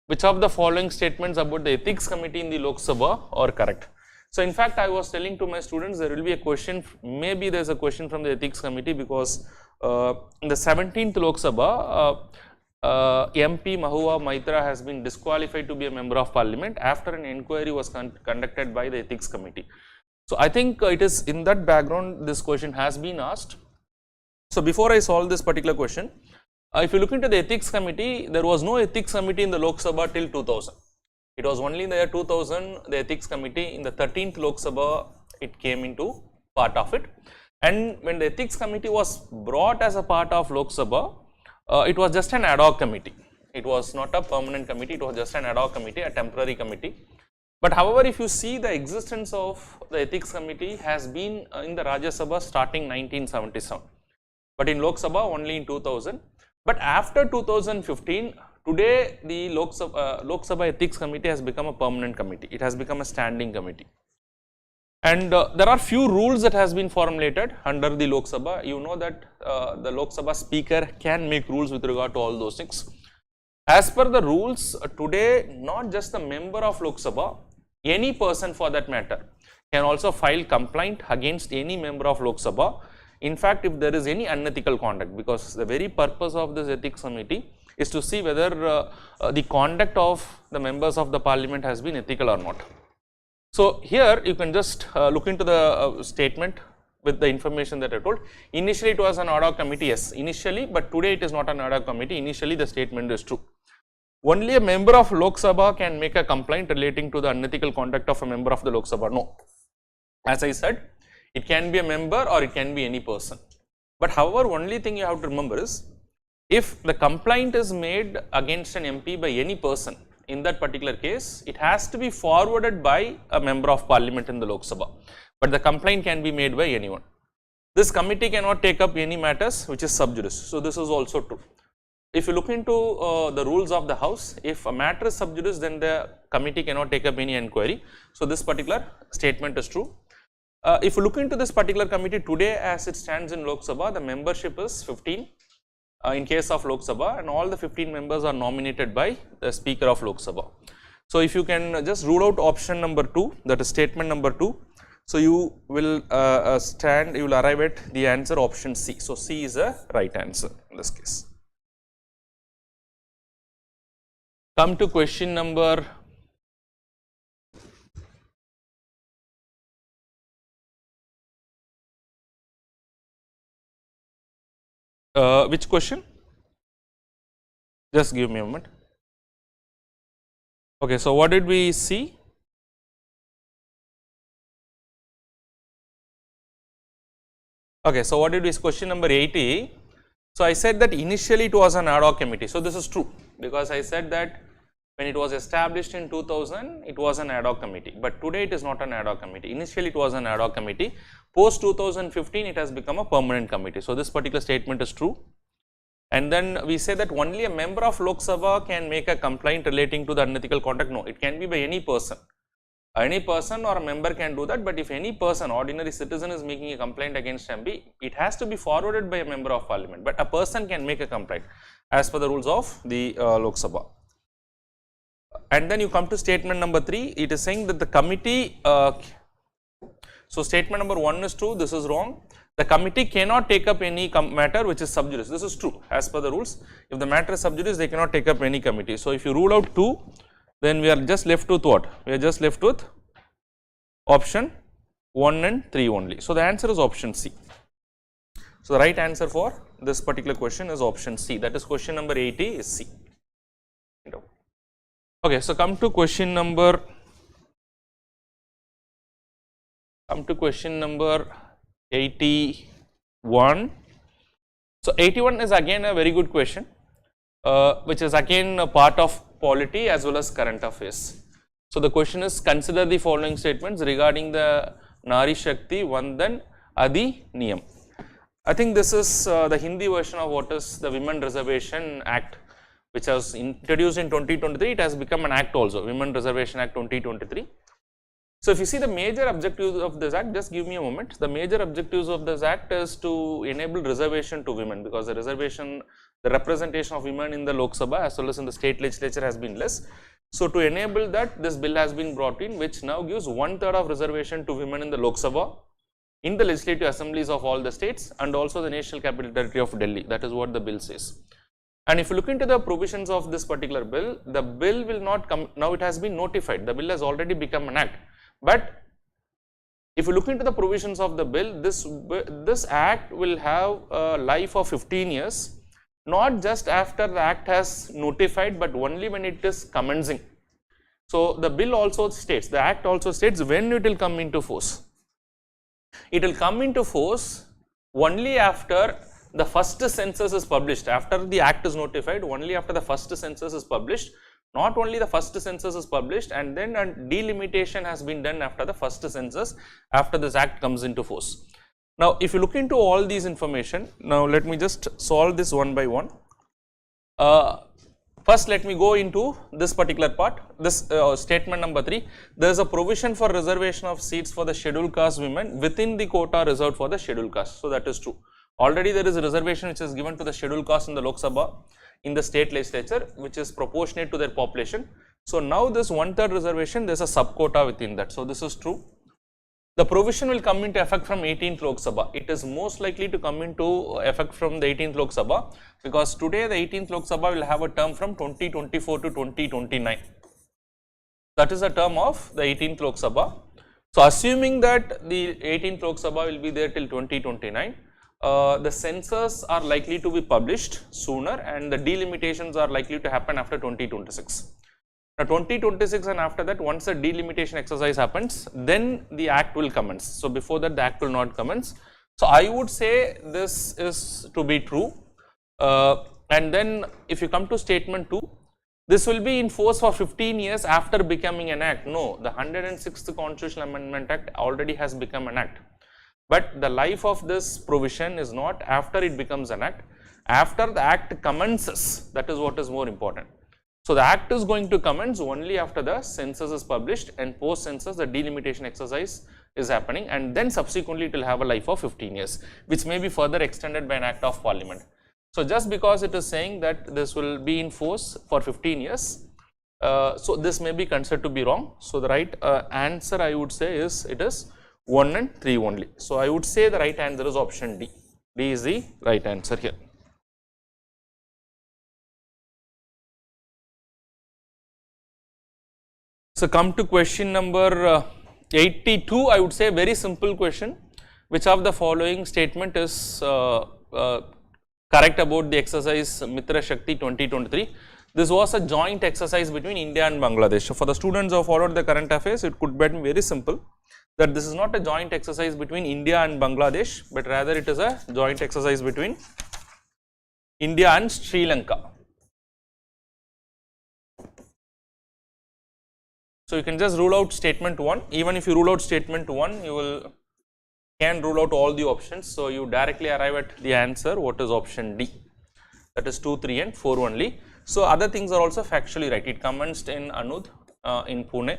Which of the following statements about the ethics committee in the Lok Sabha are correct? So in fact, I was telling to my students there will be a question, maybe there is a question from the ethics committee, because in the 17th Lok Sabha, MP Mahua Maitra has been disqualified to be a member of parliament after an inquiry was conducted by the ethics committee. So I think it is in that background this question has been asked. So before I solve this particular question, if you look into the ethics committee, there was no ethics committee in the Lok Sabha till 2000. It was only in the year 2000, the ethics committee in the 13th Lok Sabha, it came into part of it. And when the ethics committee was brought as a part of Lok Sabha, it was just an ad hoc committee. It was not a permanent committee, it was just an ad hoc committee, a temporary committee. But however, if you see the existence of the ethics committee has been in the Rajya Sabha starting 1977, but in Lok Sabha only in 2000. But after 2015, today the Lok Sabha Ethics Committee has become a permanent committee. It has become a standing committee. And there are few rules that has been formulated under the Lok Sabha. You know that the Lok Sabha speaker can make rules with regard to all those things. As per the rules today, not just the member of Lok Sabha, any person for that matter can also file complaint against any member of Lok Sabha. In fact, if there is any unethical conduct, because the very purpose of this ethics committee is to see whether the conduct of the members of the parliament has been ethical or not. So here you can just look into the statement with the information that I told. Initially it was an ad hoc committee, yes, initially, but today it is not an ad hoc committee. Initially the statement is true. Only a member of Lok Sabha can make a complaint relating to the unethical conduct of a member of the Lok Sabha. No. As I said, it can be a member or it can be any person. But however, only thing you have to remember is, if the complaint is made against an MP by any person, in that particular case, it has to be forwarded by a member of parliament in the Lok Sabha. But the complaint can be made by anyone. This committee cannot take up any matters which is sub judice. So this is also true. If you look into the rules of the house, if a matter is sub judice, then the committee cannot take up any inquiry. So this particular statement is true. If you look into this particular committee today as it stands in Lok Sabha, the membership is 15 in case of Lok Sabha, and all the 15 members are nominated by the Speaker of Lok Sabha. So if you can just rule out option number 2, that is statement number 2, so you will you will arrive at the answer option C. So C is a right answer in this case. Come to question number which question? Just give me a moment. Okay, so what did we see? Okay, so what did we see? Question number 80. So I said that initially it was an ad hoc committee. So this is true, because I said that when it was established in 2000, it was an ad hoc committee. But today it is not an ad hoc committee. Initially it was an ad hoc committee. Post 2015, it has become a permanent committee. So this particular statement is true. And then we say that only a member of Lok Sabha can make a complaint relating to the unethical conduct. No, it can be by any person. Any person or a member can do that, but if any person, ordinary citizen, is making a complaint against MP, it has to be forwarded by a member of parliament. But a person can make a complaint as per the rules of the Lok Sabha. And then you come to statement number 3. It is saying that the committee. So statement number 1 is true. This is wrong. The committee cannot take up any matter which is sub judice. This is true as per the rules. If the matter is sub judice, they cannot take up any committee. So if you rule out 2, then we are just left with what? We are just left with option 1 and 3 only. So the answer is option C. So the right answer for this particular question is option C. That is question number 80 is C. Okay, so come to question number 81. So 81 is again a very good question, which is again a part of polity as well as current affairs. So the question is, consider the following statements regarding the Nari Shakti Vandan Adi Niyam. I think this is the Hindi version of what is the Women Reservation Act, which was introduced in 2023. It has become an act also, Women Reservation Act 2023. So if you see the major objectives of this act, just give me a moment. The major objectives of this act is to enable reservation to women, because the representation of women in the Lok Sabha as well as in the state legislature has been less. So to enable that, this bill has been brought in, which now gives 1/3 of reservation to women in the Lok Sabha, in the legislative assemblies of all the states, and also the national capital territory of Delhi. That is what the bill says. And if you look into the provisions of this particular bill, the bill will not come, now it has been notified, the bill has already become an act. But if you look into the provisions of the bill, this act will have a life of 15 years, not just after the act has notified, but only when it is commencing. So the bill also states, the act also states when it will come into force. It will come into force only after the first census is published, after the act is notified, only after the first census is published, not only the first census is published, and then a delimitation has been done after the first census, after this act comes into force. Now, if you look into all these information, now let me just solve this one by one. First, let me go into this particular part, this statement number 3. There is a provision for reservation of seats for the scheduled caste women within the quota reserved for the scheduled caste. So, that is true. Already there is a reservation which is given to the scheduled caste in the Lok Sabha, in the state legislature, which is proportionate to their population. So, now this 1/3 reservation, there is a sub quota within that. So, this is true. The provision will come into effect from 18th Lok Sabha. It is most likely to come into effect from the 18th Lok Sabha, because today the 18th Lok Sabha will have a term from 2024 to 2029. That is the term of the 18th Lok Sabha. So, assuming that the 18th Lok Sabha will be there till 2029, the census are likely to be published sooner, and the delimitations are likely to happen after 2026. Now, 2026 and after that, once the delimitation exercise happens, then the act will commence. So, before that the act will not commence. So, I would say this is to be true, and then if you come to statement 2, this will be in force for 15 years after becoming an act. No, the 106th Constitutional Amendment Act already has become an act, but the life of this provision is not after it becomes an act, after the act commences. That is what is more important. So, the act is going to commence only after the census is published, and post census the delimitation exercise is happening, and then subsequently it will have a life of 15 years, which may be further extended by an act of parliament. So, just because it is saying that this will be in force for 15 years, so this may be considered to be wrong. So, the right answer I would say is it is 1 and 3 only. So, I would say the right answer is option D. D is the right answer here. So, come to question number 82, I would say very simple question. Which of the following statement is correct about the exercise Mitra Shakti 2023? This was a joint exercise between India and Bangladesh. So, for the students who have followed the current affairs, it could be very simple that this is not a joint exercise between India and Bangladesh, but rather it is a joint exercise between India and Sri Lanka. So, you can just rule out statement 1. Even if you rule out statement 1, you can rule out all the options. So, you directly arrive at the answer, what is option D, that is 2, 3 and 4 only. So, other things are also factually right. It commenced in Anud in Pune.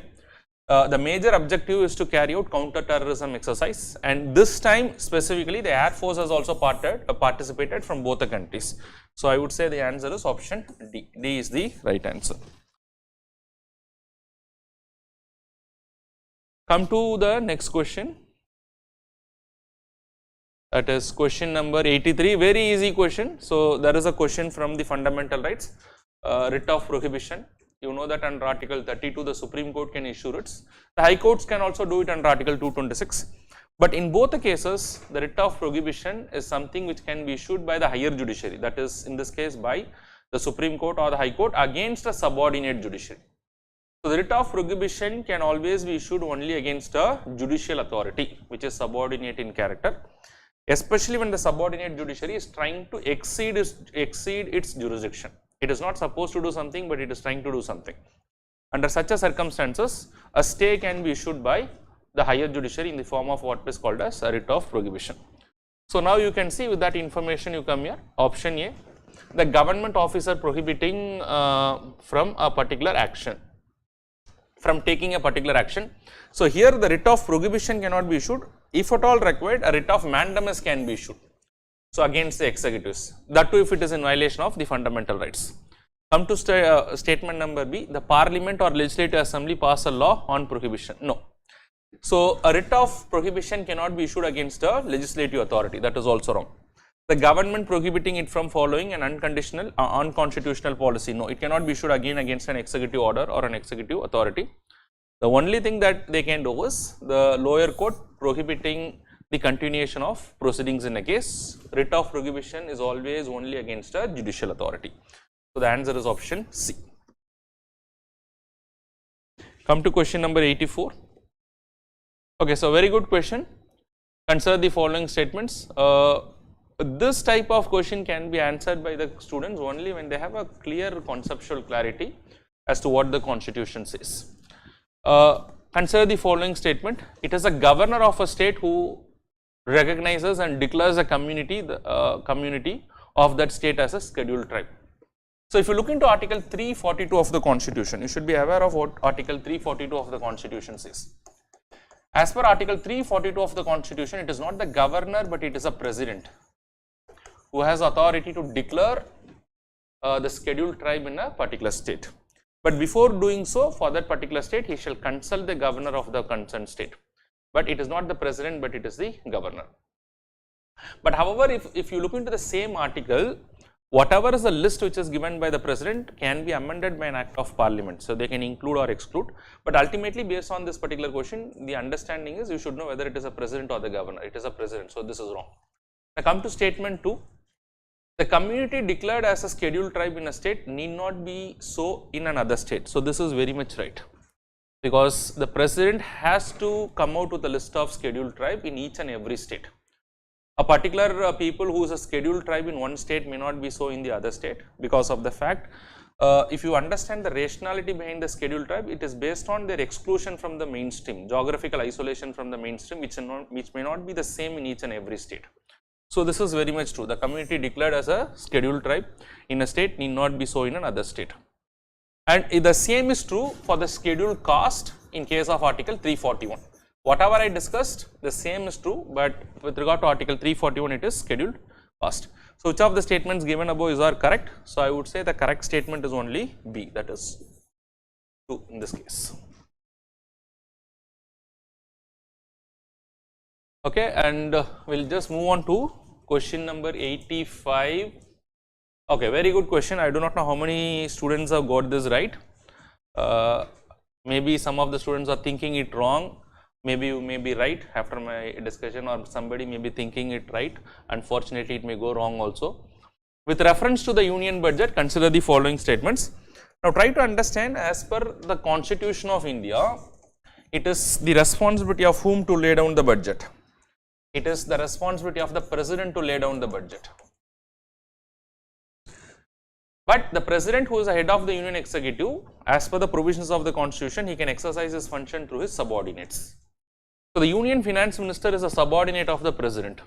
The major objective is to carry out counter-terrorism exercise, and this time specifically the Air Force has also participated from both the countries. So, I would say the answer is option D. D is the right answer. Come to the next question, that is question number 83, very easy question. So, there is a question from the fundamental rights, writ of prohibition. You know that under article 32 the Supreme Court can issue writs, the High Courts can also do it under article 226, but in both the cases the writ of prohibition is something which can be issued by the higher judiciary, that is in this case by the Supreme Court or the High Court against a subordinate judiciary. So, the writ of prohibition can always be issued only against a judicial authority which is subordinate in character, especially when the subordinate judiciary is trying to exceed its jurisdiction. It is not supposed to do something, but it is trying to do something. Under such a circumstances, a stay can be issued by the higher judiciary in the form of what is called as a writ of prohibition. So, now you can see with that information you come here, option A, the government officer prohibiting from a particular action, from taking a particular action. So, here the writ of prohibition cannot be issued. If at all required, a writ of mandamus can be issued. So, against the executives, that too if it is in violation of the fundamental rights. Come to statement number B, the parliament or legislative assembly pass a law on prohibition. No. So, a writ of prohibition cannot be issued against a legislative authority, that is also wrong. The government prohibiting it from following an unconditional, unconstitutional policy. No, it cannot be issued again against an executive order or an executive authority. The only thing that they can do is the lower court prohibiting the continuation of proceedings in a case. Writ of prohibition is always only against a judicial authority. So, the answer is option C. Come to question number 84. Okay, so very good question. Consider the following statements. this type of question can be answered by the students only when they have a clear conceptual clarity as to what the constitution says. Consider the following statement. It is a governor of a state who recognizes and declares a community, community of that state as a scheduled tribe. So if you look into Article 342 of the Constitution, you should be aware of what Article 342 of the Constitution says. As per Article 342 of the Constitution, it is not the governor, but it is a president who has authority to declare the scheduled tribe in a particular state. But before doing so, for that particular state, he shall consult the governor of the concerned state. But it is not the president, but it is the governor. But however, if you look into the same article, whatever is the list which is given by the president can be amended by an act of parliament. So they can include or exclude. But ultimately, based on this particular question, the understanding is you should know whether it is a president or the governor. It is a president. So this is wrong. Now come to statement 2. The community declared as a scheduled tribe in a state need not be so in another state. So this is very much right, because the president has to come out with a list of scheduled tribe in each and every state. A particular people who is a scheduled tribe in one state may not be so in the other state, because of the fact, if you understand the rationality behind the scheduled tribe, it is based on their exclusion from the mainstream, geographical isolation from the mainstream, which may not be the same in each and every state. So this is very much true. The community declared as a scheduled tribe in a state need not be so in another state. And the same is true for the scheduled caste in case of Article 341. Whatever I discussed, the same is true, but with regard to Article 341, it is scheduled caste. So which of the statements given above are correct? So I would say the correct statement is only B, that is 2 in this case. Okay, and we'll just move on to question number 85. Okay, very good question. I do not know how many students have got this right. Maybe some of the students are thinking it wrong. Maybe you may be right after my discussion, or somebody may be thinking it right. Unfortunately, it may go wrong also. With reference to the union budget, consider the following statements. Now try to understand, as per the Constitution of India, it is the responsibility of whom to lay down the budget. It is the responsibility of the president to lay down the budget. But the president, who is the head of the union executive, as per the provisions of the Constitution, he can exercise his function through his subordinates. So the union finance minister is a subordinate of the president.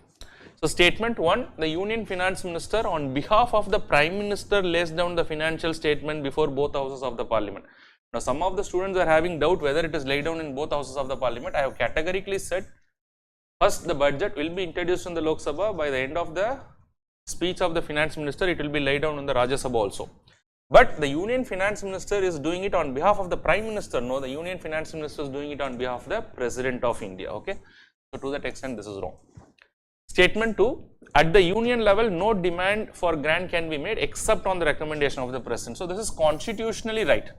So statement 1, the union finance minister on behalf of the prime minister lays down the financial statement before both houses of the parliament. Now some of the students are having doubt whether it is laid down in both houses of the parliament. I have categorically said, first the budget will be introduced in the Lok Sabha. By the end of the speech of the finance minister, it will be laid down in the Rajya Sabha also. But the union finance minister is doing it on behalf of the prime minister. No, the union finance minister is doing it on behalf of the president of India. Okay, so to that extent, this is wrong. Statement 2, at the union level, no demand for grant can be made except on the recommendation of the president. So this is constitutionally right.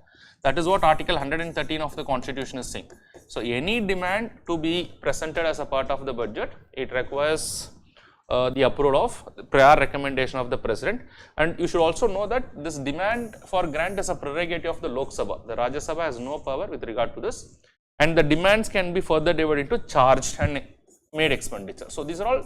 That is what Article 113 of the Constitution is saying. So any demand to be presented as a part of the budget, it requires the approval of prior recommendation of the president. And you should also know that this demand for grant is a prerogative of the Lok Sabha. The Rajya Sabha has no power with regard to this, and the demands can be further divided into charged and made expenditure. So these are all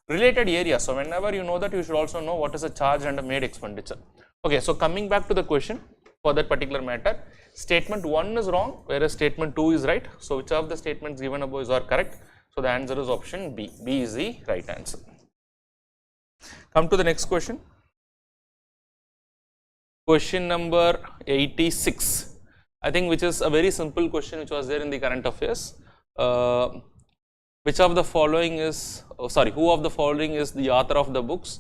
related areas. So whenever you know that, you should also know what is a charge and a made expenditure. Okay, so coming back to the question for that particular matter, statement 1 is wrong, whereas statement 2 is right. So which of the statements given above are correct? So the answer is option B. B is the right answer. Come to the next question. Question number 86. I think which is a very simple question which was there in the current affairs. Which of the following is, who of the following is the author of the books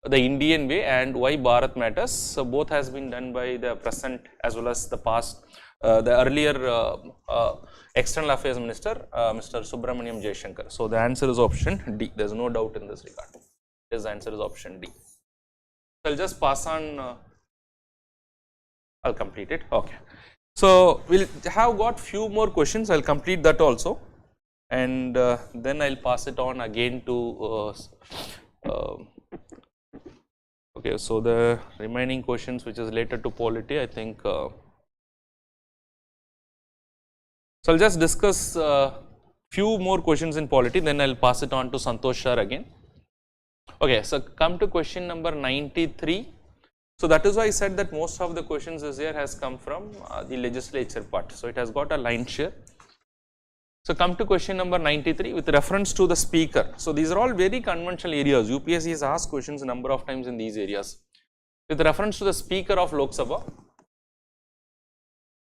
The Indian Way and Why Bharat Matters? So both has been done by the present as well as the past, the earlier External Affairs Minister, Mr. Subramaniam Jaishankar. So the answer is option D. There is no doubt in this regard. His answer is option D. So I'll just pass on, I'll complete it. Okay. So we'll have got few more questions. I'll complete that also, and then I'll pass it on again to okay, so the remaining questions which is related to polity, I think so I'll just discuss few more questions in polity, then I'll pass it on to Santosh Sir again. Okay, so come to question number 93. So that is why I said that most of the questions this year has come from the legislature part. So it has got a line share. So come to question number 93 with reference to the speaker. So these are all very conventional areas. UPSC has asked questions a number of times in these areas. With reference to the speaker of Lok Sabha,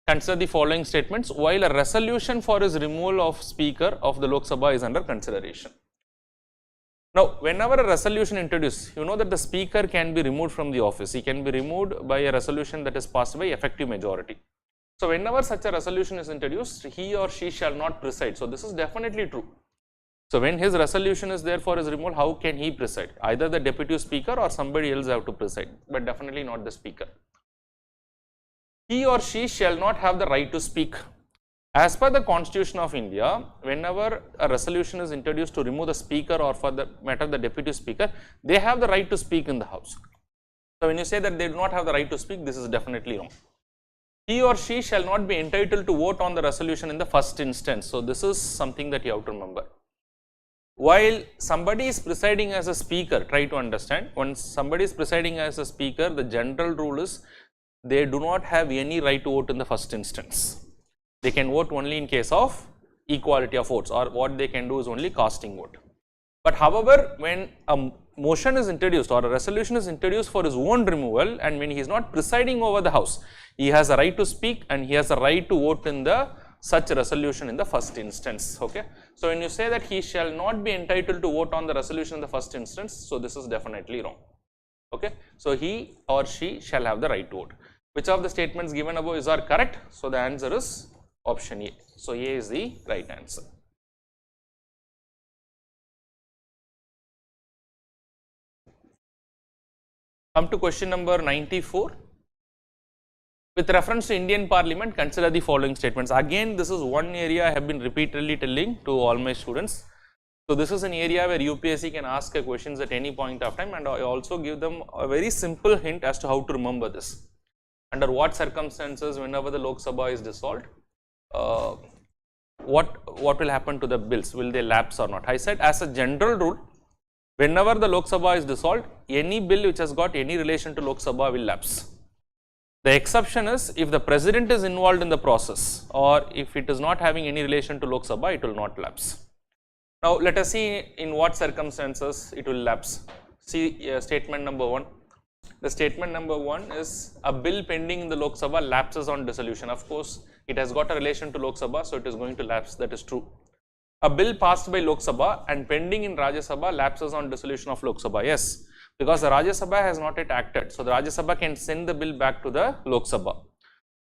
consider the following statements while a resolution for his removal of speaker of the Lok Sabha is under consideration. Now, whenever a resolution introduced, you know that the speaker can be removed from the office. He can be removed by a resolution that is passed by effective majority. So, whenever such a resolution is introduced, he or she shall not preside. So, this is definitely true. So, when his resolution is there for his removal, how can he preside? Either the deputy speaker or somebody else have to preside, but definitely not the speaker. He or she shall not have the right to speak. As per the Constitution of India, whenever a resolution is introduced to remove the speaker or for the matter the deputy speaker, they have the right to speak in the house. So, when you say that they do not have the right to speak, this is definitely wrong. He or she shall not be entitled to vote on the resolution in the first instance. So, this is something that you have to remember. While somebody is presiding as a speaker, try to understand, when somebody is presiding as a speaker, the general rule is they do not have any right to vote in the first instance. They can vote only in case of equality of votes, or what they can do is only casting vote. But however, when a motion is introduced or a resolution is introduced for his own removal, and when he is not presiding over the house, he has a right to speak and he has a right to vote in the such resolution in the first instance. Okay. So, when you say that he shall not be entitled to vote on the resolution in the first instance, so this is definitely wrong. Okay. So, he or she shall have the right to vote. Which of the statements given above are correct? So, the answer is option A. So, A is the right answer. Come to question number 94. With reference to Indian Parliament, consider the following statements. Again, this is one area I have been repeatedly telling to all my students. So, this is an area where UPSC can ask questions at any point of time, and I also give them a very simple hint as to how to remember this. Under what circumstances, whenever the Lok Sabha is dissolved, what will happen to the bills? Will they lapse or not? I said as a general rule, whenever the Lok Sabha is dissolved, any bill which has got any relation to Lok Sabha will lapse. The exception is if the president is involved in the process, or if it is not having any relation to Lok Sabha, it will not lapse. Now, let us see in what circumstances it will lapse. See statement number 1. The statement number 1 is a bill pending in the Lok Sabha lapses on dissolution. Of course, it has got a relation to Lok Sabha, so it is going to lapse. That is true. A bill passed by Lok Sabha and pending in Rajya Sabha lapses on dissolution of Lok Sabha. Yes, because the Rajya Sabha has not yet acted. So, the Rajya Sabha can send the bill back to the Lok Sabha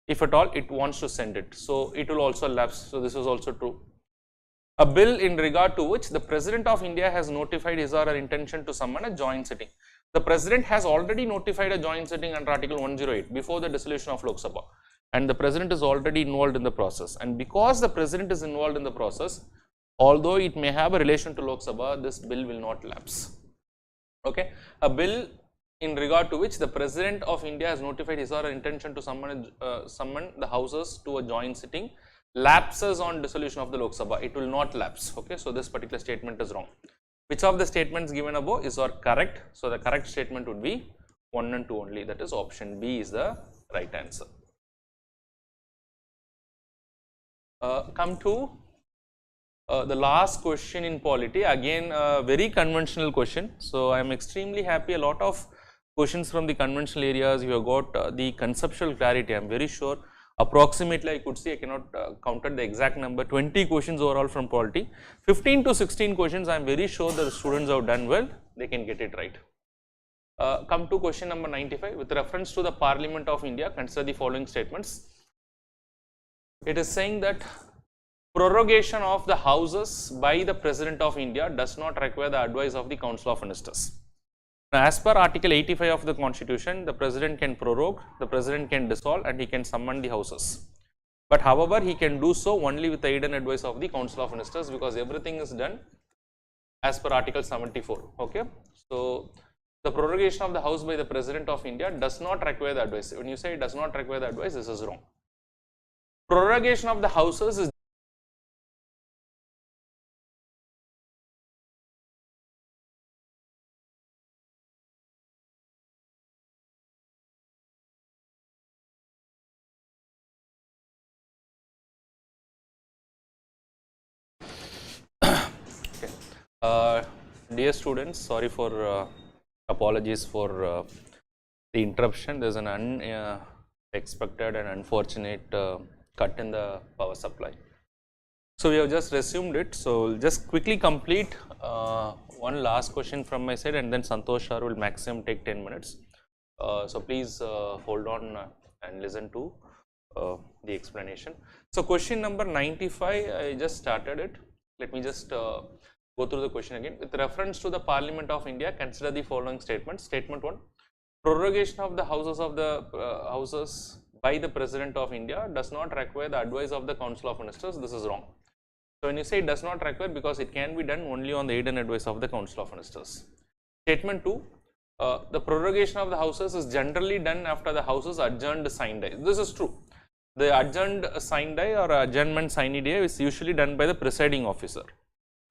if at all it wants to send it. So, it will also lapse. So, this is also true. A bill in regard to which the President of India has notified his or her intention to summon a joint sitting. The President has already notified a joint sitting under Article 108 before the dissolution of Lok Sabha, and the President is already involved in the process. And because the President is involved in the process, although it may have a relation to Lok Sabha, this bill will not lapse. Okay. A bill in regard to which the President of India has notified his or her intention to summon the houses to a joint sitting lapses on dissolution of the Lok Sabha. It will not lapse. Okay. So, this particular statement is wrong. Which of the statements given above is correct? So, the correct statement would be 1 and 2 only, that is option B is the right answer. Come to the last question in polity, again a very conventional question. So, I am extremely happy, a lot of questions from the conventional areas, you have got the conceptual clarity. I am very sure approximately I could see, I cannot count the exact number, 20 questions overall from polity, 15 to 16 questions I am very sure that the students have done well, they can get it right. Come to question number 95, with reference to the Parliament of India, consider the following statements. It is saying that prorogation of the houses by the President of India does not require the advice of the Council of Ministers. Now, as per Article 85 of the Constitution, the President can prorogue, the President can dissolve, and he can summon the houses. But however, he can do so only with the aid and advice of the Council of Ministers, because everything is done as per Article 74. Okay. So, the prorogation of the house by the President of India does not require the advice. When you say it does not require the advice, this is wrong. Prorogation of the houses is Uh, Dear students, sorry for apologies for the interruption. There's an unexpected and unfortunate cut in the power supply. So we have just resumed it. So just quickly complete one last question from my side, and then Santosh Sir will maximum take 10 minutes. So please hold on and listen to the explanation. So question number 95, I just started it. Let me just go through the question again. With reference to the Parliament of India, consider the following statements. Statement 1, prorogation of the houses by the President of India does not require the advice of the Council of Ministers. This is wrong. So when you say it does not require, because it can be done only on the aid and advice of the Council of Ministers. Statement 2, the prorogation of the houses is generally done after the house is adjourned sine die. This is true. The adjourned sine die or adjournment sine die is usually done by the presiding officer.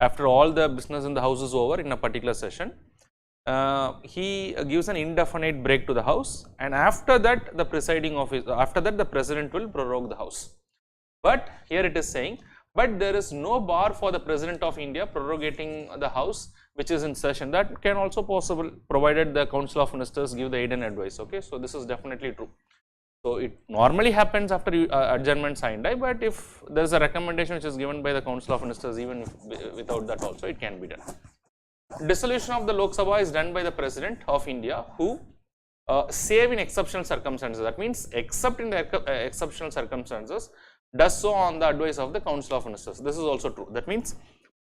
After all the business in the house is over in a particular session, he gives an indefinite break to the house, and after that the presiding officer, after that the president will prorogue the house. But here it is saying, but there is no bar for the President of India prorogating the house which is in session. That can also possible, provided the Council of Ministers give the aid and advice. Okay, so this is definitely true. So it normally happens after adjournment sine die, but if there is a recommendation which is given by the Council of Ministers, even without that also it can be done. Dissolution of the Lok Sabha is done by the President of India, who save in exceptional circumstances. That means except in the exceptional circumstances, does so on the advice of the Council of Ministers. This is also true. That means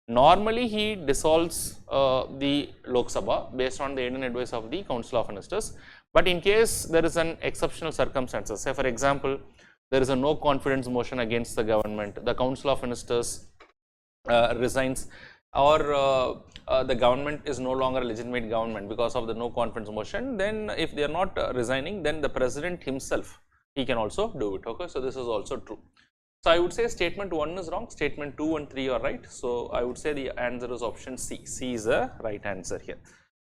normally he dissolves the Lok Sabha based on the aid and advice of the Council of Ministers. But in case there is an exceptional circumstances, say for example, there is a no confidence motion against the government, the Council of Ministers resigns, or the government is no longer a legitimate government because of the no confidence motion, then if they are not resigning, then the President himself, he can also do it. Okay, so this is also true. So I would say statement 1 is wrong, statement 2 and 3 are right. So I would say the answer is option C. C is the right answer here.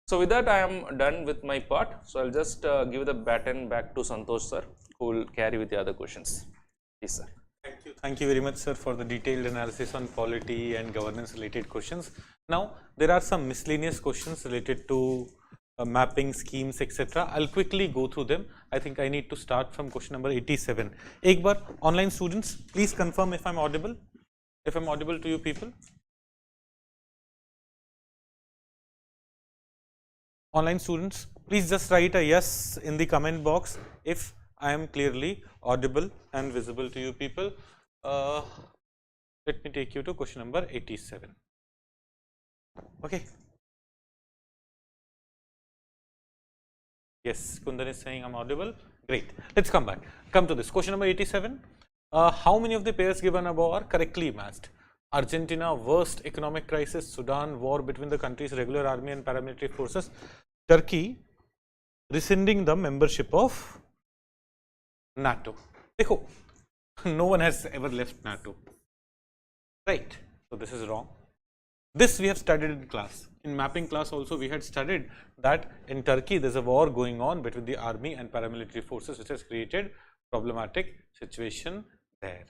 So with that I am done with my part. So I'll just give the baton back to Santosh Sir, who will carry with the other questions. Please, sir. Thank you. Thank you very much, sir, for the detailed analysis on polity and governance related questions. Now there are some miscellaneous questions related to mapping schemes, etc. I'll quickly go through them. I think I need to start from question number 87. Ek bar, online students, please confirm if I'm audible. If I'm audible to you people. Online students, please just write a yes in the comment box if I am clearly audible and visible to you people. Let me take you to question number 87. Okay. Yes, Kundan is saying I'm audible. Great. Let's come back. Come to this. Question number 87. How many of the pairs given above are correctly matched? Argentina, worst economic crisis. Sudan, war between the country's regular army and paramilitary forces. Turkey, rescinding the membership of NATO. Dekho, no one has ever left NATO. Right. So this is wrong. This we have studied in class. In mapping class also we had studied that in Turkey there is a war going on between the army and paramilitary forces, which has created problematic situation there.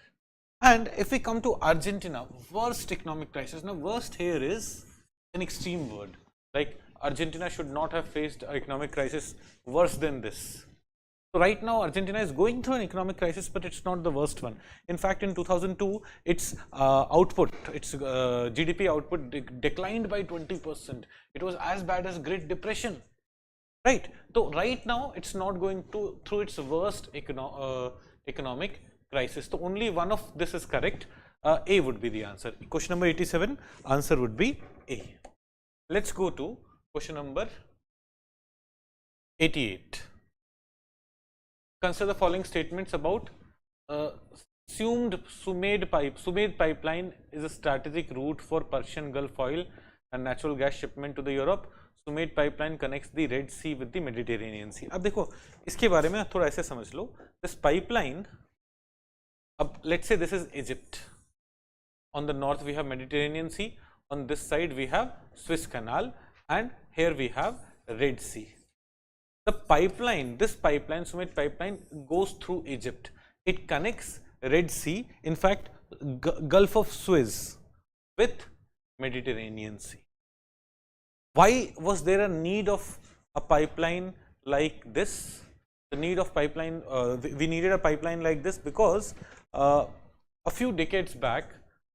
And if we come to Argentina, worst economic crisis. Now worst here is an extreme word. Like Argentina should not have faced an economic crisis worse than this. So right now Argentina is going through an economic crisis, but it's not the worst one. In fact, in 2002, its output, its GDP output declined by 20%. It was as bad as Great Depression, right? So right now it's not going through its worst economic crisis. So only one of this is correct. A would be the answer. Question number 87, answer would be A. Let's go to question number 88. Consider the following statements about Sumed pipeline is a strategic route for Persian Gulf oil and natural gas shipment to the Europe. Sumed pipeline connects the Red Sea with the Mediterranean Sea. अब देखो इसके बारे में थोड़ा ऐसे समझ लो. This pipeline, अब let's say this is Egypt. On the north we have Mediterranean Sea. On this side we have Suez Canal, and here we have Red Sea. The pipeline, this pipeline, Sumed pipeline, goes through Egypt. It connects Red Sea, in fact, Gulf of Suez with Mediterranean Sea. Why was there a need of a pipeline like this? The need of pipeline, we needed a pipeline like this because a few decades back,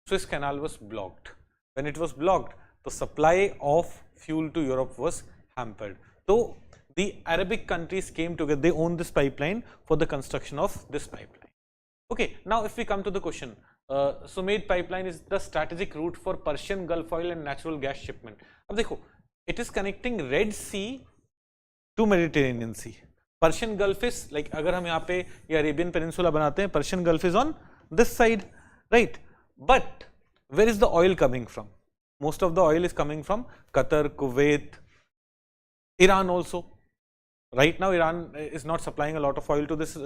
Suez Canal was blocked. When it was blocked, the supply of fuel to Europe was hampered. So the Arabic countries came together, they owned this pipeline for the construction of this pipeline. Okay, now if we come to the question, Sumed pipeline is the strategic route for Persian Gulf oil and natural gas shipment. अब देखो, it is connecting Red Sea to Mediterranean Sea. Persian Gulf is like, अगर हम यहाँ पे ये Arabian Peninsula बनाते हैं, Persian Gulf is on this side, right? But where is the oil coming from? Most of the oil is coming from Qatar, Kuwait, Iran also. Right now, Iran is not supplying a lot of oil to this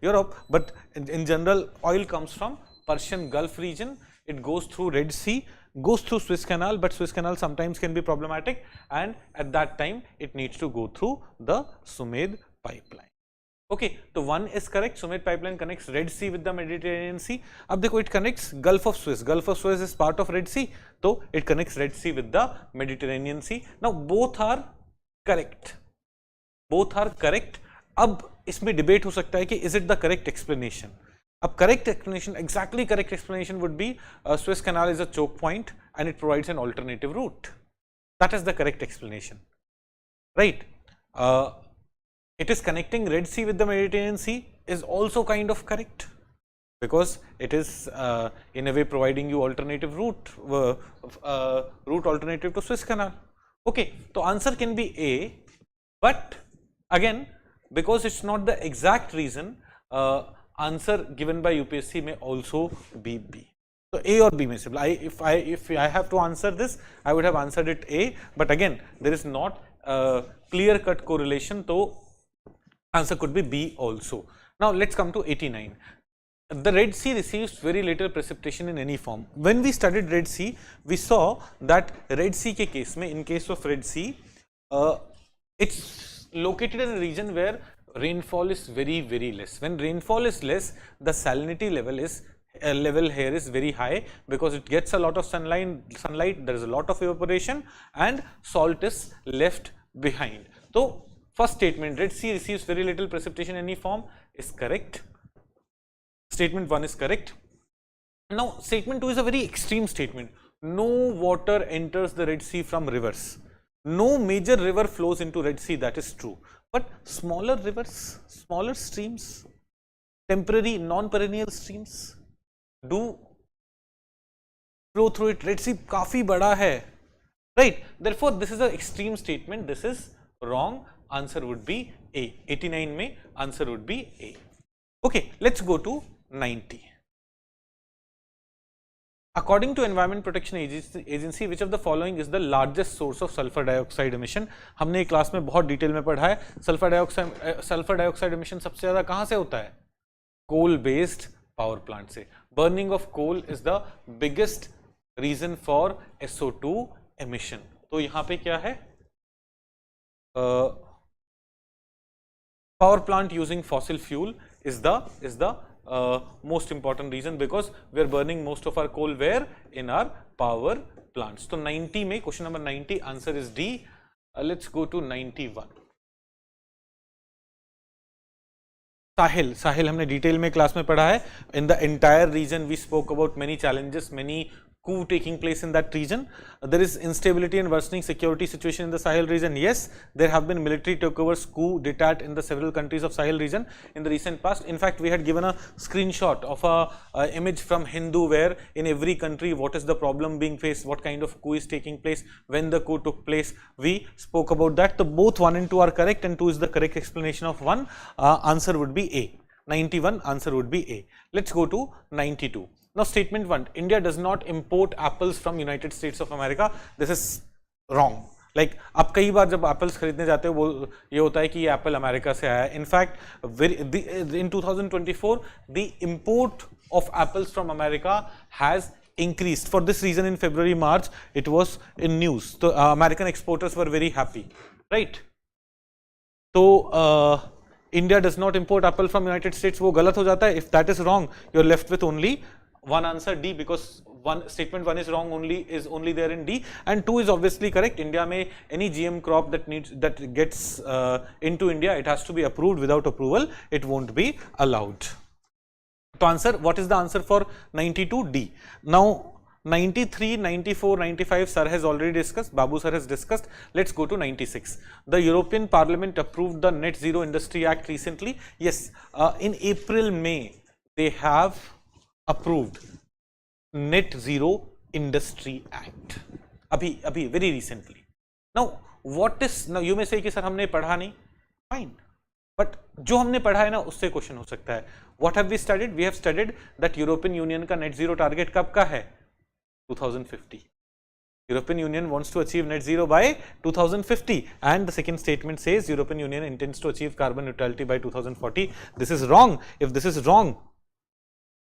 Europe, but in general, oil comes from Persian Gulf region. It goes through Red Sea, goes through Suez Canal, but Suez Canal sometimes can be problematic, and at that time, it needs to go through the Sumed pipeline. Okay, so one is correct. Sumed pipeline connects Red Sea with the Mediterranean Sea. अब देखो, it connects Gulf of Suez. Gulf of Suez is part of Red Sea, so it connects Red Sea with the Mediterranean Sea. Now both are correct. Both are correct. अब इसमें debate हो सकता है कि is it the correct explanation? अब correct explanation, exactly correct explanation would be Suez Canal is a choke point and it provides an alternative route. That is the correct explanation, right? It is connecting Red Sea with the Mediterranean Sea is also kind of correct because it is in a way providing you alternative route, route alternative to Suez Canal. Okay, so answer can be A, but again, because it's not the exact reason, answer given by UPSC may also be B. So A or B may simple. If I have to answer this, I would have answered it A, but again, there is not a clear-cut correlation, so answer could be B also. Now let's come to 89. The Red Sea receives very little precipitation in any form. When we studied Red Sea, we saw that Red Sea ke case mein, in case of Red Sea, it's located in a region where rainfall is very, very less. When rainfall is less, the salinity level here is very high because it gets a lot of sunlight, there is a lot of evaporation and salt is left behind. So first statement, Red Sea receives very little precipitation in any form is correct. Statement 1 is correct. Now statement 2 is a very extreme statement. No water enters the Red Sea from rivers. No major river flows into Red Sea, that is true. But smaller rivers, smaller streams, temporary non-perennial streams do flow through it. Red Sea काफी बड़ा है, right? Therefore, this is an extreme statement. This is wrong. Answer would be A. 89 में answer would be A. Okay, let's go to 90. According to Environment Protection Agency, which of the following is the largest source of sulfur dioxide emission? हमने एक class में बहुत detail में पढ़ा है. Sulphur dioxide emission सबसे ज़्यादा कहाँ से होता है? Coal based power plant से. Burning of coal is the biggest reason for SO2 emission. तो यहाँ पे क्या है? Power plant using fossil fuel is the most important reason because we are burning most of our coal where? In our power plants. So 90 में question number 90 answer is D. Let's go to 91. साहिल हमने detail में class में पढ़ा है. In the entire region we spoke about many challenges, many coup taking place in that region. There is instability and worsening security situation in the Sahel region. Yes, there have been military takeovers, coup d'etat in the several countries of Sahel region in the recent past. In fact, we had given a screenshot of a image from Hindu where in every country what is the problem being faced, what kind of coup is taking place, when the coup took place. We spoke about that. So both 1 and 2 are correct and 2 is the correct explanation of 1. Answer would be A. 91 answer would be A. Let's go to 92. Now statement 1, India does not import apples from United States of America. This is wrong. Like आप कई बार जब apples खरीदने जाते हो वो ये होता है कि ये apple अमेरिका से आया है. In fact, in 2024, the import of apples from America has increased. For this reason, in February, March, it was in news. So American exporters were very happy, right? So India does not import apple from United States. वो गलत हो जाता है. If that is wrong, you're left with only one answer D because statement 1 is wrong, is only there in D, and 2 is obviously correct. India may any GM crop that gets into India, it has to be approved. Without approval it won't be allowed. To answer, what is the answer for 92? D. Now 93, 94, 95 Sir has already discussed, Babu Sir has discussed. Let's go to 96. The European Parliament approved the Net Zero Industry Act recently. Yes, in April, May they have approved Net Zero Industry Act. Abhi, very recently. Now, what is, now you may say कि sir हमने पढ़ा नहीं, fine. But जो हमने पढ़ा है ना उससे क्वेश्चन हो सकता है. What have we studied? We have studied that European Union का net zero target कब का है? 2050. European Union wants to achieve net zero by 2050, and the second statement says European Union intends to achieve carbon neutrality by 2040. This is wrong. If this is wrong,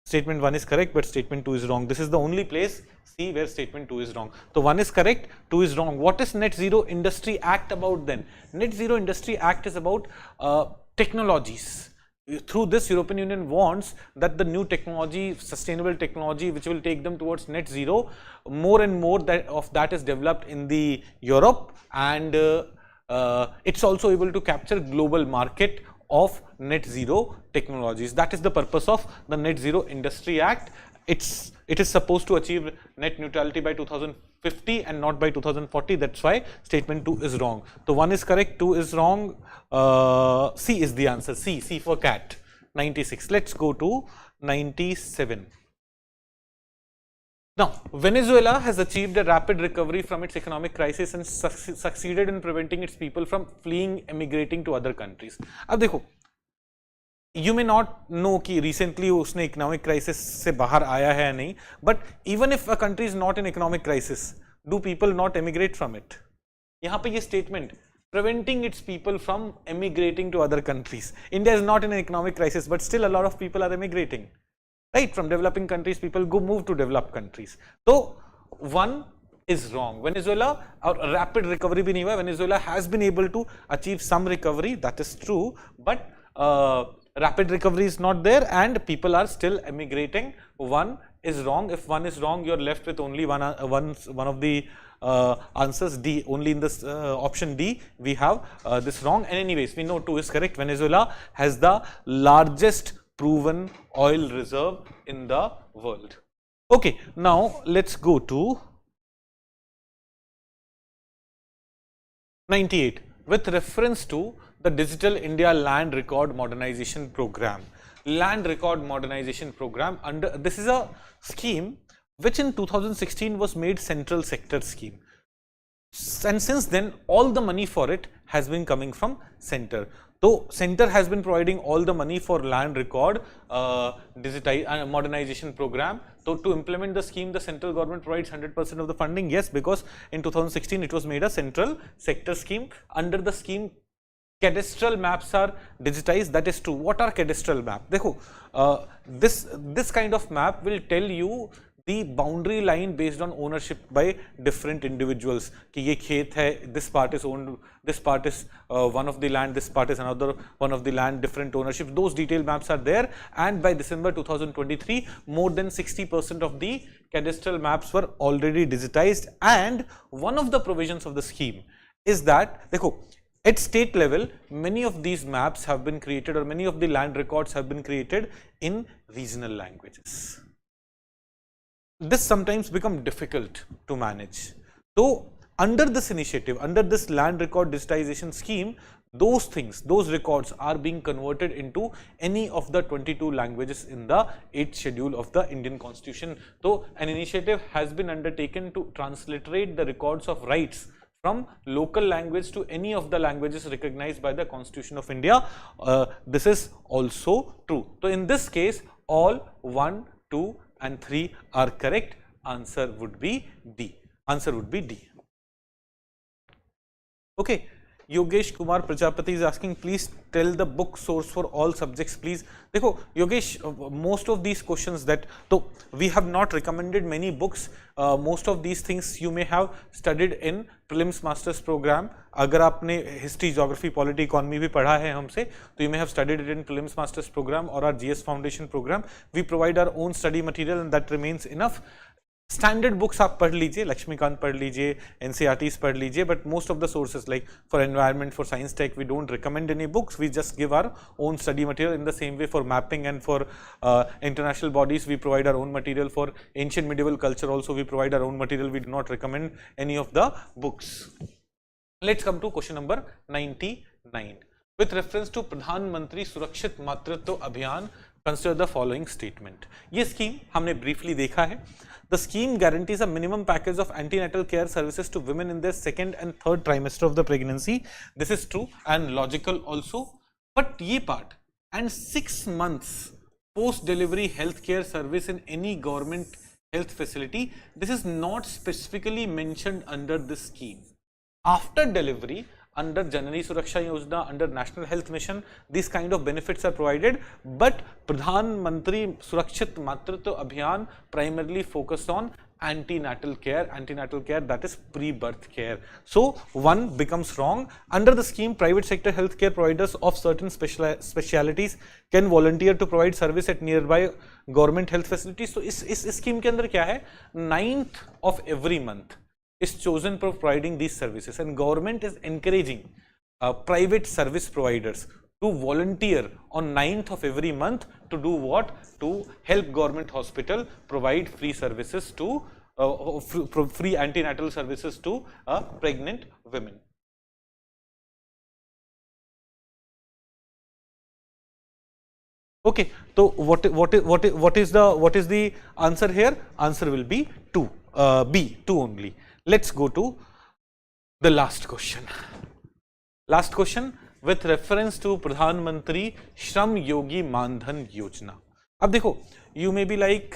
statement 1 is correct, but statement 2 is wrong. This is the only place, see, where statement 2 is wrong. So 1 is correct, 2 is wrong. What is Net Zero Industry Act about then? Net Zero Industry Act is about technologies. Through this, European Union wants that the new technology, sustainable technology, which will take them towards net zero, more and more of that is developed in the Europe, and it's also able to capture global market of net zero technologies. That is the purpose of the Net Zero Industry Act. It is supposed to achieve net neutrality by 2050 and not by 2040. That's why statement 2 is wrong. So 1 is correct, 2 is wrong. C is the answer. C for cat. 96. Let's go to 97. Now, Venezuela has achieved a rapid recovery from its economic crisis and succeeded in preventing its people from fleeing, emigrating to other countries. अब देखो, you may not know कि recently उसने economic crisis से बाहर आया है या नहीं, but even if a country is not in economic crisis, do people not emigrate from it? यहाँ पे ये statement, preventing its people from emigrating to other countries. India is not in an economic crisis, but still a lot of people are emigrating. Right, from developing countries, people move to developed countries. So 1 is wrong. Venezuela, or rapid recovery bhi nahi hua. Venezuela has been able to achieve some recovery, that is true, but rapid recovery is not there and people are still emigrating. 1 is wrong. If 1 is wrong, you are left with only one of the answers. D, only in this option D we have this wrong, and anyways we know 2 is correct. Venezuela has the largest proven oil reserve in the world. Okay, now let's go to 98. With reference to the Digital India Land Record Modernization Program. Land Record Modernization Program, under this is a scheme which in 2016 was made central sector scheme. And since then all the money for it has been coming from center. So center has been providing all the money for land record modernization program. So to implement the scheme, the central government provides 100% of the funding. Yes, because in 2016 it was made a central sector scheme. Under the scheme, cadastral maps are digitized. That is true. What are cadastral maps? Dekho, this kind of map will tell you the boundary line based on ownership by different individuals. कि ये खेत है, this part is owned, this part is one of the land, this part is another one of the land, different ownership. Those detailed maps are there, and by December 2023, more than 60% of the cadastral maps were already digitized. And one of the provisions of the scheme is that, देखो, at state level, many of these maps have been created, or many of the land records have been created in regional languages. This sometimes becomes difficult to manage. So under this initiative, under this land record digitization scheme, those things, those records are being converted into any of the 22 languages in the 8th schedule of the Indian Constitution. So an initiative has been undertaken to transliterate the records of rights from local language to any of the languages recognized by the Constitution of India. This is also true. So in this case, all 1, 2 and 3 are correct. Answer would be D. Answer would be D. Okay. Yogesh Kumar Prajapati is asking, please tell the book source for all subjects, please. देखो, Yogesh, most of these questions that, so we have not recommended many books. Most of these things you may have studied in Prelims Masters program. अगर आपने history, geography, polity, economy भी पढ़ा है हमसे, तो you may have studied it in Prelims Masters program or our GS Foundation program. We provide our own study material and that remains enough. Standard books आप पढ़ लीजिए, लक्ष्मीकांत पढ़ लीजिए, NCERTs पढ़ लीजिए, but most of the sources like for environment, for science tech, we don't recommend any books, we just give our own study material. In the same way for mapping and for international bodies, we provide our own material. For ancient medieval culture also we provide our own material. We do not recommend any of the books. Let's come to question number 99. With reference to Pradhan Mantri Surakshit Matritva Abhiyan, consider the following statement. ये scheme हमने briefly देखा है. The scheme guarantees a minimum package of antenatal care services to women in their second and third trimester of the pregnancy. This is true and logical also. But ये part and 6 months post delivery health care service in any government health facility, this is not specifically mentioned under this scheme. After delivery, under Janani Suraksha Yojana, under National Health Mission, these kind of benefits are provided, but Pradhan Mantri Surakshit Matritva Abhiyan primarily focused on antenatal care, that is pre-birth care. So one becomes wrong. Under the scheme, private sector healthcare providers of certain specialities can volunteer to provide service at nearby government health facilities. So इस scheme के अंदर क्या है, 9th of every month is chosen for providing these services, and government is encouraging private service providers to volunteer on 9th of every month to do what? To help government hospital provide free services to free antenatal services to pregnant women. Okay, so what is the answer here? Answer will be 2, B, 2 only. Let's go to the last question. Last question with reference to Pradhan Mantri Shram Yogi Mandhan Yojana. अब देखो, you may be like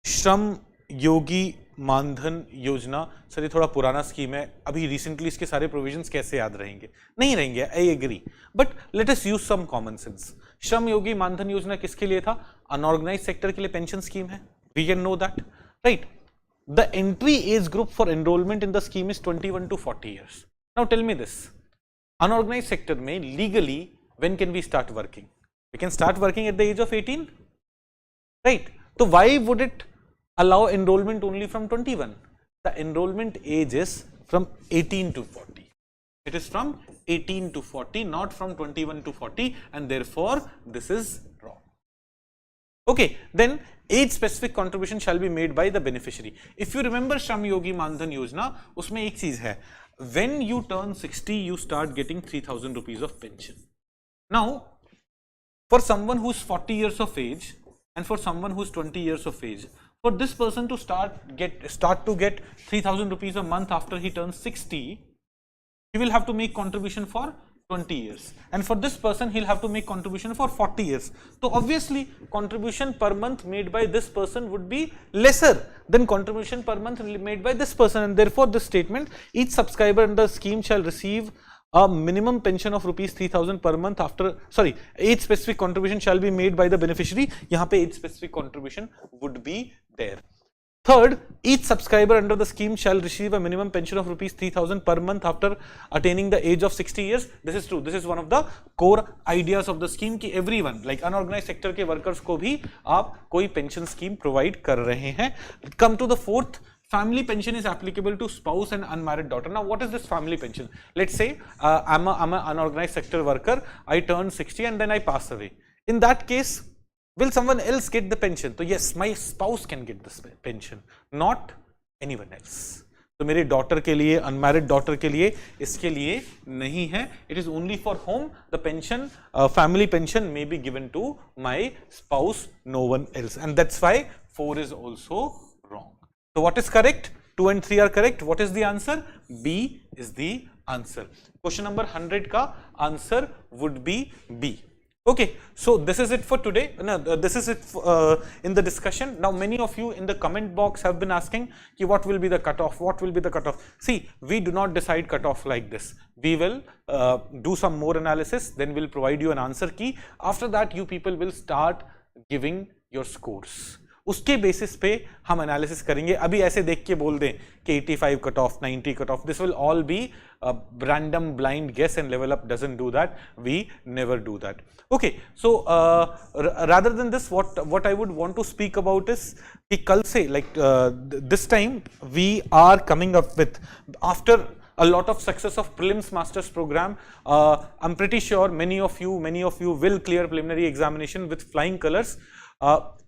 श्रम योगी मानधन योजना, sir ये थोड़ा पुराना scheme है, अभी recently इसके सारे प्रोविजंस कैसे याद रहेंगे? नहीं रहेंगे, I agree, but let us use some common sense. Shram Yogi मानधन योजना किसके लिए था? अनऑर्गेनाइज सेक्टर के लिए पेंशन स्कीम है, we can know that, right? The entry age group for enrollment in the scheme is 21 to 40 years. Now tell me this, unorganized sector में legally when can we start working? We can start working at the age of 18, right? So why would it allow enrollment only from 21? The enrollment age is from 18 to 40. It is from 18 to 40, not from 21 to 40, and therefore this is wrong. Okay, then age specific contribution shall be made by the beneficiary. If you remember Shram Yogi Mandhan Yojana, उसमें एक चीज है, when you turn 60 you start getting 3,000 rupees of pension. Now for someone who's 40 years of age and for someone who's 20 years of age, for this person to start to get 3,000 rupees a month after he turns 60, he will have to make contribution for 20 years, and for this person he'll have to make contribution for 40 years. So obviously contribution per month made by this person would be lesser than contribution per month made by this person, and therefore this statement, each subscriber in the scheme shall receive a minimum pension of rupees 3,000 per month after, sorry, age specific contribution shall be made by the beneficiary. यहाँ पे age specific contribution would be there. Third, each subscriber under the scheme shall receive a minimum pension of rupees 3,000 per month after attaining the age of 60 years. This is true. This is one of the core ideas of the scheme कि everyone, like unorganized sector के workers को भी आप कोई pension scheme provide कर रहे हैं. Come to the fourth, family pension is applicable to spouse and unmarried daughter. Now, what is this family pension? Let's say I'm an unorganized sector worker. I turn 60 and then I pass away. In that case, will someone else get the pension? So yes, my spouse can get this pension, not anyone else. तो मेरे daughter के लिए, unmarried daughter के लिए, इसके लिए नहीं है. It is only for whom the pension, family pension may be given to my spouse, no one else. And that's why 4 is also wrong. So what is correct? 2 and 3 are correct. What is the answer? B is the answer. Question number 100 का answer would be B. Okay, so this is it for today. No, this is it in the discussion. Now many of you in the comment box have been asking what will be the cutoff, what will be the cutoff. See, we do not decide cutoff like this. We will do some more analysis, then we'll provide you an answer key. After that, you people will start giving your scores. उसके basis पे हम analysis करेंगे। अभी ऐसे देख के बोल दें कि 85 cut off, 90 cut off, this will all B random blind guess, and level up doesn't do that. We never do that. Okay, so rather than this, what I would want to speak about is कि कल से this time we are coming up with, after a lot of success of prelims masters program, I'm pretty sure many of you will clear preliminary examination with flying colors.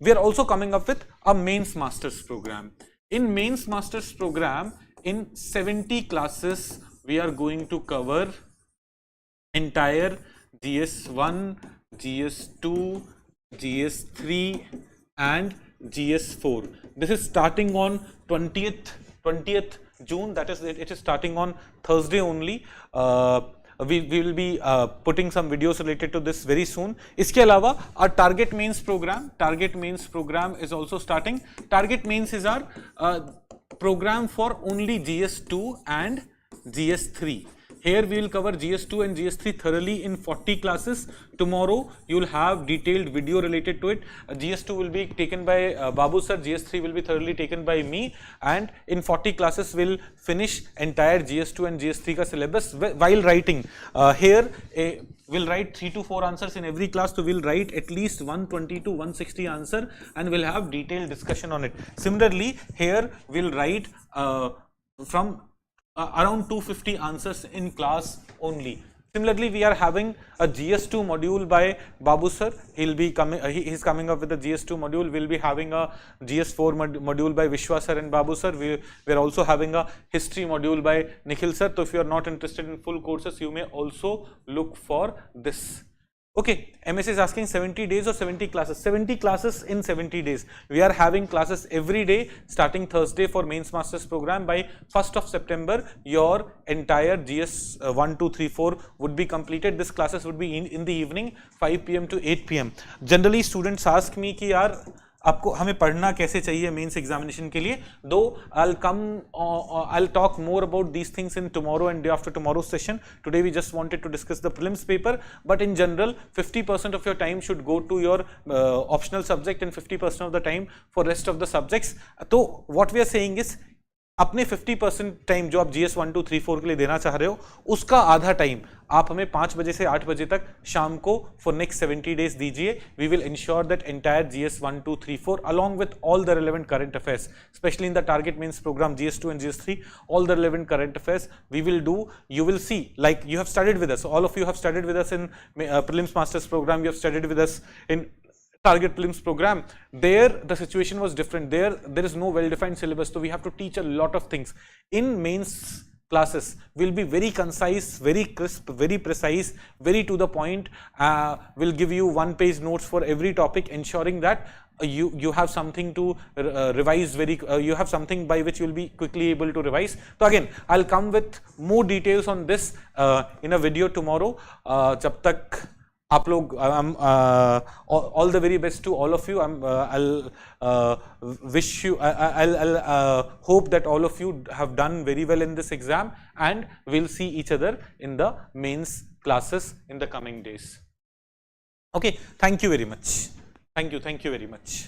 We are also coming up with a mains masters program. In mains masters program, in 70 classes, we are going to cover entire GS1, GS2, GS3 and GS4. This is starting on 20th June, that is, it is starting on Thursday only. We will be putting some videos related to this very soon. इसके अलावा our target mains program is also starting. Target mains is our program for only GS2 and GS3. Here we will cover GS2 and GS3 thoroughly in 40 classes. Tomorrow you will have detailed video related to it. GS2 will be taken by Babu Sir, GS3 will be thoroughly taken by me, and in 40 classes we will finish entire GS2 and GS3 ka syllabus while writing. Here we'll write 3 to 4 answers in every class, so we'll write at least 120 to 160 answer and we'll have detailed discussion on it. Similarly, here we'll write from around 250 answers in class only. Similarly, we are having a GS2 module by Babu Sir. He'll be coming. He's coming up with a GS2 module. We'll be having a GS4 module by Vishal Sir and Babu Sir. We're also having a history module by Nikhil Sir. So if you are not interested in full courses, you may also look for this. Okay, MS is asking 70 days or 70 classes. 70 classes in 70 days. We are having classes every day starting Thursday for mains masters program. By 1st of September, your entire GS 1, 2, 3, 4 would be completed. This classes would be in the evening, 5 PM to 8 PM. Generally, students ask me कि यार आपको हमें पढ़ना कैसे चाहिए mains examination के लिए. दो I'll talk more about these things in tomorrow and day after tomorrow's session. Today we just wanted to discuss the prelims paper, but in general 50% of your time should go to your optional subject and 50% of the time for rest of the subjects. So what we are saying is अपने 50% time जो आप GS 1, 2, 3, 4 के लिए देना चाह रहे हो, उसका आधा टाइम आप हमें 5 बजे से 8 बजे तक शाम को for next 70 days दीजिए. We will ensure that entire GS 1, 2, 3, 4 along with all the relevant current affairs, especially in the target mains program GS2 and GS3, all the relevant current affairs we will do. You will see, like you have studied with us, all of you have studied with us in prelims masters program, you have studied with us in target prelims program. There the situation was different. There is no well-defined syllabus, so we have to teach a lot of things. In mains classes will be very concise, very crisp, very precise, very to the point. Will give you 1-page notes for every topic, ensuring that you have something to revise you have something by which you will be quickly able to revise. So again, I'll come with more details on this in a video tomorrow. जब तक आप लोग all the very best to all of you. I'll wish you, I'll hope that all of you have done very well in this exam, and we'll see each other in the mains classes in the coming days. Okay, thank you very much. Thank you very much.